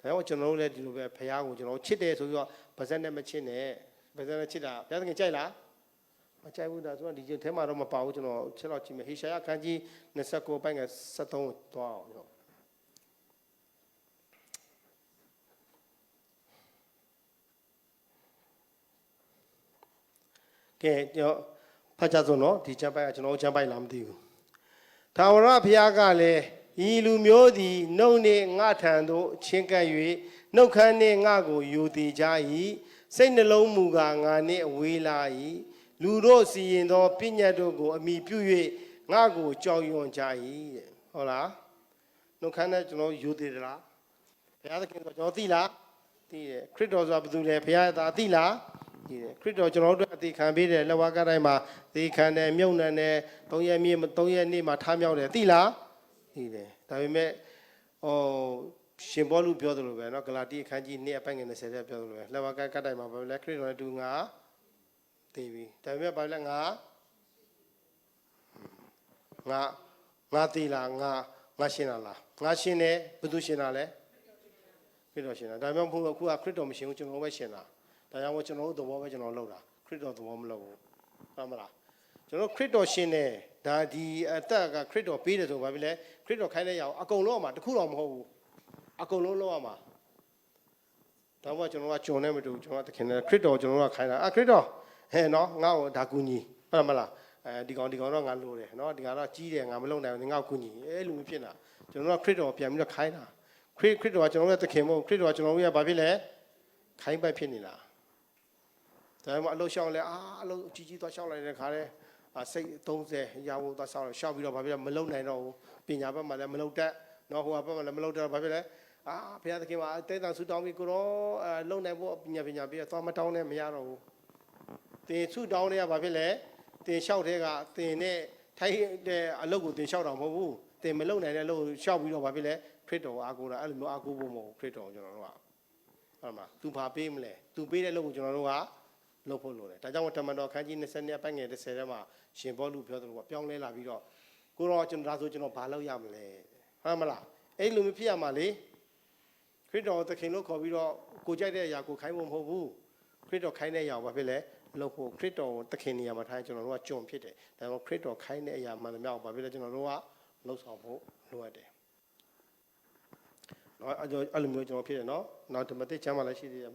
ဒါကြောင့်ကျွန်တော်တို့လည်းဒီလိုပဲဘုရားကိုကျွန်တော်ချစ်တယ်ဆိုပြီးတော့ဗဇက်နဲ့မချစ်နဲ့ဗဇက်နဲ့ချစ်တာဘုရားသခင်ကြိုက်လားမကြိုက်ဘူးဒါဆိုတော့ဒီကျင်းထဲမှာတော့မပါဘူးကျွန်တော်ချက်တော့ကြည့်မယ်ဟေရှာယခန်းကြီး29ပိုင်းက73သွားအောင်ရောကဲကျွန်တော်ဖတ်ကြစို့နော်ဒီကျမ်းပိုက်ကကျွန်တော်ကျမ်းပိုက်လားမသိဘူးထာဝရဘုရားကလည်းဤလူမျိုးသည်နှုတ်နှင့်ငါထံသို့ချင်းကပ်၍နှုတ်ခမ်းနှင့်ငါကိုယူတည်ကြ၏စိတ်နှလုံးမူကားငါနှင့်ဝေးလာ၏လူတို့စီရင်သောပညတ်တို့ကိုအမိပြု၍ငါကိုကြောက်ရွံ့ကြ၏တဲ့ဟုတ်လားနှုတ်ခမ်းနဲ့ကျွန်တော်ယူတည်သလားဘုရားသခင်ဆိုကျွန်တော်သိလားသိတယ်ခရစ်တော်ဆိုတာဘယ်သူလဲဘုရားသာသိလားသိတယ်ခရစ်တော်ကျွန်တော်တို့အသေးခံပေးတယ်လက်ဝါးကတိုင်းမှာသေခံတယ်မြုပ်နှံတယ်3ရက်နေ့မှာထားမြောက်တယ်သိလားသိတယ်ဒါပေမဲ့ရှင်ဘောလူပြောသလိုပဲเนาะဂလာတိအခန်းကြီး2အပိုင်းငယ်20ထဲပြောသလိုပဲလက်ဝါးကတိုင်းမှာဘာလဲခရစ်တော်နဲ့တူငါသိပြီဒါပေမဲ့ဘာလဲငါသိလားငါရှင်းလားငါရှင်းတယ်ဘယ်သူရှင်းတာလဲခရစ်တော်ရှင်းတာဒါပေမဲ့အခုကခရစ်တော်မရှင်းဘူးကျွန်တော်ပဲရှင်းတာဒါကြောင့်မို့ကျွန်တော်တို့သဘောပဲကျွန်တော်လုပ်တာခရစ်တော်သဘောမလုပ်ဘူးဟုတ်မလားကျွန်တော်ခရစ်တော်ရှင်းတယ်ဒါဒီအသက်ကခရစ်တော်ပေးတယ်ဆိုဘာဖြစ်လဲခရစ်တော်ခိုင်းတဲ့ရအောင်အကုန်လုံးအောင်မှာတခုတော့မဟုတ်ဘူးအကုန်လုံးလောက်အောင်မှာဒါမှကျွန်တော်ကဂျွန်နဲ့မတူကျွန်တော်ကသခင်နဲ့ခရစ်တော်ကျွန်တော်ကခိုင်းတာခရစ်တော်ဟဲ့နော်ငါ့ကိုဒါကူညီဟုတ်မလားဒီကောင်တော့ငါလိုတယ်နော်ဒီကောင်တော့ကြီးတယ်ငါမလုပ်နိုင်ဘူးငါ့ကိုကူညီအဲ့လိုမျိုးဖြစ်တာကျွန်တော်ကခရစ်တော်ပြန်ပြီးတော့ခိုင်းတာခရစ်တော်ကကျွန်တော်ရဲ့သခင်မို့ခရစ်တော်ကကျွန်တော်ရဲ့ဘာဖြစ်လဲခိုင်းပိုက်ဖြစ်နေတာဒါမှမဟုတ်အလုပ်ရှောင်းလဲအလုပ်ကြီးသွားရှောင်းလိုက်တဲ့ခါလဲစိတ်30ရာဖို့သွားရှောင်းရှောက်ပြီးတော့ဘာဖြစ်လဲမလုံနိုင်တော့ဘူးပညာဘက်မှာလည်းမလုံတတ်နော်ဟိုဘက်မှာလည်းမလုံတတ်ဘာဖြစ်လဲဘုရားသခင်မှာတဲတန်ဆူတောင်းပြီးကိုတော့လုံနိုင်ဖို့ပညာပြီးတော့သွားမတောင်းနဲ့မရတော့ဘူးတင်ဆူတောင်းတွေကဘာဖြစ်လဲတင်လျှောက်တဲ့ကတင်နဲ့ထိုက်တဲ့အလုပ်ကိုတင်လျှောက်တာမဟုတ်ဘူးတင်မလုံနိုင်တဲ့အလုပ်ကိုလျှောက်ပြီးတော့ဘာဖြစ်လဲခရစ်တော်ကိုအားကိုးတာအဲ့လိုမျိုးအားကိုးဖို့မဟုတ်ခရစ်တော်ကိုကျွန်တော်တို့ကဟုတ်မှာသူဘာပေးမလဲသူပေးတဲ့အလုပ်ကိုကျွန်တော်တို့ကလုပ်ဖို့လိုတယ်ဒါကြောင့်တမန်တော်ခန်းကြီး20အပိုင်းငယ်30ထဲမှာရှင်ဘောလူပြောသလိုပေါ့ပြောင်းလဲလာပြီးတော့ကိုတော့ကျွန်တော်ဒါဆိုကျွန်တော်ဘာလုပ်ရမလဲဟုတ်မလားအဲ့လိုမျိုးဖြစ်ရမှာလေခရစ်တော်သခင်လို့ခေါ်ပြီးတော့ကိုကြိုက်တဲ့အရာကိုခိုင်းဖို့မဟုတ်ဘူးခရစ်တော်ခိုင်းတဲ့အရာဘာဖြစ်လဲလုပ်ဖို့ခရစ်တော်သခင်နေရာမှာထိုင်ကျွန်တော်တို့ကကြုံဖြစ်တယ်ဒါပေမဲ့ခရစ်တော်ခိုင်းတဲ့အရာမှန်သမျှကိုဘာဖြစ်လဲကျွန်တော်တို့ကလှုပ်ဆောင်ဖို့လိုအပ်တယ်နော်အဲ့လိုမျိုးကျွန်တော်ဖြစ်တယ်နော်နောက်ဓမ္မသစ်ကျမ်းမှာလည်းရှိသေးတယ်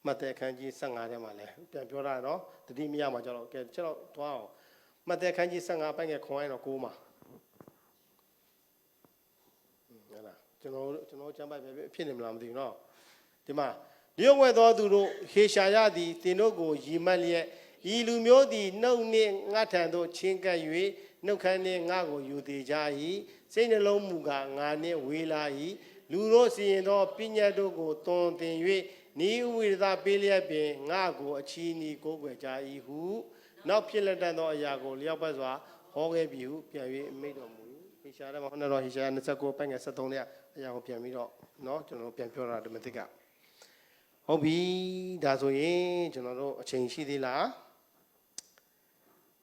မဿဲခန်းကြီး15ထဲမှာလည်းပြန်ပြောတာနော်တတိမရမှာကြတော့ကဲကျွန်တော်သွားအောင်မဿဲခန်းကြီး15ပိုင်းကခွန်ရိုင်းတော့9မှာဟုတ်လားကျွန်တော်ကျမ်းပိုက်ပဲဖြစ်နေမလားမသိဘူးနော်ဒီမှာလျှို့ဝှက်သောသူတို့ဟေရှာယသည်တင်တို့ကိုရီမတ်လျက်ဤလူမျိုးသည်နှုတ်နှင့်ငါထံသို့ချင်းကပ်၍နှုတ်ခမ်းနှင့်ငါကိုယူတည်ကြ၏စိတ်နှလုံးမူကားငါနှင့်ဝေးလာ၏လူတို့စီရင်သောပညတ်တို့ကိုတွင်တင်၍ဤဥဝိဒပေးလျက်ပင်ငါကိုအချီးနီးကိုးကွယ်ကြ၏ဟုနောက်ဖြစ်လက်တတ်သောအရာကိုလျောက်ပတ်စွာဟောခဲ့ပြီဟုပြန်၍မိန့်တော်မူ၏ဟေရှာယမှာဟောတော့ဟေရှာယ29ပိုင်းငယ်73နဲ့အရာကိုပြန်ပြီးတော့เนาะကျွန်တော်ပြန်ပြောတာဓမ္မသစ်ကဟုတ်ပြီဒါဆိုရင်ကျွန်တော်တို့အချိန်ရှိသေးလား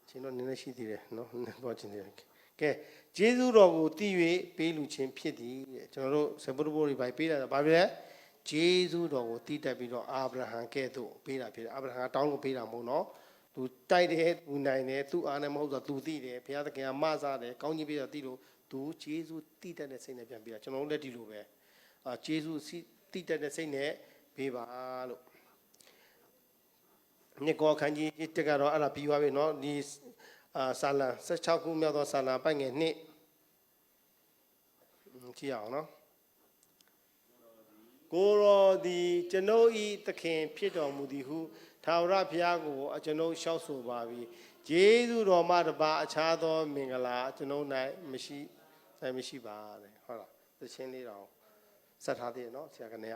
အချိန်တော့နည်းနည်းရှိသေးတယ်เนาะတော့ချင်းသေးတယ်ကဲဂျေဇုတော်ကိုတည်၍ပေးလူချင်းဖြစ်သည်တဲ့ကျွန်တော်တို့ဇပုဒ်ဘိုးတွေပေးတာဘာဖြစ်လဲဂျေဇုတော်ကိုတည်တက်ပြီးတော့အာဗြဟံကဲ့သို့ပေးတာဖြစ်တယ်အာဗြဟံတောင်းကိုပေးတာမဟုတ်နော်သူတိုက်တယ်သူနိုင်တယ်သူအားနဲ့မဟုတ်တော့သူသိတယ်ဘုရားသခင်ကမဆားတယ်ကောင်းကြီးပေးတော့သိလို့သူဂျေဇုတည်တက်တဲ့စိတ်နဲ့ပြန်ပေးတာကျွန်တော်တို့လည်းဒီလိုပဲဂျေဇုတည်တက်တဲ့စိတ်နဲ့ပေးပါလို့မြစ်ကောခန်းကြီးတက်ကတော့အဲ့ဒါပြီးသွားပြီနော်ဒီဆာလံ16ခုမြောက်သောဆာလံပိုက်ငယ်2ကြည့်အောင်နော်ကိုရောဒီကျွန်ုပ်ဤသခင်ဖြစ်တော်မူသည်ဟုထာဝရဘုရားကိုကျွန်ုပ်လျှောက်ဆိုပါပြီဂျေဇုတော်မှတပါအခြားသောမင်္ဂလာကျွန်ုပ်၌မရှိပါတဲ့ဟုတ်လားသချင်းလေးတော့ဆက်ထားသေးတယ်နော်ဆရာကနေ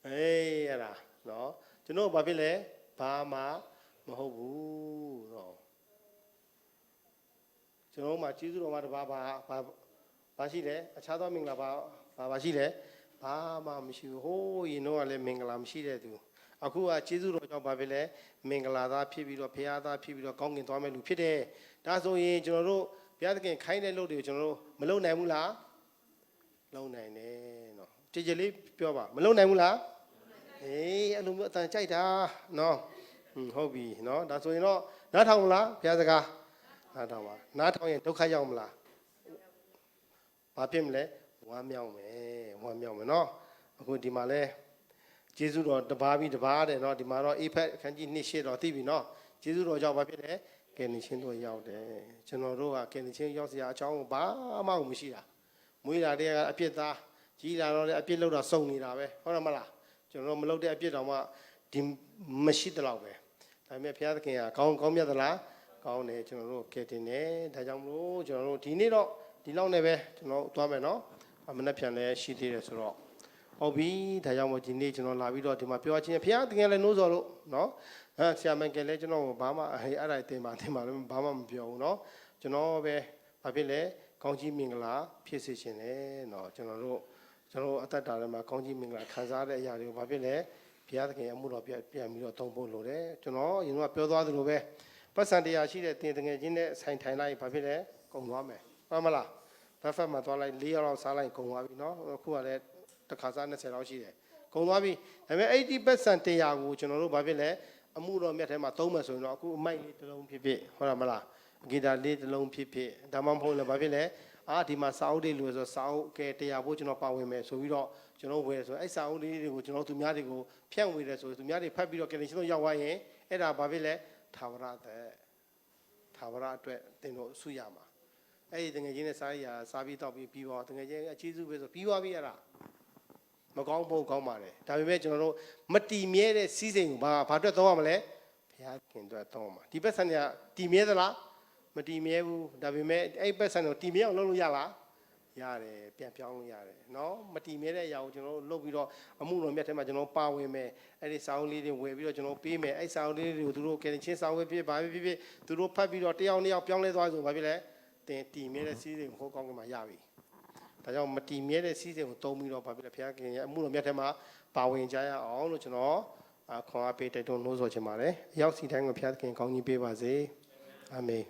အဲ့ဒါနော်ကျွန်တော်ဘာဖြစ်လဲဘာမှမဟုတ်ဘူးနော် ကျွန်တော်မှာကျေးဇူးတော်မှာတပါးဘာရှိလဲအခြားသောမင်္ဂလာဘာရှိလဲဘာမှမရှိဘူးဟိုးရင်တော့လည်းမင်္ဂလာမရှိတဲ့သူအခုကကျေးဇူးတော်ကြောင့်ဘာဖြစ်လဲမင်္ဂလာသားဖြစ်ပြီးတော့ဘုရားသားဖြစ်ပြီးတော့ကောင်းကင်သွားမဲ့လူဖြစ်တယ်ဒါဆိုရင်ကျွန်တော်တို့ဘုရားသခင်ခိုင်းတဲ့လုပ်တွေကိုကျွန်တော်တို့မလုပ်နိုင်ဘူးလားလုပ်နိုင်တယ်နော်ကြည်ကြည်လေးပြောပါမလုပ်နိုင်ဘူးလားအေးအဲ့လိုမျိုးအတန်ကြိုက်တာနော်ဟုတ်ပြီနော်ဒါဆိုရင်တော့နားထောင်မလားဘုရားစကားနားထောင်ပါနားထောင်ရင်ဒုက္ခရောက်မလားဘာဖြစ်မလဲဝမ်းမြောက်မယ်နော်အခုဒီမှာလဲကျေးဇူးတော်တပါးပြီးတပါးတယ်နော်ဒီမှာတော့အေဖက်အခန်းကြီး2ရှေ့တော့သိပြီနော်ကျေးဇူးတော်ကြောင့်ဘာဖြစ်လဲကယ်တင်ခြင်းတို့ရောက်တယ်ကျွန်တော်တို့ကကယ်တင်ခြင်းရောက်စရာအကြောင်းဘာမှမရှိတာမွေးလာတဲ့ကအပြစ်သားကြီးလာတော့လည်းအပြစ်လောက်တော့စုံနေတာပဲဟုတ်တယ်မလားကျွန်တော်မလုပ်တဲ့အပြစ်တော်မှဒီမရှိတလောက်ပဲဒါပေမဲ့ဘုရားသခင်ကကောင်းမြတ်သလားကောင်းတယ်ကျွန်တော်တို့ကယ်တင်တယ်ဒါကြောင့်မလို့ကျွန်တော်တို့ဒီနေ့တော့ဒီလောက်နဲ့ပဲကျွန်တော်သွားမယ်နော်မနေ့ပြန်လဲရှိသေးတယ်ဆိုတော့ဟုတ်ပြီဒါကြောင့်မို့ဒီနေ့ကျွန်တော်လာပြီးတော့ဒီမှာပြောချင်းဘုရားသခင်လည်းနိုးစော်လို့နော်ဆရာမန်ကလည်းကျွန်တော်ဘာမှအဲ့ဒါတင်ပါလည်းဘာမှမပြောဘူးနော်ကျွန်တော်ပဲဘာဖြစ်လဲကောင်းကြီးမင်္ဂလာဖြစ်စေခြင်းလေနော်ကျွန်တော်တို့အသက်တာထဲမှာကောင်းကြီးမင်္ဂလာခံစားတဲ့အရာတွေကိုဘာဖြစ်လဲဘုရားသခင်အမှုတော်ပြန်ပြီးတော့သုံးဖို့လိုတယ်ကျွန်တော်ရင်ကပြောသွားသလိုပဲပတ်စံတရားရှိတဲ့တင်တငယ်ချင်းနဲ့ဆိုင်ထိုင်လိုက်ဘာဖြစ်လဲကုန်သွားမယ်ဟုတ်မလားဘတ်ဖက်မှာသွားလိုက်4ရက်လောက်စားလိုက်ကုန်သွားပြီနော်အခုကလည်းတစ်ခါစား20လောက်ရှိတယ်ကုန်သွားပြီဒါပေမဲ့80ပတ်စံတရားကိုကျွန်တော်တို့ဘာဖြစ်လဲအမှုတော်မြတ်ထဲမှာသုံးမယ်ဆိုရင်တော့အခုအမိုက်လေးတစ်လုံးဖြစ်ဟုတ်လားမလားဂီတာလေးတစ်လုံးဖြစ်ဒါမှမဟုတ်လည်းဘာဖြစ်လဲဒီမှာစာအုပ်တွေလို့ဆိုစာအုပ်ကဲတရားဖို့ကျွန်တော်ပါဝင်မယ်ဆိုပြီးတော့ကျွန်တော်ဝယ်ဆိုအဲ့စာအုပ်လေးတွေကိုကျွန်တော်သူများတွေကိုဖြန့်ဝေတယ်ဆိုသူများတွေဖတ်ပြီးတော့ကယ်တင်ရှင်တို့ရောက်သွားရင်အဲ့ဒါဘာဖြစ်လဲသာဝရအတွက်တင်တို့ဆုရမှာအဲ့ဒီတငယ်ချင်းနဲ့စားပြီးတောက်ပြီးသွားတငယ်ချင်းအကျေးဇူးပဲဆိုပြီးသွားပြီအဲ့ဒါမကောင်းဖို့ကောင်းပါတယ်ဒါပေမဲ့ကျွန်တော်တို့မတီမြဲတဲ့စီးစိမ်ကိုဘာအတွက်သုံးရမလဲဘုရားခင်အတွက်သုံးမှာဒီပတ်စံကတီမြဲသလားမတီမြဲဘူးဒါပေမဲ့အဲ့ပတ်စံကိုတီမြဲအောင်လုပ်လို့ရလားရတယ်ပြန်ပြောင်းလို့ရတယ်နော်မတီမြဲတဲ့အရာကိုကျွန်တော်တို့လုပ်ပြီးတော့အမှုတော်မြတ်ထဲမှာကျွန်တော်ပါဝင်မယ်အဲ့ဒီစာအုပ်လေးတွေဝယ်ပြီးတော့ကျွန်တော်ပေးမယ်အဲ့စာအုပ်လေးတွေကိုသူတို့ကယ်တင်ချင်းစာအုပ်ဖြစ်ဘာဖြစ်သူတို့ဖတ်ပြီးတော့တယောက်နှစ်ယောက်ပြောင်းလဲသွားဆိုဘာဖြစ်လဲတင်တီမြဲတဲ့စီးစိမ်ကိုဟောကောင်းကင်မှာရပြီဒါကြောင့်မတီမြဲတဲ့စီးစိမ်ကိုသုံးပြီးတော့ဘာဖြစ်လဲဘုရားခင်ရဲ့အမှုတော်မြတ်ထဲမှာပါဝင်ကြရအောင်လို့ကျွန်တော်ခွန်အားပေးတိုက်တွန်းလို့ဆိုချင်ပါတယ်အရောက်စီတိုင်းကိုဘုရားခင်ကောင်းကြီးပေးပါစေအာမင်